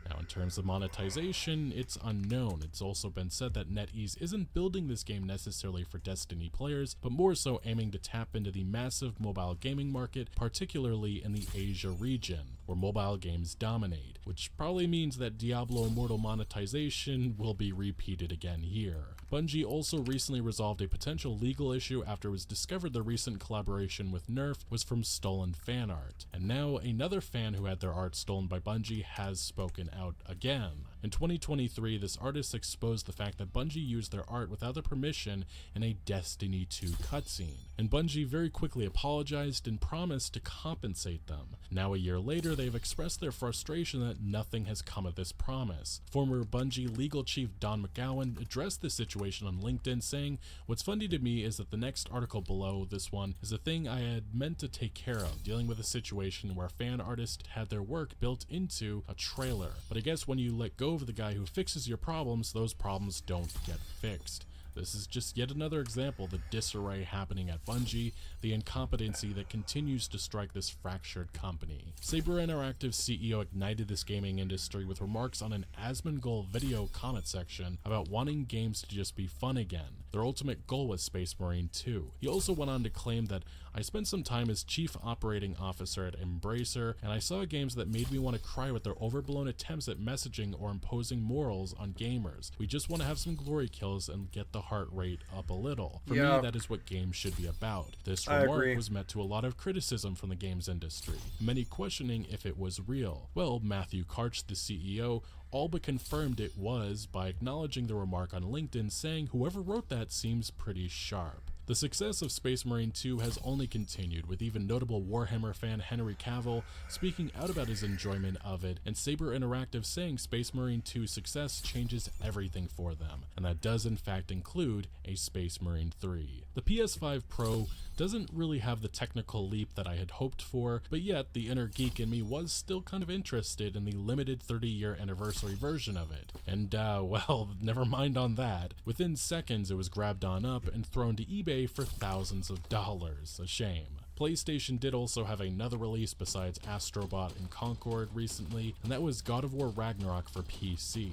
Now, in terms of monetization, it's unknown. It's also been said that NetEase isn't building this game necessarily for Destiny players, but more so aiming to tap into the massive mobile gaming market, particularly in the Asia region, where mobile games dominate, which probably means that Diablo Immortal monetization will be repeated again here. Bungie also recently resolved a potential legal issue after it was discovered the recent collaboration with Nerf was from stolen fan art, and now another fan who had their art stolen by Bungie has spoken out again. In 2023, this artist exposed the fact that Bungie used their art without their permission in a Destiny 2 cutscene, and Bungie very quickly apologized and promised to compensate them. Now a year later, they've expressed their frustration that nothing has come of this promise. Former Bungie legal chief Don McGowan addressed this situation on LinkedIn, saying, "What's funny to me is that the next article below this one is a thing I had meant to take care of, dealing with a situation where a fan artist had their work built into a trailer. But I guess when you let go of the guy who fixes your problems, those problems don't get fixed." This is just yet another example of the disarray happening at Bungie, the incompetency that continues to strike this fractured company. Saber Interactive's CEO ignited this gaming industry with remarks on an Asmongold video comment section about wanting games to just be fun again, Their ultimate goal was Space Marine 2. He also went on to claim that I spent some time as chief operating officer at Embracer, and I saw games that made me want to cry with their overblown attempts at messaging or imposing morals on gamers. We just want to have some glory kills and get the heart rate up a little. For me, that is what games should be about. This remark was met to a lot of criticism from the games industry, many questioning if it was real. Well, Matthew Karch, the CEO, all but confirmed it was by acknowledging the remark on LinkedIn, saying whoever wrote that seems pretty sharp. The success of Space Marine 2 has only continued, with even notable Warhammer fan Henry Cavill speaking out about his enjoyment of it, and Saber Interactive saying Space Marine 2's success changes everything for them, and that does in fact include a Space Marine 3. The PS5 Pro doesn't really have the technical leap that I had hoped for, but yet the inner geek in me was still kind of interested in the limited 30-year anniversary version of it. And well, never mind on that. Within seconds it was grabbed on up and thrown to eBay for thousands of dollars. A shame. PlayStation did also have another release besides Astrobot and Concord recently, and that was God of War Ragnarok for PC.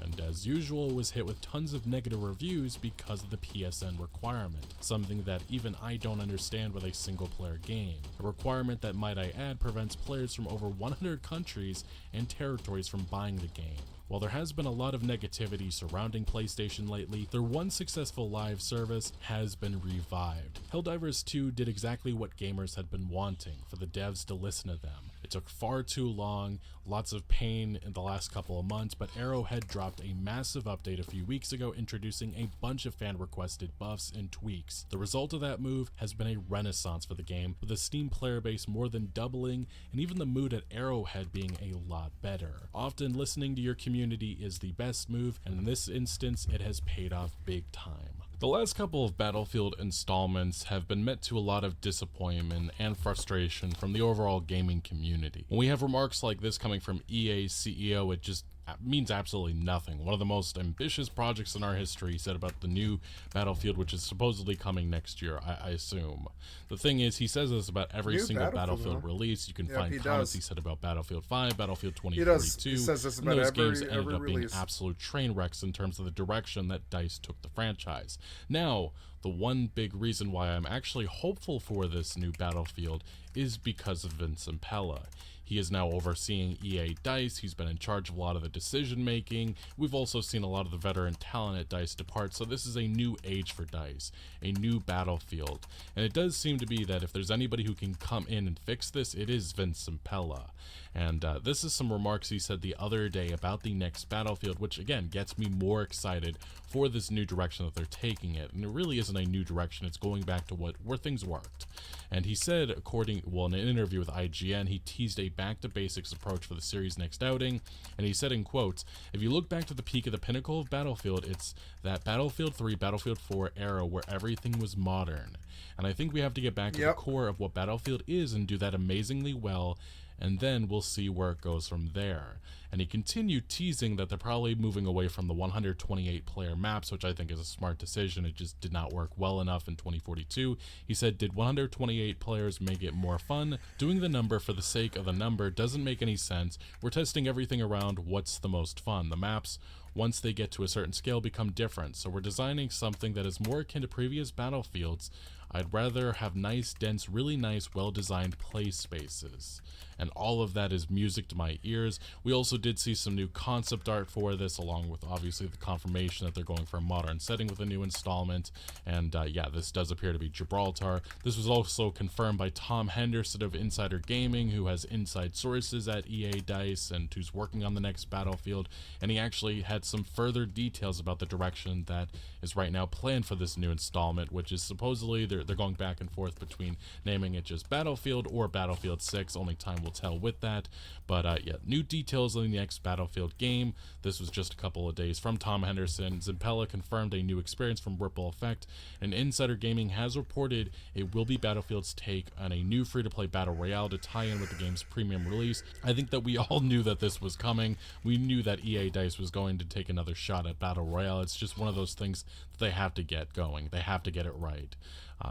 And as usual, was hit with tons of negative reviews because of the PSN requirement, something that even I don't understand with a single player game. A requirement that, might I add, prevents players from over 100 countries and territories from buying the game. While there has been a lot of negativity surrounding PlayStation lately, their one successful live service has been revived. Helldivers 2 did exactly what gamers had been wanting, for the devs to listen to them. It took far too long, lots of pain in the last couple of months, but Arrowhead dropped a massive update a few weeks ago introducing a bunch of fan-requested buffs and tweaks. The result of that move has been a renaissance for the game, with the Steam player base more than doubling, and even the mood at Arrowhead being a lot better. Often listening to your community is the best move, and in this instance it has paid off big time. The last couple of Battlefield installments have been met to a lot of disappointment and frustration from the overall gaming community. When we have remarks like this coming from EA's CEO, it just means absolutely nothing. One of the most ambitious projects in our history, said about the new Battlefield, which is supposedly coming next year, I assume. The thing is, he says this about every single Battlefield release. You can find comments he said about Battlefield 5, Battlefield 2042. He says this about and those every games ended up release. being absolute train wrecks in terms of the direction that DICE took the franchise. Now, the one big reason why I'm actually hopeful for this new Battlefield is because of Vince Impella. He is now overseeing EA DICE, he's been in charge of a lot of the decision making. We've also seen a lot of the veteran talent at DICE depart, so this is a new age for DICE, a new Battlefield. And it does seem to be that if there's anybody who can come in and fix this, it is Vince Impella. And this is some remarks he said the other day about the next Battlefield, which again gets me more excited for this new direction that they're taking it. And it really isn't a new direction, it's going back to where things worked. And he said, in an interview with IGN, he teased a back-to-basics approach for the series' next outing, and he said in quotes, "If you look back to the peak of the pinnacle of Battlefield, it's that Battlefield 3, Battlefield 4 era where everything was modern. And I think we have to get back to the core of what Battlefield is and do that amazingly well, and then we'll see where it goes from there." And he continued teasing that they're probably moving away from the 128 player maps, which I think is a smart decision. It just did not work well enough in 2042. He said, "Did 128 players make it more fun? Doing the number for the sake of the number doesn't make any sense. We're testing everything around what's the most fun. The maps, once they get to a certain scale, become different. So we're designing something that is more akin to previous Battlefields. I'd rather have nice, dense, really nice, well-designed play spaces." And all of that is music to my ears. We also did see some new concept art for this, along with obviously the confirmation that they're going for a modern setting with a new installment. And yeah, this does appear to be Gibraltar. This was also confirmed by Tom Henderson of Insider Gaming, who has inside sources at EA DICE and who's working on the next Battlefield. And he actually had some further details about the direction that is right now planned for this new installment, which is supposedly they're going back and forth between naming it just Battlefield or Battlefield 6. Only time will tell with that. But yeah, new details on the next Battlefield game. This was just a couple of days from Tom Henderson. Zimpella confirmed a new experience from Ripple Effect, and Insider Gaming has reported it will be Battlefield's take on a new free-to-play battle royale to tie in with the game's premium release. I think that we all knew that this was coming. We knew that EA DICE was going to take another shot at Battle Royale. It's just one of those things that they have to get going. They have to get it right.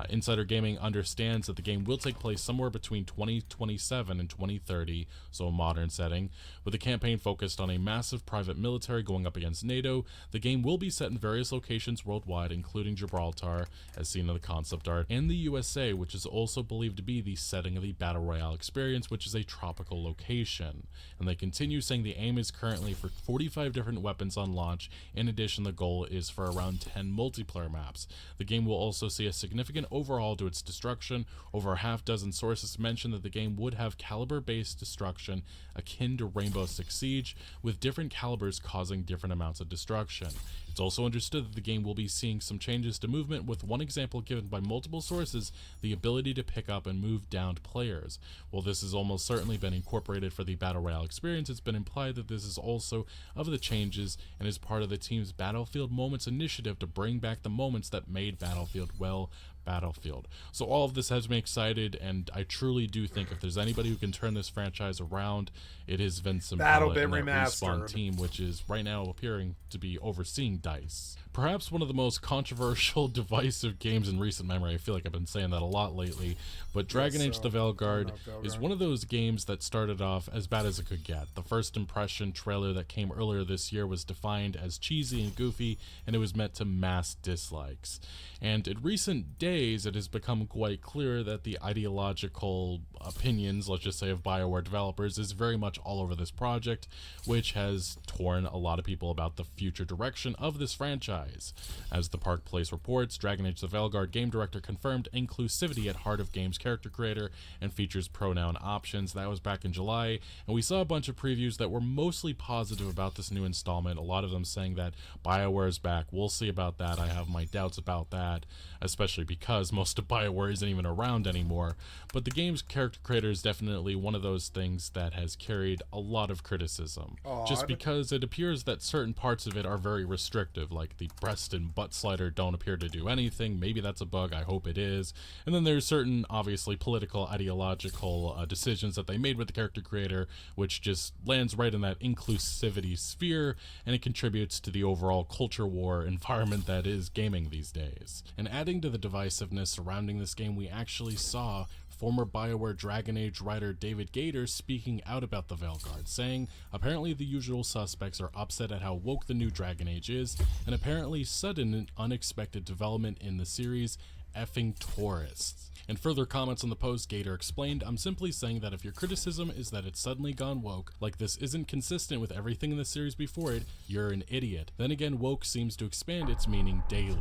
Insider Gaming understands that the game will take place somewhere between 2027 and 2030, so a modern setting. With a campaign focused on a massive private military going up against NATO, the game will be set in various locations worldwide, including Gibraltar, as seen in the concept art, and the USA, which is also believed to be the setting of the Battle Royale experience, which is a tropical location. And they continue saying the aim is currently for 45 different weapons on launch. In addition, the goal is for around 10 multiplayer maps. The game will also see a significant overhaul to its destruction. Over a half dozen sources mention that the game would have caliber-based destruction akin to Rainbow Six Siege, with different calibers causing different amounts of destruction. It's also understood that the game will be seeing some changes to movement, with one example given by multiple sources, the ability to pick up and move downed players. While this has almost certainly been incorporated for the Battle Royale experience, it's been implied that this is also of the changes and is part of the team's Battlefield Moments initiative to bring back the moments that made Battlefield, well, Battlefield. So all of this has me excited, and I truly do think if there's anybody who can turn this franchise around, it is Vince Zampella and that Respawn team, which is right now appearing to be overseeing DICE. Perhaps one of the most controversial, divisive games in recent memory. I feel like I've been saying that a lot lately, but Dragon Age the Veilguard is one of those games that started off as bad as it could get. The first impression trailer that came earlier this year was defined as cheesy and goofy, and it was met to mass dislikes. And in recent days, it has become quite clear that the ideological opinions, let's just say, of BioWare developers is very much all over this project, which has torn a lot of people about the future direction of this franchise. As the Park Place reports, Dragon Age the Veilguard game director confirmed inclusivity at heart of game's character creator and features pronoun options. That was back in July, and we saw a bunch of previews that were mostly positive about this new installment, a lot of them saying that BioWare is back. We'll see about that. I have my doubts about that, especially because most of BioWare isn't even around anymore. But the game's character creator is definitely one of those things that has carried a lot of criticism. Just because it appears that certain parts of it are very restrictive, like the breast and butt slider don't appear to do anything. Maybe that's a bug, I hope it is. And then there's certain, obviously, political, ideological decisions that they made with the character creator, which just lands right in that inclusivity sphere, and it contributes to the overall culture war environment that is gaming these days. And adding to the divisiveness surrounding this game, we actually saw former BioWare Dragon Age writer David Gator speaking out about the Veilguard, saying apparently the usual suspects are upset at how woke the new Dragon Age is, and apparently sudden and unexpected development in the series effing tourists. In further comments on the post, Gator explained, "I'm simply saying that if your criticism is that it's suddenly gone woke, like this isn't consistent with everything in the series before it, you're an idiot. Then again, woke seems to expand its meaning daily."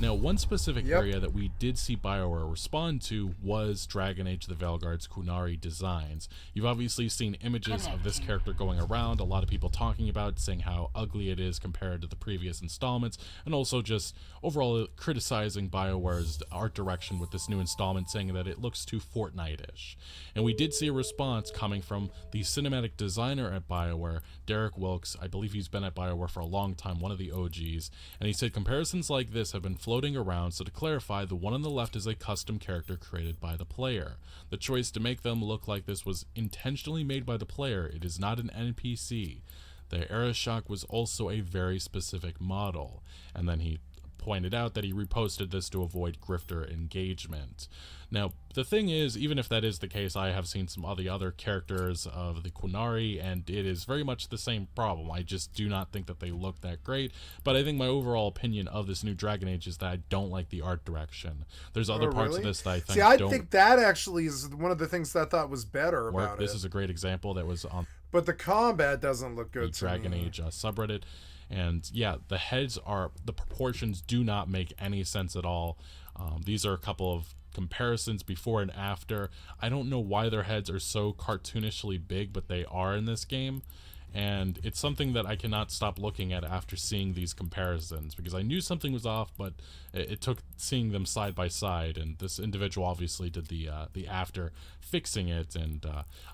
Now, one specific area that we did see BioWare respond to was Dragon Age the Veilguard's Qunari designs. You've obviously seen images of this character going around, a lot of people talking about it, saying how ugly it is compared to the previous installments, and also just overall criticizing BioWare's art direction with this new installment, saying that it looks too Fortnite-ish. And we did see a response coming from the cinematic designer at BioWare, Derek Wilkes. I believe he's been at BioWare for a long time, one of the OGs, and he said comparisons like this have been floating around, so to clarify, the one on the left is a custom character created by the player. The choice to make them look like this was intentionally made by the player. It is not an NPC. The Aeroshock was also a very specific model. And then he pointed out that he reposted this to avoid grifter engagement. Now, the thing is, even if that is the case, I have seen some of the other characters of the Qunari, and it is very much the same problem. I just do not think that they look that great, but I think my overall opinion of this new Dragon Age is that I don't like the art direction. There's other parts of this that I think think that actually is one of the things that I thought was better about This is a great example that was on... But the combat doesn't look good to Dragon Age subreddit. And yeah, the proportions do not make any sense at all. These are a couple of comparisons before and after. I don't know why their heads are so cartoonishly big, but they are in this game. And it's something that I cannot stop looking at after seeing these comparisons, because I knew something was off, but it took seeing them side by side, and this individual obviously did the after fixing it, and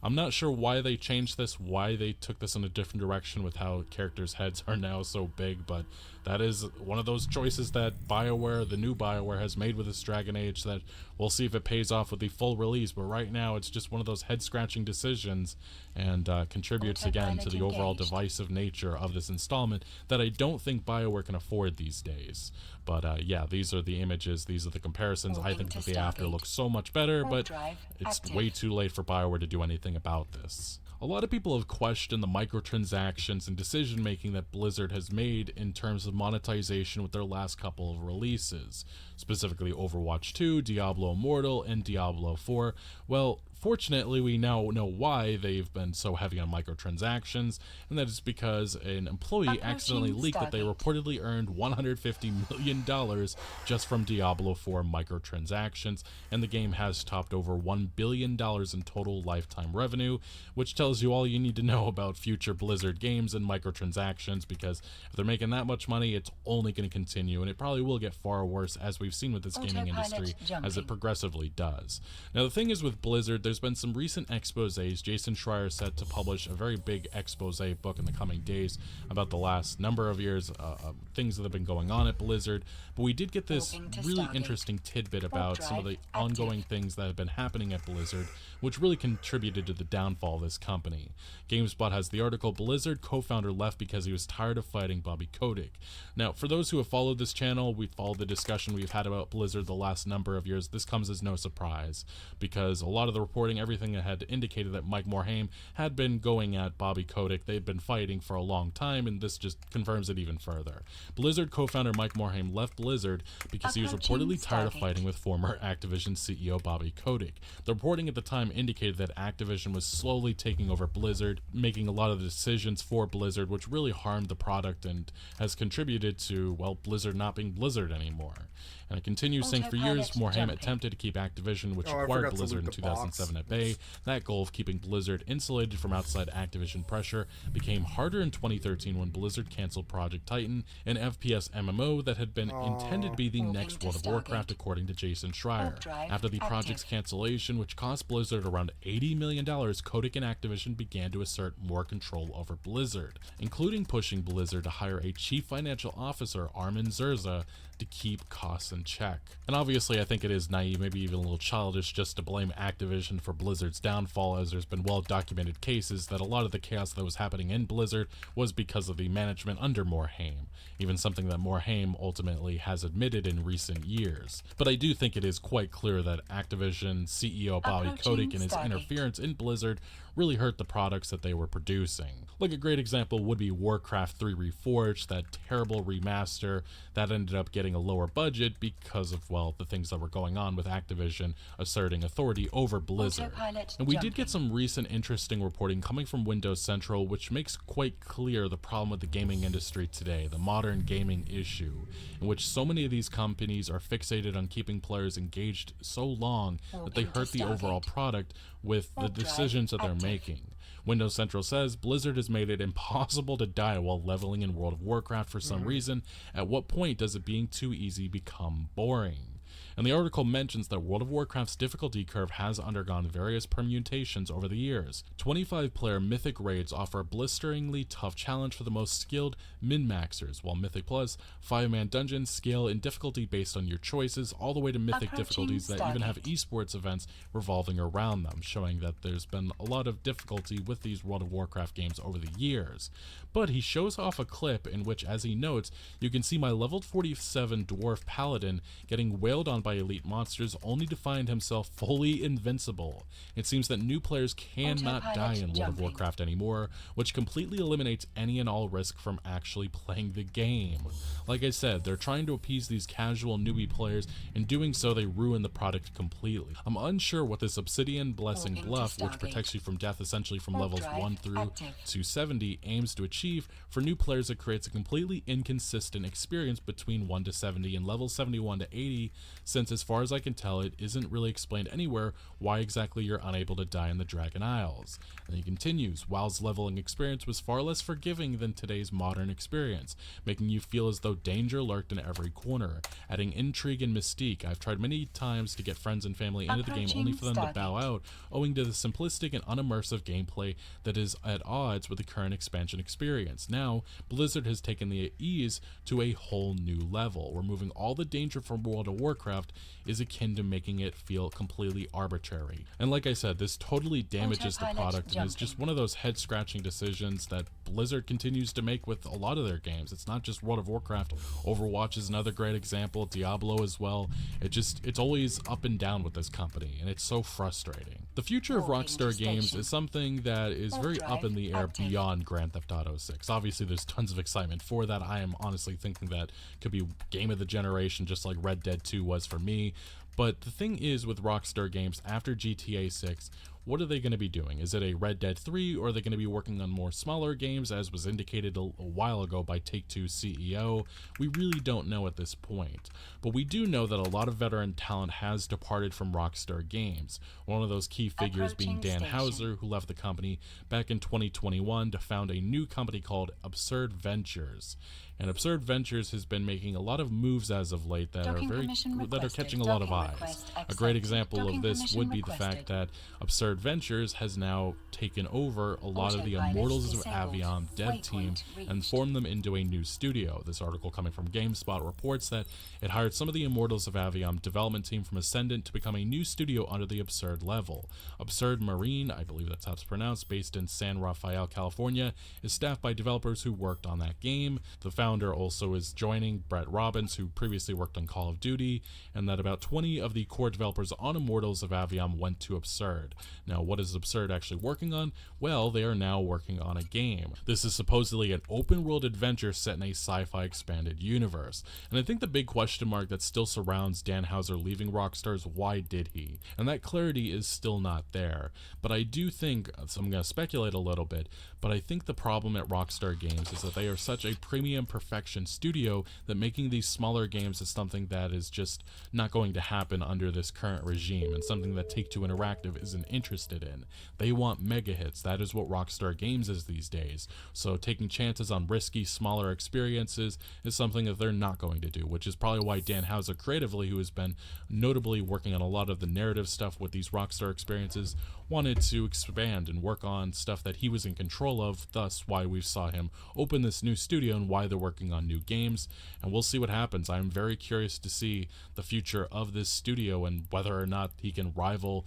I'm not sure why they changed this, why they took this in a different direction with how characters' heads are now so big, but that is one of those choices that BioWare, the new BioWare, has made with this Dragon Age that we'll see if it pays off with the full release, but right now it's just one of those head-scratching decisions, and contributes again to the overall Engaged. divisive nature of this installment that I don't think BioWare can afford these days. But yeah, these are the images, these are the comparisons. I think that the after looks so much better, but it's way too late for BioWare to do anything about this. A lot of people have questioned the microtransactions and decision making that Blizzard has made in terms of monetization with their last couple of releases, specifically Overwatch 2, Diablo Immortal, and Diablo 4. Well, fortunately, we now know why they've been so heavy on microtransactions, and that is because an employee accidentally leaked that they reportedly earned $150 million just from Diablo 4 microtransactions, and the game has topped over $1 billion in total lifetime revenue, which tells you all you need to know about future Blizzard games and microtransactions, because if they're making that much money, it's only going to continue, and it probably will get far worse, as we've seen with this gaming industry, as it progressively does. Now, the thing is with Blizzard, there's been some recent exposés. Jason Schreier set to publish a very big expose book in the coming days about the last number of years of things that have been going on at Blizzard, but we did get this really interesting tidbit about some of the ongoing things that have been happening at Blizzard, which really contributed to the downfall of this company. GameSpot has the article, Blizzard co-founder left because he was tired of fighting Bobby Kotick. Now, for those who have followed this channel, we've followed the discussion we've had about Blizzard the last number of years. This comes as no surprise, because a lot of the reporting, everything that had indicated that Mike Morhaime had been going at Bobby Kotick. They'd been fighting for a long time, and this just confirms it even further. Blizzard co-founder Mike Morhaime left Blizzard because he was reportedly tired of fighting with former Activision CEO Bobby Kotick. The reporting at the time indicated that Activision was slowly taking over Blizzard, making a lot of the decisions for Blizzard, which really harmed the product and has contributed to, well, Blizzard not being Blizzard anymore. And it continues saying for years, Morhaime attempted to keep Activision, which acquired Blizzard in 2007 at bay. That goal of keeping Blizzard insulated from outside Activision pressure became harder in 2013 when Blizzard canceled Project Titan, an FPS MMO that had been intended to be the next World of Warcraft, according to Jason Schreier. After the project's cancellation, which cost Blizzard around $80 million, Kotick and Activision began to assert more control over Blizzard, including pushing Blizzard to hire a chief financial officer, Armin Zerza, to keep costs in check. And obviously I think it is naive, maybe even a little childish, just to blame Activision for Blizzard's downfall, as there's been well-documented cases that a lot of the chaos that was happening in Blizzard was because of the management under Morhaime, even something that Morhaime ultimately has admitted in recent years. But I do think it is quite clear that Activision CEO Bobby Kotick and his interference in Blizzard really hurt the products that they were producing. Like a great example would be Warcraft 3 Reforged, that terrible remaster that ended up getting a lower budget because of, well, the things that were going on with Activision asserting authority over Blizzard. And we did get some recent interesting reporting coming from Windows Central, which makes quite clear the problem with the gaming industry today, the modern gaming issue, in which so many of these companies are fixated on keeping players engaged so long that they hurt the overall product with the decisions that they're making. Windows Central says Blizzard has made it impossible to die while leveling in World of Warcraft for some reason. At what point does it being too easy become boring? And the article mentions that World of Warcraft's difficulty curve has undergone various permutations over the years. 25-player Mythic raids offer a blisteringly tough challenge for the most skilled min-maxers, while Mythic Plus 5-man dungeons scale in difficulty based on your choices, all the way to Mythic difficulties that even have esports events revolving around them, showing that there's been a lot of difficulty with these World of Warcraft games over the years. But he shows off a clip in which, as he notes, you can see my leveled 47 Dwarf Paladin getting wailed on by elite monsters only to find himself fully invincible. It seems that new players cannot die in World of Warcraft anymore, which completely eliminates any and all risk from actually playing the game. Like I said, they're trying to appease these casual newbie players, and doing so they ruin the product completely. I'm unsure what this Obsidian Blessing Bluff, which protects you from death essentially from levels 1 through to 70, aims to achieve. For new players, it creates a completely inconsistent experience between 1 to 70 and level 71 to 80, since as far as I can tell, it isn't really explained anywhere why exactly you're unable to die in the Dragon Isles. And he continues, WoW's leveling experience was far less forgiving than today's modern experience, making you feel as though danger lurked in every corner, adding intrigue and mystique. I've tried many times to get friends and family into the game only for them to bow out, owing to the simplistic and unimmersive gameplay that is at odds with the current expansion experience. Now, Blizzard has taken the ease to a whole new level, removing all the danger from World of Warcraft Warcraft is akin to making it feel completely arbitrary. And like I said, this totally damages the product and is just one of those head-scratching decisions that Blizzard continues to make with a lot of their games. It's not just World of Warcraft. Overwatch is another great example, Diablo as well. It's always up and down with this company, and it's so frustrating. The future of Rockstar Games is something that is very up in the air beyond Grand Theft Auto 6. Obviously, there's tons of excitement for that. I am honestly thinking that could be game of the generation, just like Red Dead 2 was for me. But the thing is with Rockstar Games, after GTA 6, what are they going to be doing? Is it a Red Dead 3, or are they going to be working on more smaller games, as was indicated a while ago by Take-Two CEO? We really don't know at this point. But we do know that a lot of veteran talent has departed from Rockstar Games. One of those key figures being Dan Houser, who left the company back in 2021 to found a new company called Absurd Ventures. And Absurd Ventures has been making a lot of moves as of late that are catching a lot of eyes. A great example of this would be the fact that Absurd Ventures has now taken over a lot of the Immortals of Avion dev team and formed them into a new studio. This article coming from GameSpot reports that it hired some of the Immortals of Avion development team from Ascendant to become a new studio under the Absurd level. Absurd Marine, I believe that's how it's pronounced, based in San Rafael, California, is staffed by developers who worked on that game. The founder also is joining, Brett Robbins, who previously worked on Call of Duty, and that about 20 of the core developers on Immortals of Avion went to Absurd. Now, what is Absurd actually working on? Well, they are now working on a game. This is supposedly an open-world adventure set in a sci-fi expanded universe. And I think the big question mark that still surrounds Dan Houser leaving Rockstar is why did he? And that clarity is still not there. But I do think, so I'm going to speculate a little bit, but I think the problem at Rockstar Games is that they are such a premium perfection studio that making these smaller games is something that is just not going to happen under this current regime, and something that Take-Two Interactive isn't interested in. They want mega hits. That is what Rockstar Games is these days. So taking chances on risky, smaller experiences is something that they're not going to do, which is probably why Dan Houser creatively, who has been notably working on a lot of the narrative stuff with these Rockstar experiences, wanted to expand and work on stuff that he was in control of, thus why we saw him open this new studio and why they're working on new games. And we'll see what happens. I'm very curious to see the future of this studio and whether or not he can rival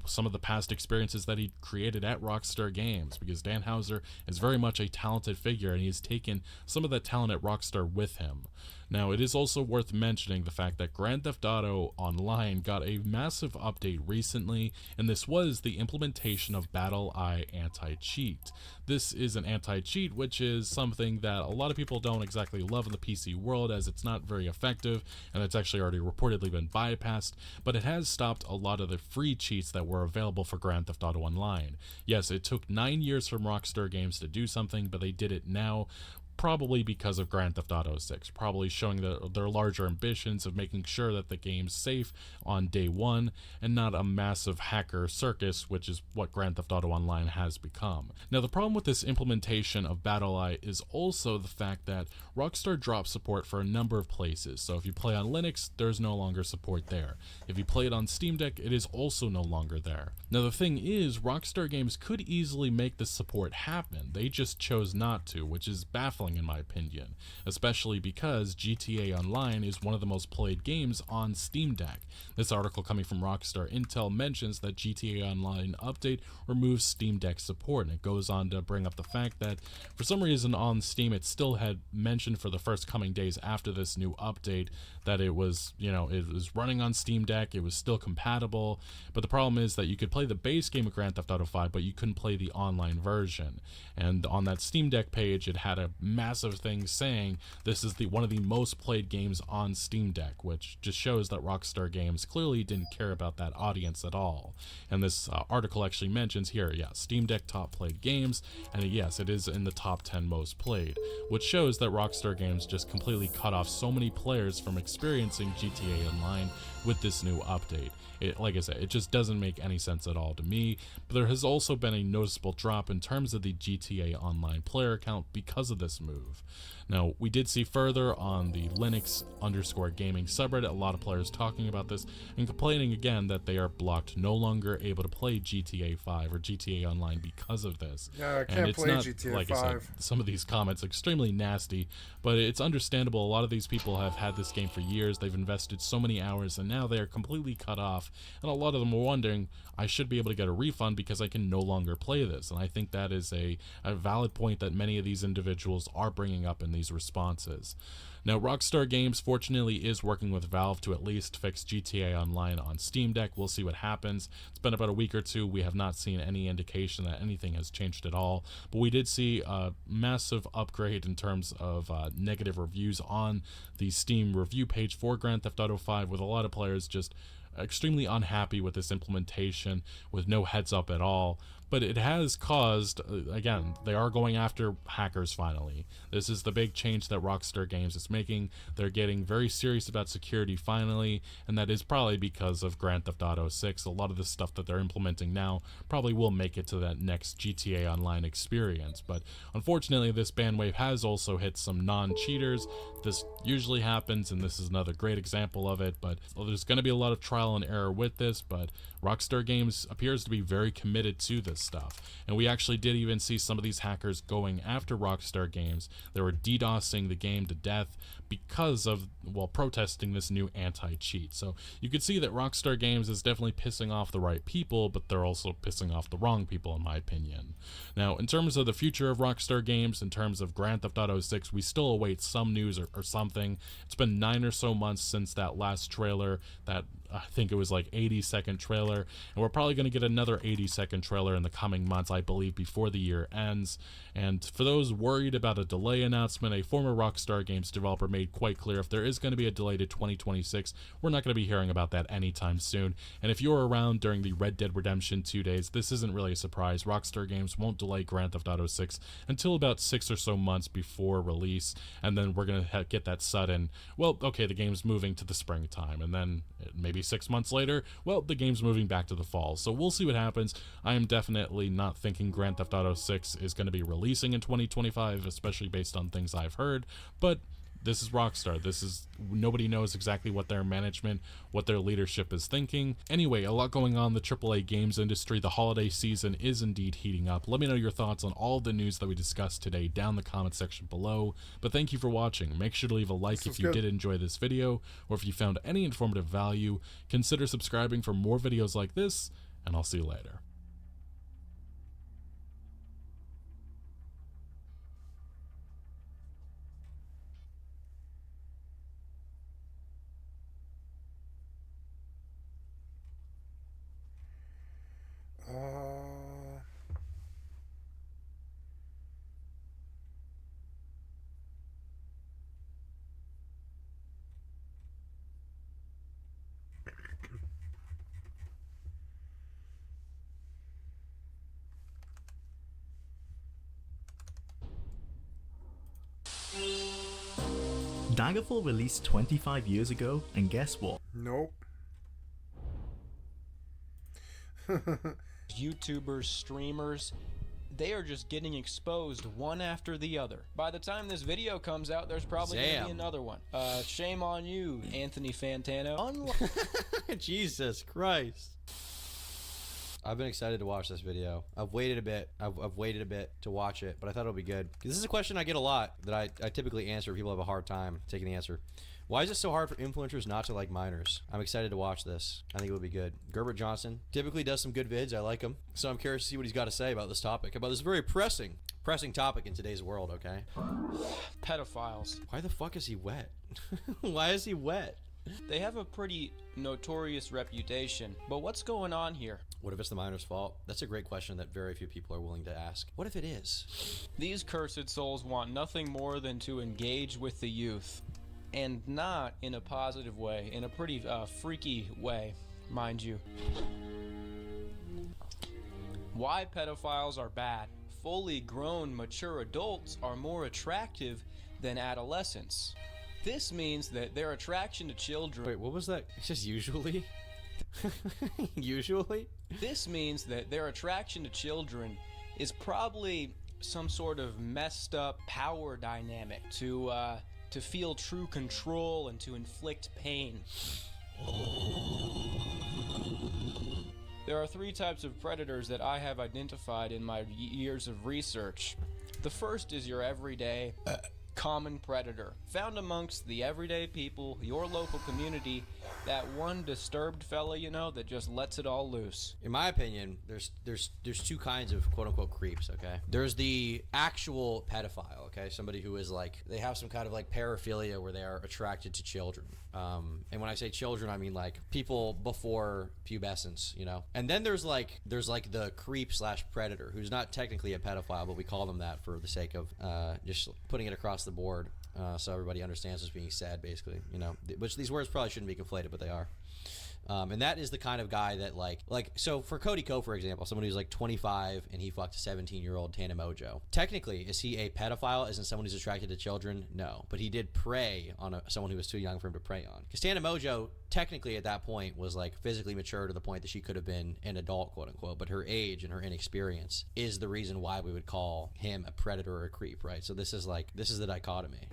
some of the past experiences that he created at Rockstar Games, because Dan Houser is very much a talented figure and he has taken some of that talent at Rockstar with him. Now, it is also worth mentioning the fact that Grand Theft Auto Online got a massive update recently, and this was the implementation of BattleEye anti-cheat. This is an anti-cheat, which is something that a lot of people don't exactly love in the PC world, as it's not very effective, and it's actually already reportedly been bypassed, but it has stopped a lot of the free cheats that were available for Grand Theft Auto Online. Yes, it took 9 years from Rockstar Games to do something, but they did it now, probably because of Grand Theft Auto 6, probably showing their larger ambitions of making sure that the game's safe on day one and not a massive hacker circus, which is what Grand Theft Auto Online has become. Now, the problem with this implementation of BattleEye is also the fact that Rockstar dropped support for a number of places. So if you play on Linux, there's no longer support there. If you play it on Steam Deck, it is also no longer there. Now, the thing is, Rockstar Games could easily make this support happen. They just chose not to, which is baffling in my opinion, especially because GTA Online is one of the most played games on Steam Deck. This article coming from Rockstar Intel mentions that GTA Online update removes Steam Deck support, and it goes on to bring up the fact that for some reason on Steam it still had mentioned for the first coming days after this new update that it was, it was running on Steam Deck, it was still compatible, but the problem is that you could play the base game of Grand Theft Auto 5, but you couldn't play the online version. And on that Steam Deck page, it had a massive thing saying this is one of the most played games on Steam Deck, which just shows that Rockstar Games clearly didn't care about that audience at all. And this article actually mentions here, yeah, Steam Deck top played games, and yes, it is in the top 10 most played, which shows that Rockstar Games just completely cut off so many players from experiencing GTA Online with this new update. Like I said, it just doesn't make any sense at all to me, but there has also been a noticeable drop in terms of the GTA Online player count because of this move. Now, we did see further on the Linux_gaming subreddit a lot of players talking about this and complaining again that they are blocked, no longer able to play GTA 5 or GTA Online because of this. Yeah, I can't and it's play not, GTA like 5. I said, some of these comments are extremely nasty, but it's understandable. A lot of these people have had this game for years, they've invested so many hours, and now they're completely cut off, and a lot of them are wondering, I should be able to get a refund because I can no longer play this. And I think that is a valid point that many of these individuals are bringing up in these responses. Now, Rockstar Games fortunately is working with Valve to at least fix GTA Online on Steam Deck. We'll see what happens. It's been about a week or two. We have not seen any indication that anything has changed at all, but we did see a massive upgrade in terms of negative reviews on the Steam review page for Grand Theft Auto 5, with a lot of players just extremely unhappy with this implementation with no heads up at all. But it has caused, again, they are going after hackers finally. This is the big change that Rockstar Games is making. They're getting very serious about security finally, and that is probably because of Grand Theft Auto 6. A lot of the stuff that they're implementing now probably will make it to that next GTA Online experience. But unfortunately, this ban wave has also hit some non-cheaters. This usually happens, and this is another great example of it, but there's going to be a lot of trial and error with this, but Rockstar Games appears to be very committed to this stuff. And we actually did even see some of these hackers going after Rockstar Games. They were DDoSing the game to death because of, well, protesting this new anti-cheat. So you could see that Rockstar Games is definitely pissing off the right people, but they're also pissing off the wrong people, in my opinion. Now, in terms of the future of Rockstar Games, in terms of Grand Theft Auto 6, we still await some news or something. It's been 9 or so months since that last trailer, that I think it was like 80-second trailer, and we're probably going to get another 80-second trailer in the coming months, I believe, before the year ends. And for those worried about a delay announcement, a former Rockstar Games developer made quite clear if there is going to be a delay to 2026, we're not going to be hearing about that anytime soon. And if you were around during the Red Dead Redemption 2 days, this isn't really a surprise. Rockstar Games won't delay Grand Theft Auto 6 until about 6 or so months before release, and then we're going to get that sudden, well, okay, the game's moving to the springtime, and then maybe 6 months later, well, the game's moving back to the fall. So we'll see what happens. I am definitely not thinking Grand Theft Auto 6 is going to be releasing in 2025, especially based on things I've heard, but this is Rockstar. Nobody knows exactly what their management, what their leadership is thinking. Anyway, a lot going on in the AAA games industry. The holiday season is indeed heating up. Let me know your thoughts on all the news that we discussed today down in the comment section below. But thank you for watching. Make sure to leave a like if you did enjoy this video, or if you found any informative value. Consider subscribing for more videos like this, and I'll see you later. Daggerfall released 25 years ago, and guess what? Nope. YouTubers, streamers, they are just getting exposed one after the other. By the time this video comes out, there's probably going to be another one. Shame on you, Anthony Fantano. Jesus Christ. I've been excited to watch this video. I've waited a bit. I've waited a bit to watch it, but I thought it'll be good. This is a question I get a lot that I typically answer. People have a hard time taking the answer. Why is it so hard for influencers not to like minors? I'm excited to watch this. I think it will be good. Gerbert Johnson typically does some good vids. I like him. So I'm curious to see what he's got to say about this topic, about this very pressing topic in today's world, okay? Pedophiles. Why the fuck is he wet? Why is he wet? They have a pretty notorious reputation, but what's going on here? What if it's the minor's fault? That's a great question that very few people are willing to ask. What if it is? These cursed souls want nothing more than to engage with the youth, and not in a positive way, in a pretty freaky way, mind you. Why pedophiles are bad. Fully grown, mature adults are more attractive than adolescents. This means that their attraction to children... Wait, what was that? It's just usually? Usually? This means that their attraction to children is probably some sort of messed up power dynamic to feel true control and to inflict pain. There are 3 types of predators that I have identified in my years of research. The first is your everyday, common predator, found amongst the everyday people, your local community, that one disturbed fella, you know, that just lets it all loose. In my opinion, there's 2 kinds of quote-unquote creeps, okay? There's the actual pedophile, okay? Somebody who is like, they have some kind of like paraphilia where they are attracted to children. And when I say children, I mean like people before pubescence, you know? And then there's like the creep / predator, who's not technically a pedophile, but we call them that for the sake of just putting it across the board. So everybody understands what's being said, basically, you know, which these words probably shouldn't be conflated, but they are. And that is the kind of guy that like, so for Cody Ko, for example, someone who's like 25 and he fucked a 17-year-old Tana Mojo. Technically, is he a pedophile? Isn't someone who's attracted to children? No, but he did prey on someone who was too young for him to prey on. Because Tana Mojo, technically at that point, was like physically mature to the point that she could have been an adult, quote unquote, but her age and her inexperience is the reason why we would call him a predator or a creep, right? So this is the dichotomy.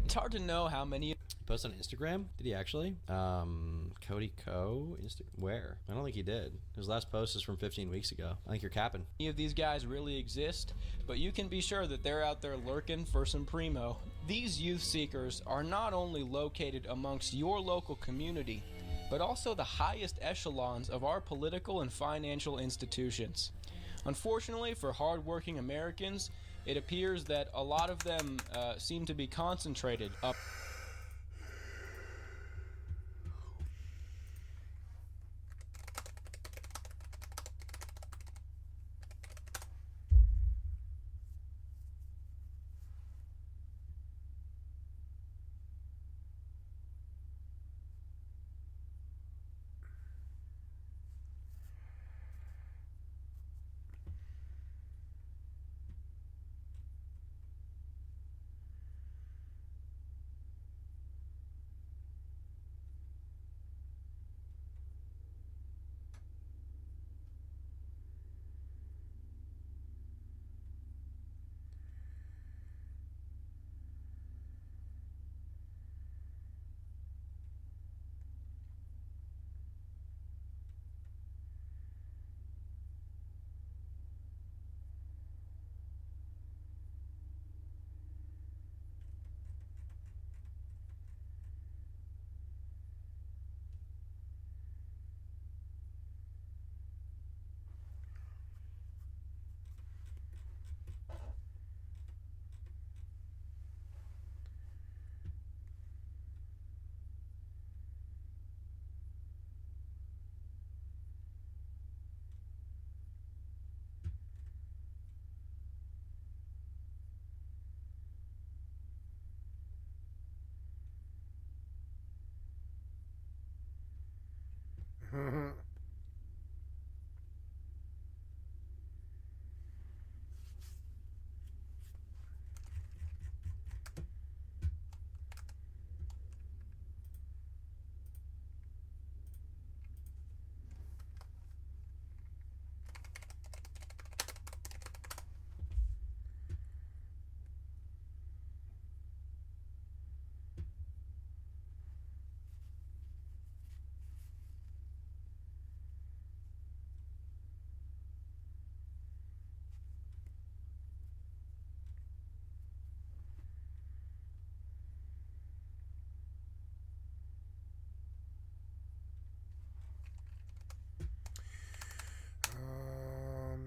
It's hard to know how many... Post on Instagram? Did he actually? Cody Ko? Where? I don't think he did. His last post is from 15 weeks ago. I think you're capping. Any of these guys really exist, but you can be sure that they're out there lurking for some primo. These youth seekers are not only located amongst your local community, but also the highest echelons of our political and financial institutions. Unfortunately for hardworking Americans, it appears that a lot of them seem to be concentrated up.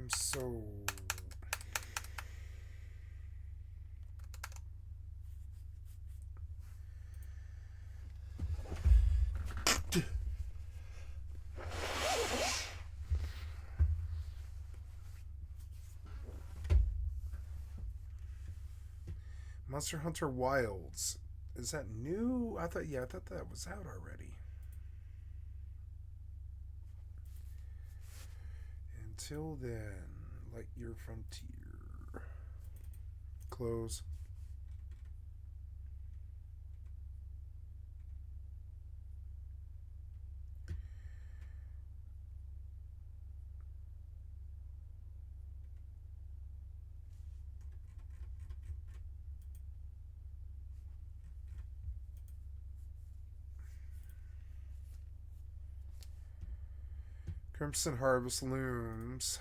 So Monster Hunter Wilds. Is that new? I thought that was out already. Until then, light your frontier. Close. Crimson Harvest looms.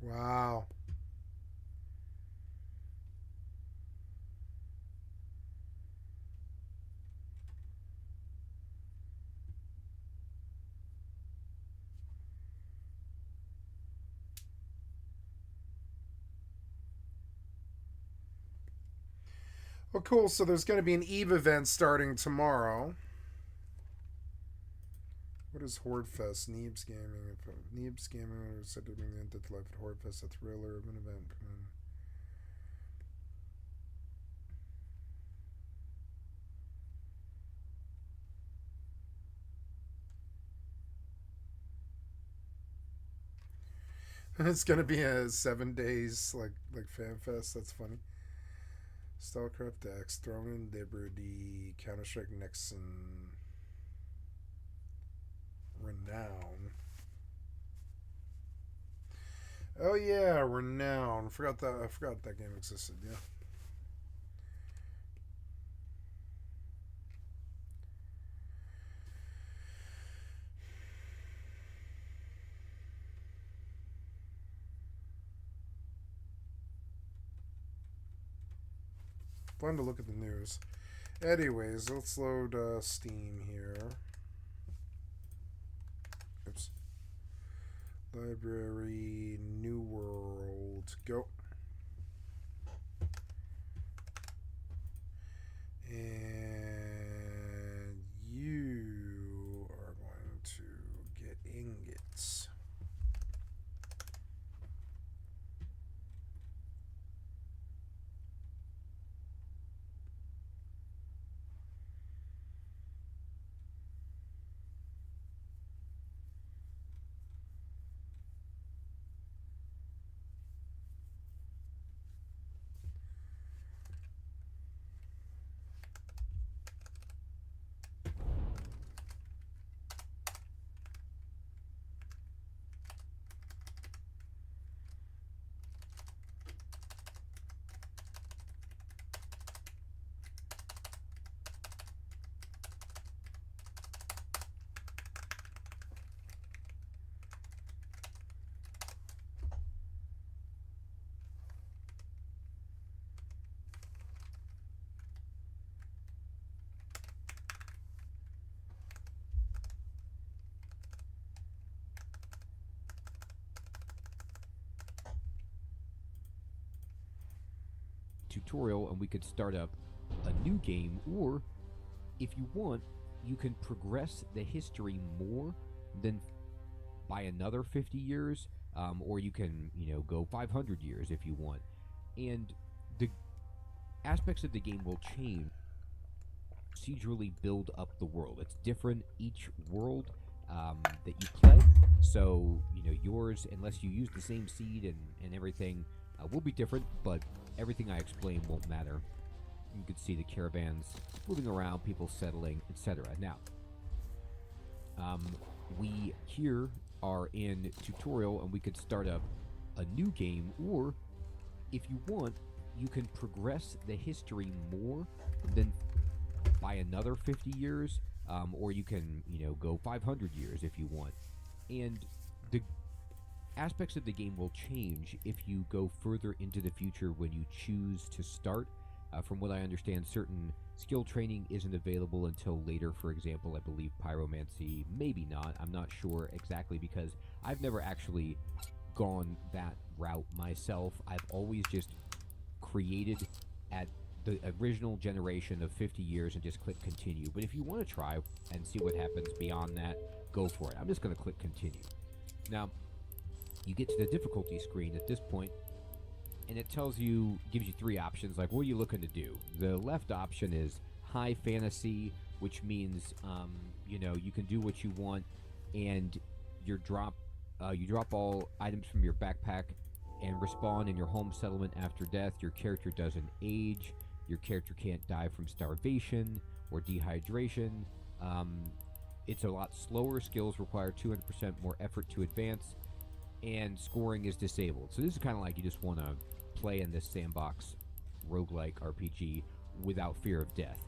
Wow. Well, cool. So there's going to be an Eve event starting tomorrow. What is Horde Fest? Neebs Gaming. Neebs Gaming was said to bring the end to life at Horde Fest, a thriller of an event. It's gonna be a 7 days like fan fest. That's funny. Starcraft X, Throne and Liberty, Counter-Strike Nexon, Renown. Oh yeah, Renown. I forgot that game existed. Yeah. Fun to look at the news. Anyways, let's load Steam here. Oops. Library, New World, go. And you are going to get ingots. Tutorial and we could start up a new game, or if you want, you can progress the history more than by another 50 years, or you can, go 500 years if you want. And the aspects of the game will change. Procedurally build up the world. It's different each world that you play. So, yours, unless you use the same seed and everything, will be different, but everything I explain won't matter. You can see the caravans moving around, people settling, etc. Now, we here are in tutorial and we could start up a new game, or if you want, you can progress the history more than by another 50 years, or you can, go 500 years if you want. And the aspects of the game will change if you go further into the future when you choose to start. From what I understand, certain skill training isn't available until later. For example, I believe pyromancy, maybe not. I'm not sure exactly because I've never actually gone that route myself. I've always just created at the original generation of 50 years and just click continue. But if you want to try and see what happens beyond that, go for it. I'm just going to click continue. Now, you get to the difficulty screen at this point, and it tells you, gives you three options, like, what are you looking to do? The left option is high fantasy, which means, you know, you can do what you want, and you drop all items from your backpack and respawn in your home settlement after death. Your character doesn't age. Your character can't die from starvation or dehydration. It's a lot slower. Skills require 200% more effort to advance, and scoring is disabled. So this is kind of like you just want to play in this sandbox roguelike RPG without fear of death.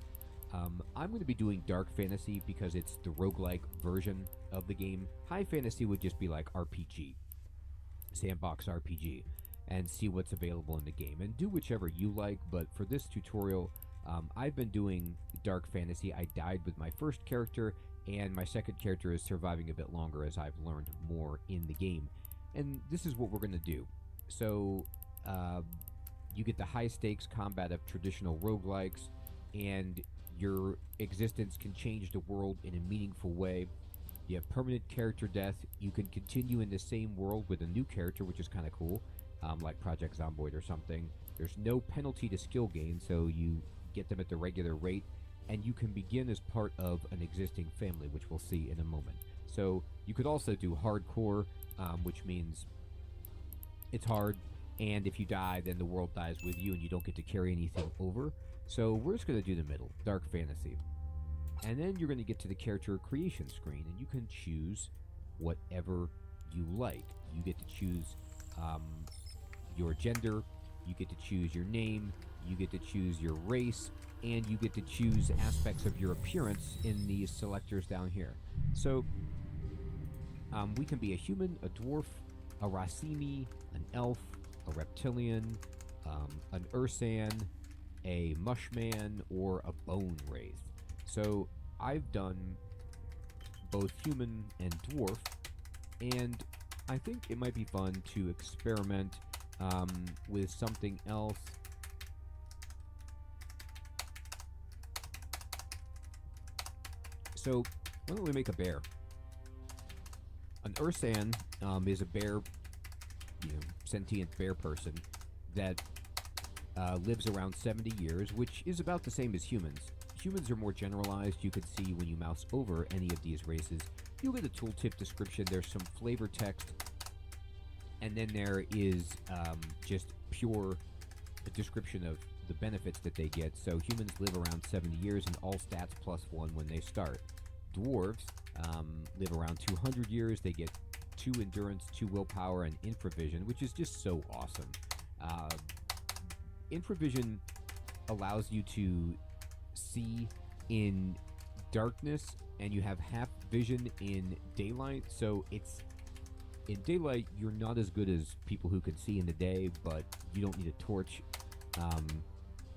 I'm going to be doing dark fantasy because it's the roguelike version of the game. High fantasy would just be like RPG, sandbox RPG, and see what's available in the game and do whichever you like. But for this tutorial, I've been doing dark fantasy. I died with my first character, and my second character is surviving a bit longer as I've learned more in the game. And this is what we're going to do. So you get the high stakes combat of traditional roguelikes, and your existence can change the world in a meaningful way. You have permanent character death. You can continue in the same world with a new character, which is kind of cool, like Project Zomboid or something. There's no penalty to skill gain, so you get them at the regular rate, and you can begin as part of an existing family, which we'll see in a moment. So you could also do hardcore, which means it's hard, and if you die, then the world dies with you, and you don't get to carry anything over. So we're just going to do the middle, dark fantasy. And then you're going to get to the character creation screen, and you can choose whatever you like. You get to choose your gender, you get to choose your name, you get to choose your race, and you get to choose aspects of your appearance in these selectors down here. So we can be a human, a dwarf, a Racimi, an elf, a reptilian, an Ursan, a mushman, or a bone wraith. So I've done both human and dwarf, and I think it might be fun to experiment with something else. So why don't we make a bear? An Ursan is a bear, sentient bear person that lives around 70 years, which is about the same as humans. Humans are more generalized. You can see when you mouse over any of these races, you'll get a tooltip description. There's some flavor text, and then there is just pure description of the benefits that they get. So humans live around 70 years and all stats +1 when they start. Dwarves live around 200 years. They get 2 endurance, 2 willpower, and infravision, which is just so awesome. Infravision allows you to see in darkness, and you have half vision in daylight. So it's in daylight, you're not as good as people who can see in the day, but you don't need a torch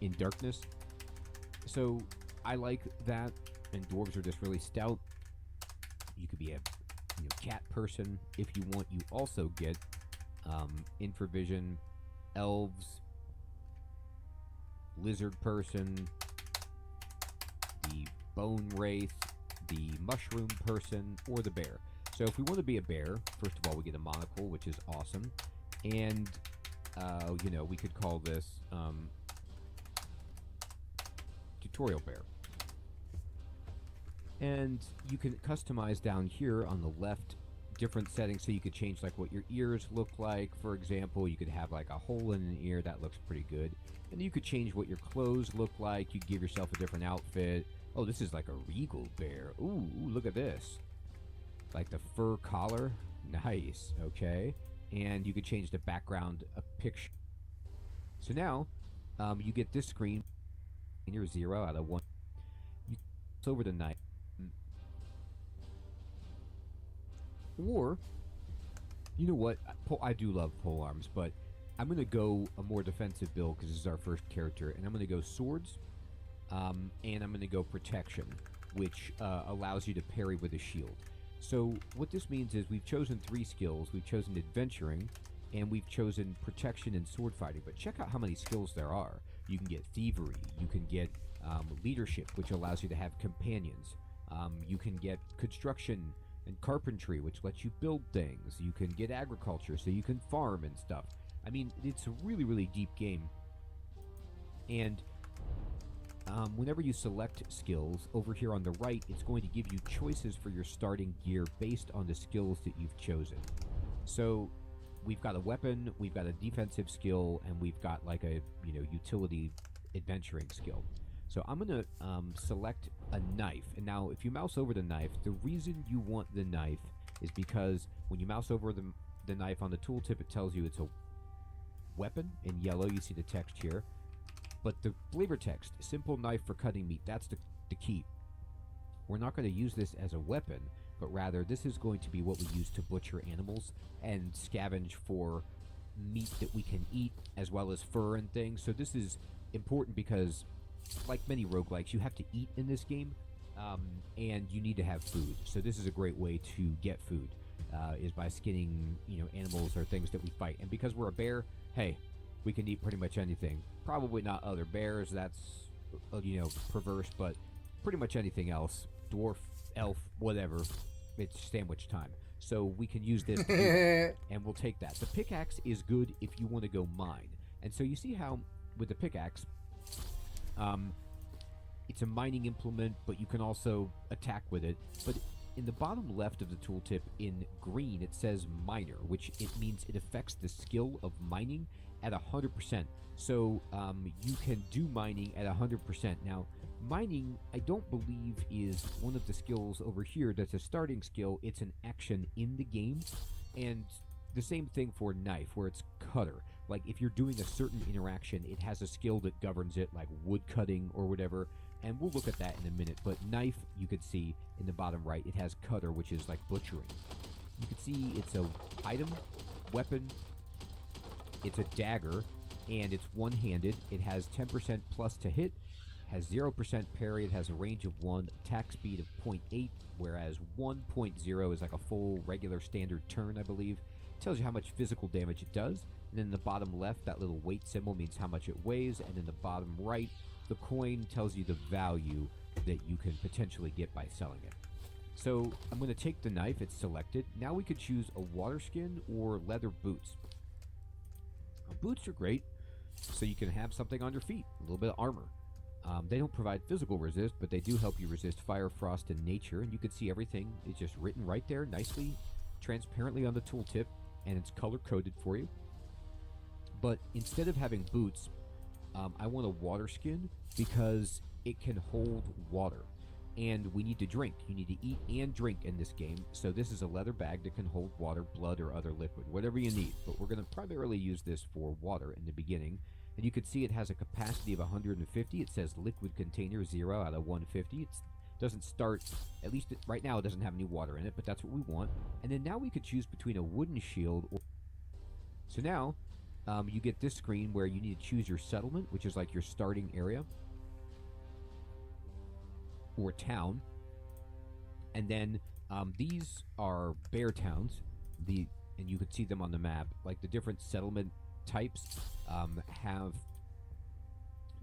in darkness. So I like that, and dwarves are just really stout. You could be a cat person if you want. You also get infravision, elves, lizard person, the bone wraith, the mushroom person, or the bear. So if we want to be a bear, first of all, we get a monocle, which is awesome. And, we could call this tutorial bear. And you can customize down here on the left different settings, so you could change like what your ears look like. For example, you could have like a hole in an ear. That looks pretty good. And you could change what your clothes look like. You give yourself a different outfit. Oh, this is like a regal bear. Ooh, look at this. Like the fur collar. Nice. Okay. And you could change the background of picture. So now you get this screen, and you're 0 out of 1. It's over the night. Or, you know what? I do love polearms, but I'm going to go a more defensive build because this is our first character, and I'm going to go swords, and I'm going to go protection, which allows you to parry with a shield. So what this means is we've chosen 3 skills. We've chosen adventuring, and we've chosen protection and sword fighting. But check out how many skills there are. You can get thievery. You can get leadership, which allows you to have companions. You can get construction and carpentry, which lets you build things. You can get agriculture, so you can farm and stuff. I mean, it's a really, really deep game. And whenever you select skills, over here on the right, it's going to give you choices for your starting gear based on the skills that you've chosen. So we've got a weapon, we've got a defensive skill, and we've got like a, utility adventuring skill. So I'm going to select a knife. And now if you mouse over the knife, the reason you want the knife is because when you mouse over the knife on the tooltip, it tells you it's a weapon. In yellow, you see the text here. But the flavor text, simple knife for cutting meat, that's the key. We're not going to use this as a weapon, but rather this is going to be what we use to butcher animals and scavenge for meat that we can eat, as well as fur and things. So this is important because, like many roguelikes, you have to eat in this game, and you need to have food. So this is a great way to get food, is by skinning, animals or things that we fight. And because we're a bear, hey, we can eat pretty much anything. Probably not other bears, that's, perverse, but pretty much anything else. Dwarf, elf, whatever. It's sandwich time. So we can use this to do that, and we'll take that. The pickaxe is good if you want to go mine. And so you see how, with the pickaxe, it's a mining implement, but you can also attack with it. But in the bottom left of the tooltip, in green, it says miner, which it means it affects the skill of mining at 100%. So you can do mining at 100%. Now, mining, I don't believe, is one of the skills over here that's a starting skill. It's an action in the game. And the same thing for knife, where it's cutter. Like, if you're doing a certain interaction, it has a skill that governs it, like wood cutting or whatever. And we'll look at that in a minute. But knife, you can see in the bottom right, it has cutter, which is like butchering. You can see it's a item, weapon, it's a dagger, and it's one-handed. It has 10% plus to hit, has 0% parry, it has a range of 1, attack speed of 0.8, whereas 1.0 is like a full regular standard turn, I believe. It tells you how much physical damage it does. And then in the bottom left, that little weight symbol means how much it weighs, and in the bottom right, the coin tells you the value that you can potentially get by selling it. So I'm going to take the knife, it's selected. Now we could choose a water skin or leather boots. Boots are great, so you can have something on your feet, a little bit of armor. They don't provide physical resist, but they do help you resist fire, frost, and nature, and you can see everything is just written right there, nicely, transparently on the tooltip, and it's color-coded for you. But instead of having boots, I want a water skin because it can hold water. And we need to drink. You need to eat and drink in this game. So this is a leather bag that can hold water, blood, or other liquid, whatever you need. But we're going to primarily use this for water in the beginning. And you can see it has a capacity of 150. It says liquid container 0 out of 150. It doesn't start, at least right now it doesn't have any water in it, but that's what we want. And then now we could choose between a wooden shield or... So now you get this screen where you need to choose your settlement, which is like your starting area, or town. And then these are bear towns, and you can see them on the map. Like the different settlement types have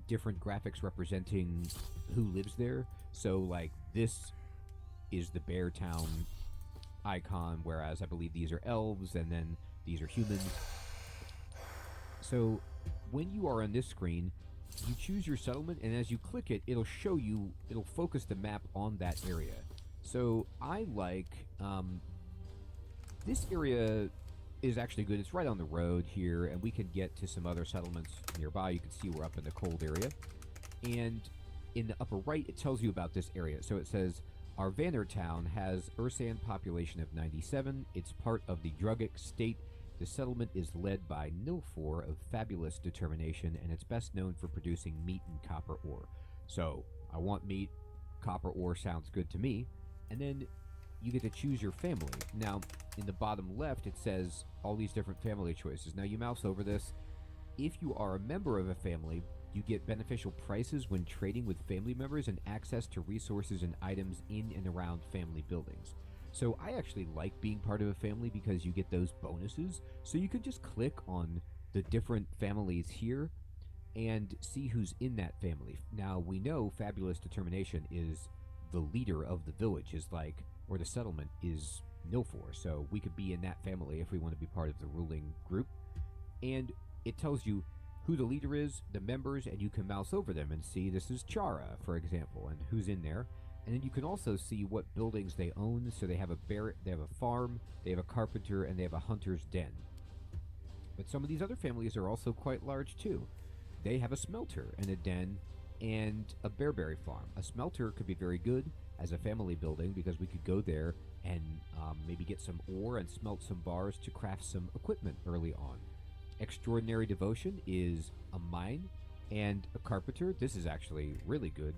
different graphics representing who lives there. So like this is the bear town icon, whereas I believe these are elves, and then these are humans. So when you are on this screen, you choose your settlement, and as you click it, it'll show you, it'll focus the map on that area. So I like, this area is actually good. It's right on the road here, and we can get to some other settlements nearby. You can see we're up in the cold area. And in the upper right, it tells you about this area. So it says, our Vanner town has Ursan population of 97. It's part of the Drugic state. The settlement is led by Nilfor of fabulous determination, and it's best known for producing meat and copper ore. So, I want meat, copper ore sounds good to me, and then you get to choose your family. Now, in the bottom left, it says all these different family choices. Now, you mouse over this. If you are a member of a family, you get beneficial prices when trading with family members and access to resources and items in and around family buildings. So I actually like being part of a family because you get those bonuses. So you can just click on the different families here and see who's in that family. Now we know Fabulous Determination is the leader of the village, is like, or the settlement is Nilfor. So we could be in that family if we want to be part of the ruling group. And it tells you who the leader is, the members, and you can mouse over them and see this is Chara, for example, and who's in there. And then you can also see what buildings they own. So they have they have a farm, they have a carpenter, and they have a hunter's den. But some of these other families are also quite large too. They have a smelter and a den and a bearberry farm. A smelter could be very good as a family building because we could go there and maybe get some ore and smelt some bars to craft some equipment early on. Extraordinary Devotion is a mine and a carpenter. This is actually really good.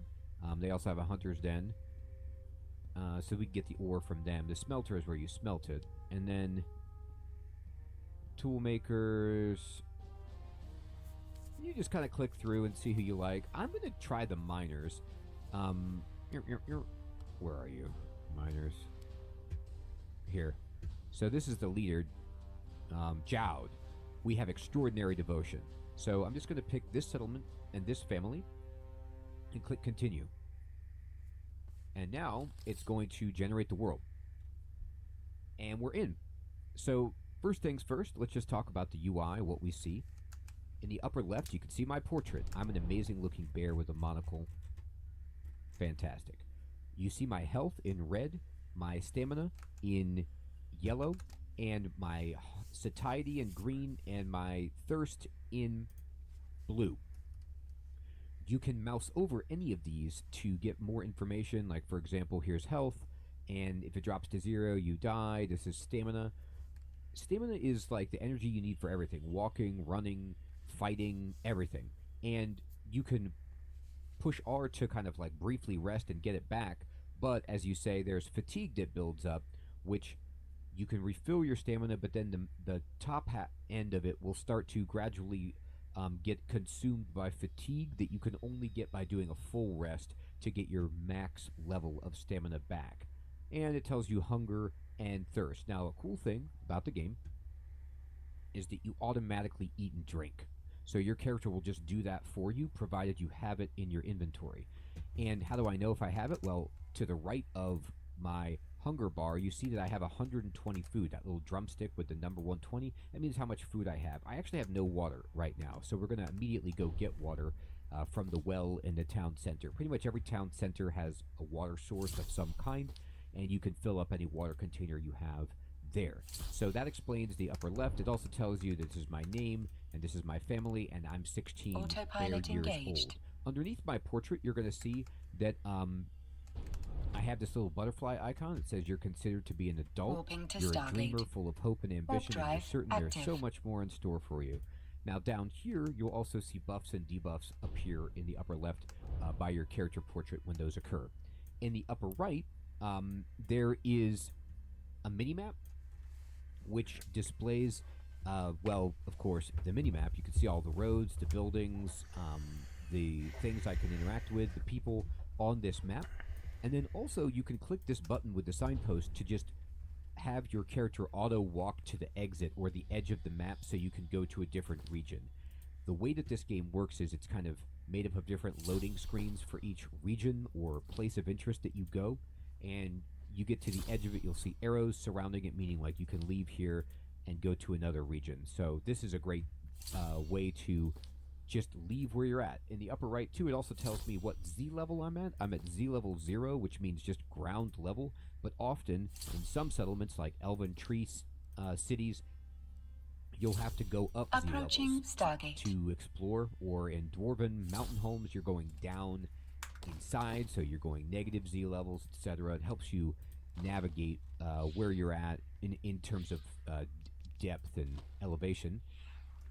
They also have a hunter's den, so we can get the ore from them. The smelter is where you smelt it. And then tool makers, you just kind of click through and see who you like. I'm going to try the miners. Where are you? Miners. Here. So this is the leader, Jowd. We have Extraordinary Devotion. So I'm just going to pick this settlement and this family and click Continue. And now it's going to generate the world. And we're in. So first things first, let's just talk about the UI, what we see. In the upper left, you can see my portrait. I'm an amazing looking bear with a monocle. Fantastic. You see my health in red, my stamina in yellow, and my satiety in green, and my thirst in blue. You can mouse over any of these to get more information. Like, for example, here's health, and if it drops to 0, you die. This is stamina. Stamina is like the energy you need for everything. Walking, running, fighting, everything. And you can push R to kind of like briefly rest and get it back. But as you say, there's fatigue that builds up, which you can refill your stamina, but then the top end of it will start to gradually get consumed by fatigue that you can only get by doing a full rest to get your max level of stamina back. And it tells you hunger and thirst. Now, a cool thing about the game is that you automatically eat and drink. So your character will just do that for you, provided you have it in your inventory. And how do I know if I have it? Well, to the right of my hunger bar, you see that I have 120 food. That little drumstick with the number 120, that means how much food I have. I actually have no water right now, so we're going to immediately go get water from the well in the town center. Pretty much every town center has a water source of some kind, and you can fill up any water container you have there. So that explains the upper left. It also tells you this is my name, and this is my family, and I'm 16 Autopilot years engaged. old. Underneath my portrait, you're going to see that I have this little butterfly icon that says you're considered to be an adult. Warping to You're a Stargate. dreamer full of hope and ambition, and you're drive certain active. there's so much more in store for you. Now down here, you'll also see buffs and debuffs appear in the upper left by your character portrait when those occur. In the upper right, there is a mini-map which displays, well, of course, the mini-map. You can see all the roads, the buildings, the things I can interact with, the people on this map. And then also you can click this button with the signpost to just have your character auto walk to the exit or the edge of the map so you can go to a different region. The way that this game works is it's kind of made up of different loading screens for each region or place of interest that you go. And you get to the edge of it, you'll see arrows surrounding it, meaning like you can leave here and go to another region. So this is a great way to just leave where you're at. In the upper right, too, it also tells me what Z level I'm at. I'm at Z level 0, which means just ground level. But often, in some settlements, like Elven Tree cities, you'll have to go up Z Approaching levels Stargate. to explore. Or in Dwarven mountain homes, you're going down inside, so you're going negative Z levels, etc. It helps you navigate where you're at in terms of depth and elevation.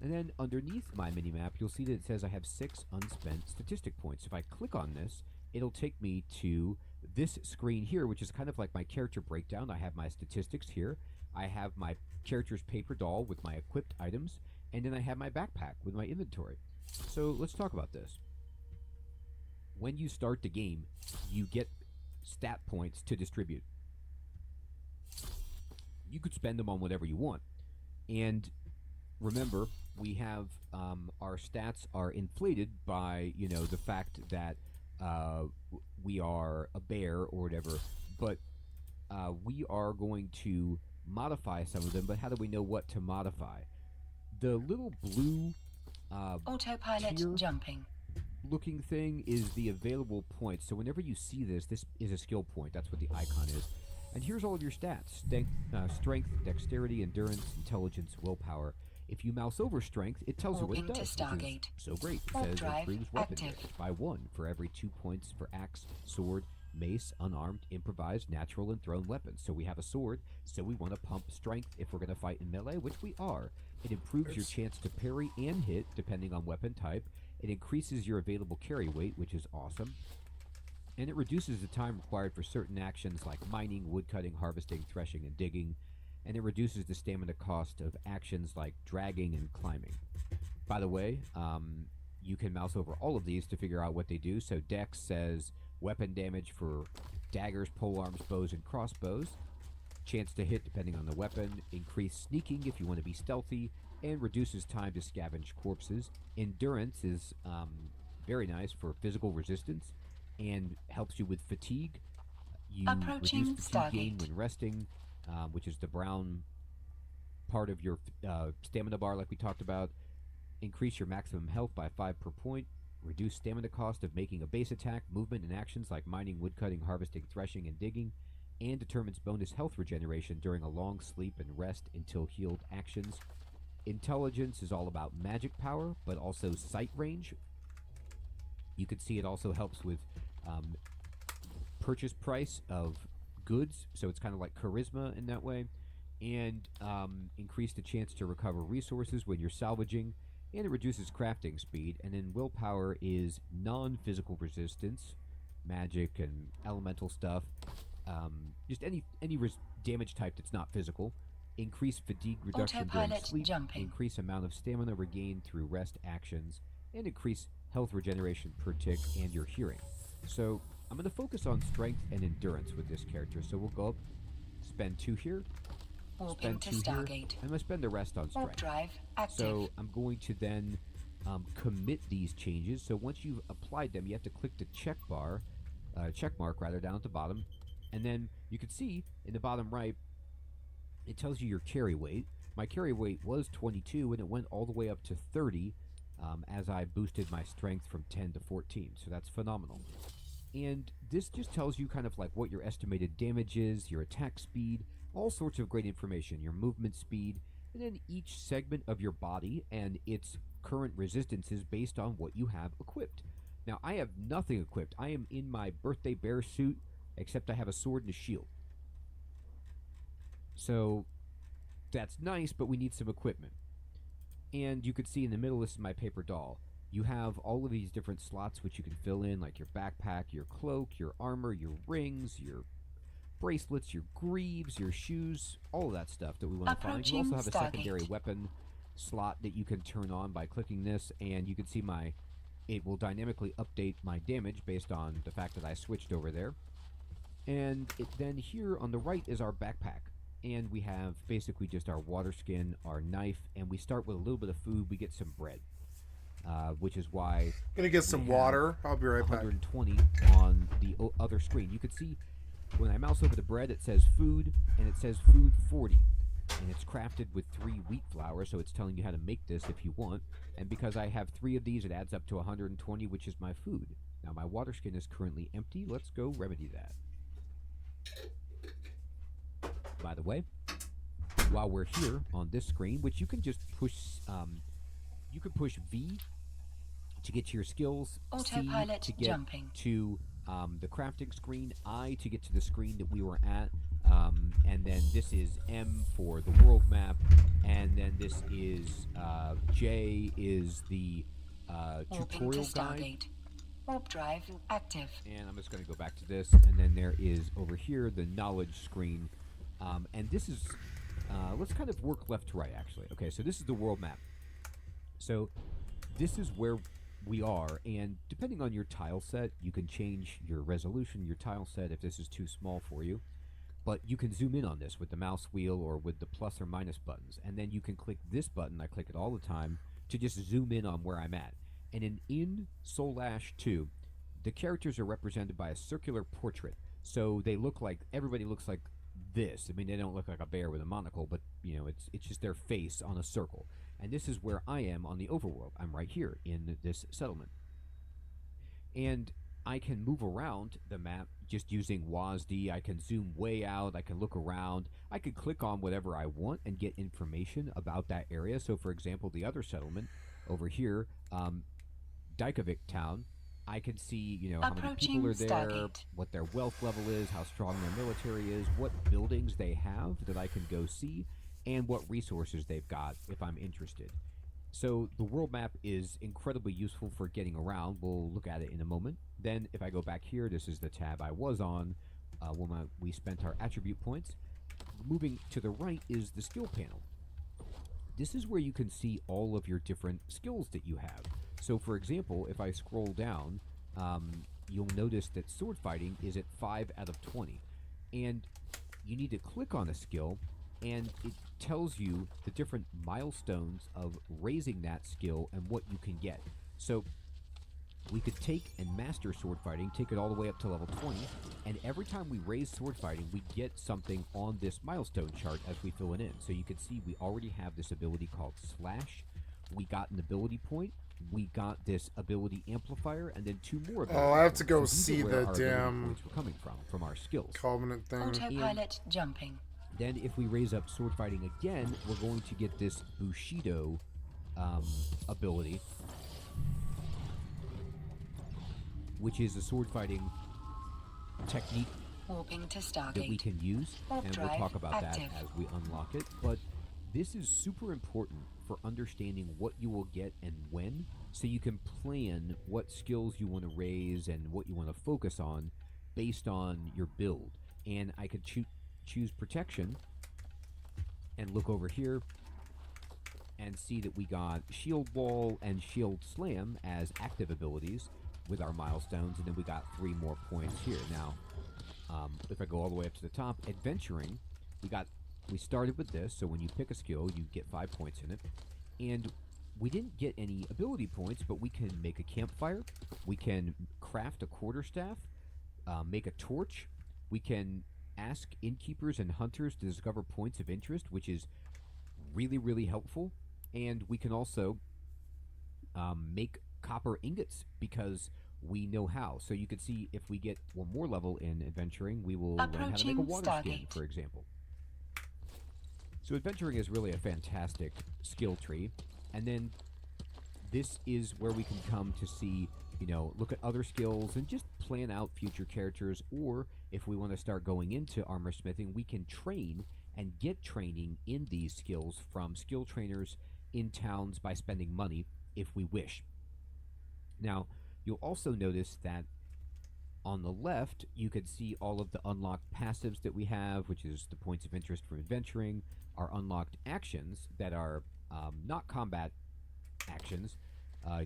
And then underneath my minimap, you'll see that it says I have 6 unspent statistic points. If I click on this, it'll take me to this screen here, which is kind of like my character breakdown. I have my statistics here. I have my character's paper doll with my equipped items, and then I have my backpack with my inventory. So let's talk about this. When you start the game, you get stat points to distribute. You could spend them on whatever you want. And remember, we have our stats are inflated by, you know, the fact that we are a bear or whatever, but we are going to modify some of them. But how do we know what to modify? The little blue Autopilot tier jumping. looking thing is the available points. So whenever you see this is a skill point. That's what the icon is. And here's all of your stats. Strength, dexterity, endurance, intelligence, willpower. If you mouse over strength, it tells you what it Warping to does, which is Stargate. so great. It Warp says drive improves weapon active. damage by 1 for every 2 points for axe, sword, mace, unarmed, improvised, natural, and thrown weapons. So we have a sword, so we want to pump strength if we're going to fight in melee, which we are. It improves your chance to parry and hit, depending on weapon type. It increases your available carry weight, which is awesome. And it reduces the time required for certain actions like mining, woodcutting, harvesting, threshing, and digging. And it reduces the stamina cost of actions like dragging and climbing. By the way, you can mouse over all of these to figure out what they do. So Dex says weapon damage for daggers, polearms, bows, and crossbows. Chance to hit depending on the weapon. Increased sneaking if you want to be stealthy. And reduces time to scavenge corpses. Endurance is very nice for physical resistance and helps you with fatigue. You Approaching reduce fatigue gain Stargate. when resting, which is the brown part of your stamina bar like we talked about. Increase your maximum health by 5 per point. Reduce stamina cost of making a base attack, movement, and actions like mining, woodcutting, harvesting, threshing, and digging. And determines bonus health regeneration during a long sleep and rest until healed actions. Intelligence is all about magic power, but also sight range. You can see it also helps with purchase price of goods, so it's kind of like charisma in that way. And increase the chance to recover resources when you're salvaging. And it reduces crafting speed. And then willpower is non-physical resistance, magic and elemental stuff. Just any damage type that's not physical. Increase fatigue reduction during Autopilot sleep. jumping. Increase amount of stamina regained through rest actions. And increase health regeneration per tick and your hearing. So I'm going to focus on strength and endurance with this character. So we'll go up, spend 2 here. Warping Spend to 2 here. Stargate. I'm going to spend the rest on Warp strength. drive active. So I'm going to then commit these changes. So once you've applied them, you have to click the check mark rather, down at the bottom. And then you can see in the bottom right, it tells you your carry weight. My carry weight was 22, and it went all the way up to 30 as I boosted my strength from 10 to 14. So that's phenomenal. And this just tells you kind of like what your estimated damage is, your attack speed, all sorts of great information, your movement speed, and then each segment of your body and its current resistances based on what you have equipped. Now, I have nothing equipped. I am in my birthday bear suit, except I have a sword and a shield. So that's nice, but we need some equipment. And you could see in the middle, this is my paper doll. You have all of these different slots which you can fill in, like your backpack, your cloak, your armor, your rings, your bracelets, your greaves, your shoes, all of that stuff that we want to find. You also have a secondary weapon slot that you can turn on by clicking this, and you can see it will dynamically update my damage based on the fact that I switched over there. And then here on the right is our backpack. And we have basically just our water skin, our knife, and we start with a little bit of food. We get some bread, which is why... Gonna get some water. I'll be right back. 120 on the other screen. You can see when I mouse over the bread, it says food, and it says food 40. And it's crafted with 3 wheat flour, so it's telling you how to make this if you want. And because I have 3 of these, it adds up to 120, which is my food. Now, my water skin is currently empty. Let's go remedy that. By the way, while we're here on this screen, which you can just push, you can push V to get to your skills, Autopilot C to get jumping. to the crafting screen, I to get to the screen that we were at, and then this is M for the world map, and then this is J is the tutorial guide. Warp drive active. And I'm just going to go back to this, and then there is over here the knowledge screen. And this is, let's kind of work left to right, actually. Okay, so this is the world map. So this is where we are, and depending on your tile set, you can change your resolution, your tile set, if this is too small for you. But you can zoom in on this with the mouse wheel or with the plus or minus buttons. And then you can click this button, I click it all the time, to just zoom in on where I'm at. And in Soul Ash 2, the characters are represented by a circular portrait. So they look like, everybody looks like this. I mean, they don't look like a bear with a monocle, but, you know, it's just their face on a circle. And this is where I am on the overworld. I'm right here in this settlement. And I can move around the map just using WASD. I can zoom way out. I can look around. I could click on whatever I want and get information about that area. So, for example, the other settlement over here, Dykavik town, I can see, how many people are there, what their wealth level is, how strong their military is, what buildings they have that I can go see, and what resources they've got if I'm interested. So the world map is incredibly useful for getting around. We'll look at it in a moment. Then if I go back here, this is the tab I was on when we spent our attribute points. Moving to the right is the skill panel. This is where you can see all of your different skills that you have. So for example, if I scroll down, you'll notice that sword fighting is at 5 out of 20. And you need to click on a skill, and it tells you the different milestones of raising that skill and what you can get. So we could take and master sword fighting, take it all the way up to level 20, and every time we raise sword fighting, we get something on this milestone chart as we fill it in. So you can see we already have this ability called Slash. We got an ability point. We got this ability amplifier, and then 2 more ability I have to points. go So these see are where the our ability damn points were coming from our skills. Covenant thing. Autopilot jumping. Then if we raise up sword fighting again, we're going to get this Bushido ability, which is a sword fighting technique Warping to that we Stargate. can use, Warp and we'll drive talk about active. that as we unlock it. But this is super important for understanding what you will get and when, so you can plan what skills you want to raise and what you want to focus on based on your build. And I could choose protection and look over here and see that we got shield wall and shield slam as active abilities with our milestones, and then we got 3 more points here. Now if I go all the way up to the top, adventuring, we started with this, so when you pick a skill you get 5 points in it, and we didn't get any ability points, but we can make a campfire, we can craft a quarterstaff, make a torch, we can ask innkeepers and hunters to discover points of interest, which is really, really helpful. And we can also make copper ingots because we know how. So you can see if we get 1 more level in adventuring, we will learn how to make a water skin, for example. So adventuring is really a fantastic skill tree. And then this is where we can come to see, look at other skills and just plan out future characters. Or if we want to start going into armor smithing, we can train and get training in these skills from skill trainers in towns by spending money if we wish. Now, you'll also notice that on the left, you can see all of the unlocked passives that we have, which is the points of interest from adventuring, our unlocked actions that are not combat actions.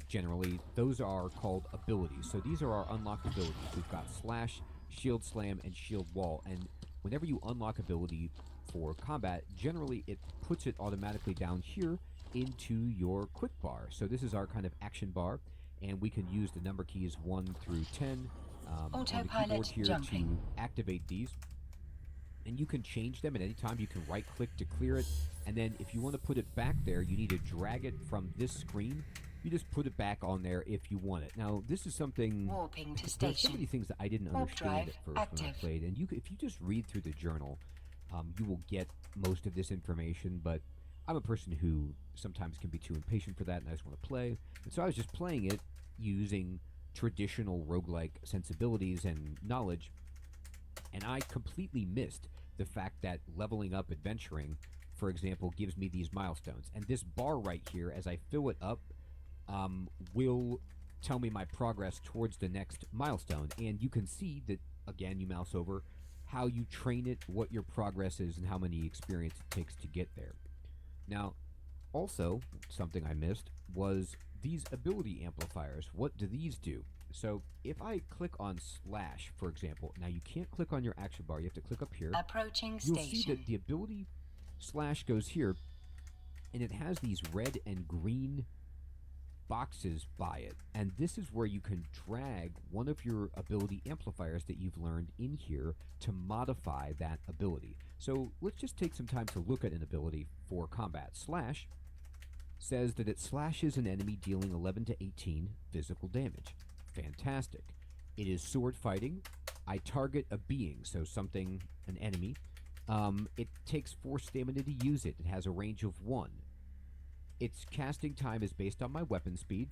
Generally, those are called abilities. So these are our unlocked abilities. We've got Slash, Shield Slam, and Shield Wall. And whenever you unlock ability for combat, generally it puts it automatically down here into your quick bar. So this is our kind of action bar, and we can use the number keys 1 through 10 on the keyboard here to activate these. And you can change them at any time. You can right click to clear it, and then if you want to put it back there, you need to drag it from this screen. You just put it back on there if you want it. Now, this is something. Warping to there's station. so many things that I didn't Warp understand drive at first when I active. played, and if you just read through the journal, you will get most of this information. But I'm a person who sometimes can be too impatient for that, and I just want to play. And so I was just playing it using traditional roguelike sensibilities and knowledge, and I completely missed the fact that leveling up adventuring, for example, gives me these milestones. And this bar right here, as I fill it up, will tell me my progress towards the next milestone. And you can see that, again, you mouse over, how you train it, what your progress is, and how many experience it takes to get there. Now, also, something I missed was these ability amplifiers. What do these do? So if I click on Slash, for example, now you can't click on your action bar, you have to click up here. Approaching You'll station. see that the ability Slash goes here, and it has these red and green boxes by it. And this is where you can drag one of your ability amplifiers that you've learned in here to modify that ability. So let's just take some time to look at an ability for combat. Slash says that it slashes an enemy dealing 11 to 18 physical damage. Fantastic. It is sword fighting. I target a being, so something, an enemy. It takes 4 stamina to use it. It has a range of 1. Its casting time is based on my weapon speed.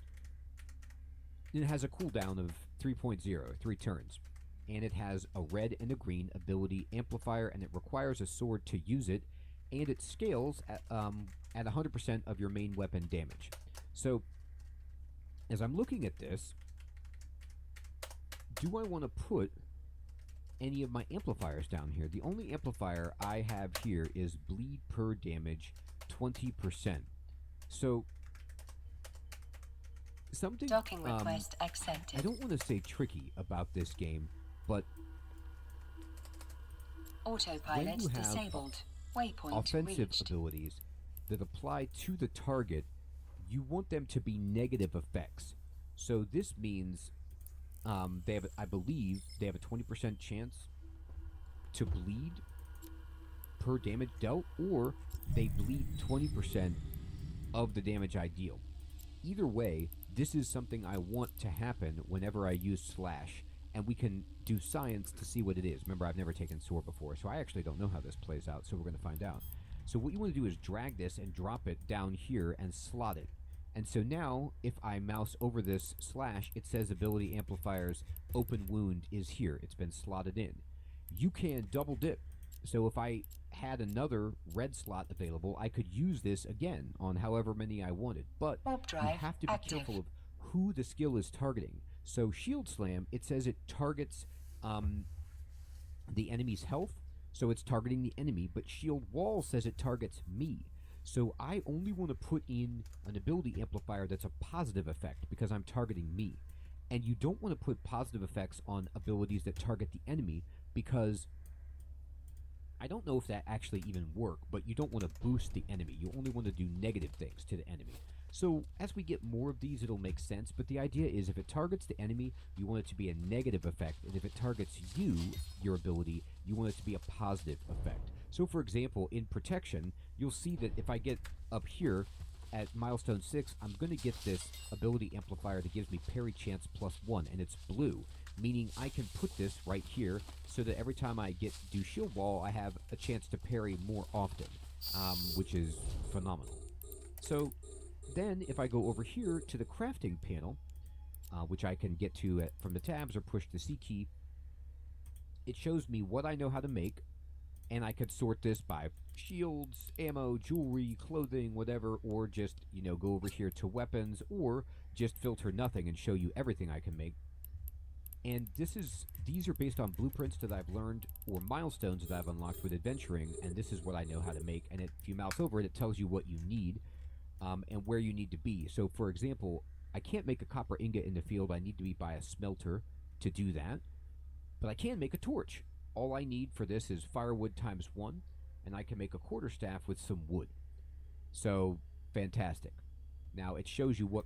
It has a cooldown of 3.0, 3 turns. And it has a red and a green ability amplifier, and it requires a sword to use it, and it scales at 100% of your main weapon damage. So, as I'm looking at this, do I want to put any of my amplifiers down here? The only amplifier I have here is bleed per damage 20%. So, something Docking request accepted. I don't want to say tricky about this game, but Autopilot when you have disabled. Waypoint offensive reached. abilities that apply to the target, you want them to be negative effects. So this means they have, I believe, they have a 20% chance to bleed per damage dealt, or they bleed 20% of the damage I deal. Either way, this is something I want to happen whenever I use slash, and we can do science to see what it is. Remember, I've never taken sword before, so I actually don't know how this plays out, so we're going to find out. So what you want to do is drag this and drop it down here and slot it. And so now, if I mouse over this slash, it says ability amplifiers open wound is here. It's been slotted in. You can double dip. So if I had another red slot available, I could use this again on however many I wanted. But you have to be careful of who the skill is targeting. So Shield Slam, it says it targets the enemy's health, so it's targeting the enemy, but Shield Wall says it targets me. So I only want to put in an ability amplifier that's a positive effect because I'm targeting me. And you don't want to put positive effects on abilities that target the enemy because I don't know if that actually even work, but you don't want to boost the enemy. You only want to do negative things to the enemy. So as we get more of these, it'll make sense, but the idea is if it targets the enemy, you want it to be a negative effect, and if it targets you, your ability, you want it to be a positive effect. So for example, in protection, you'll see that if I get up here at milestone 6, I'm going to get this ability amplifier that gives me parry chance +1, and it's blue, meaning I can put this right here so that every time I do shield wall, I have a chance to parry more often, which is phenomenal. So then if I go over here to the crafting panel, which I can get to from the tabs or push the C key, it shows me what I know how to make, and I could sort this by shields, ammo, jewelry, clothing, whatever, or just, go over here to weapons, or just filter nothing and show you everything I can make. And these are based on blueprints that I've learned or milestones that I've unlocked with adventuring, and this is what I know how to make. And if you mouse over it, it tells you what you need and where you need to be. So, for example, I can't make a copper ingot in the field. I need to be by a smelter to do that. But I can make a torch. All I need for this is firewood ×1, and I can make a quarterstaff with some wood. So, fantastic. Now, it shows you what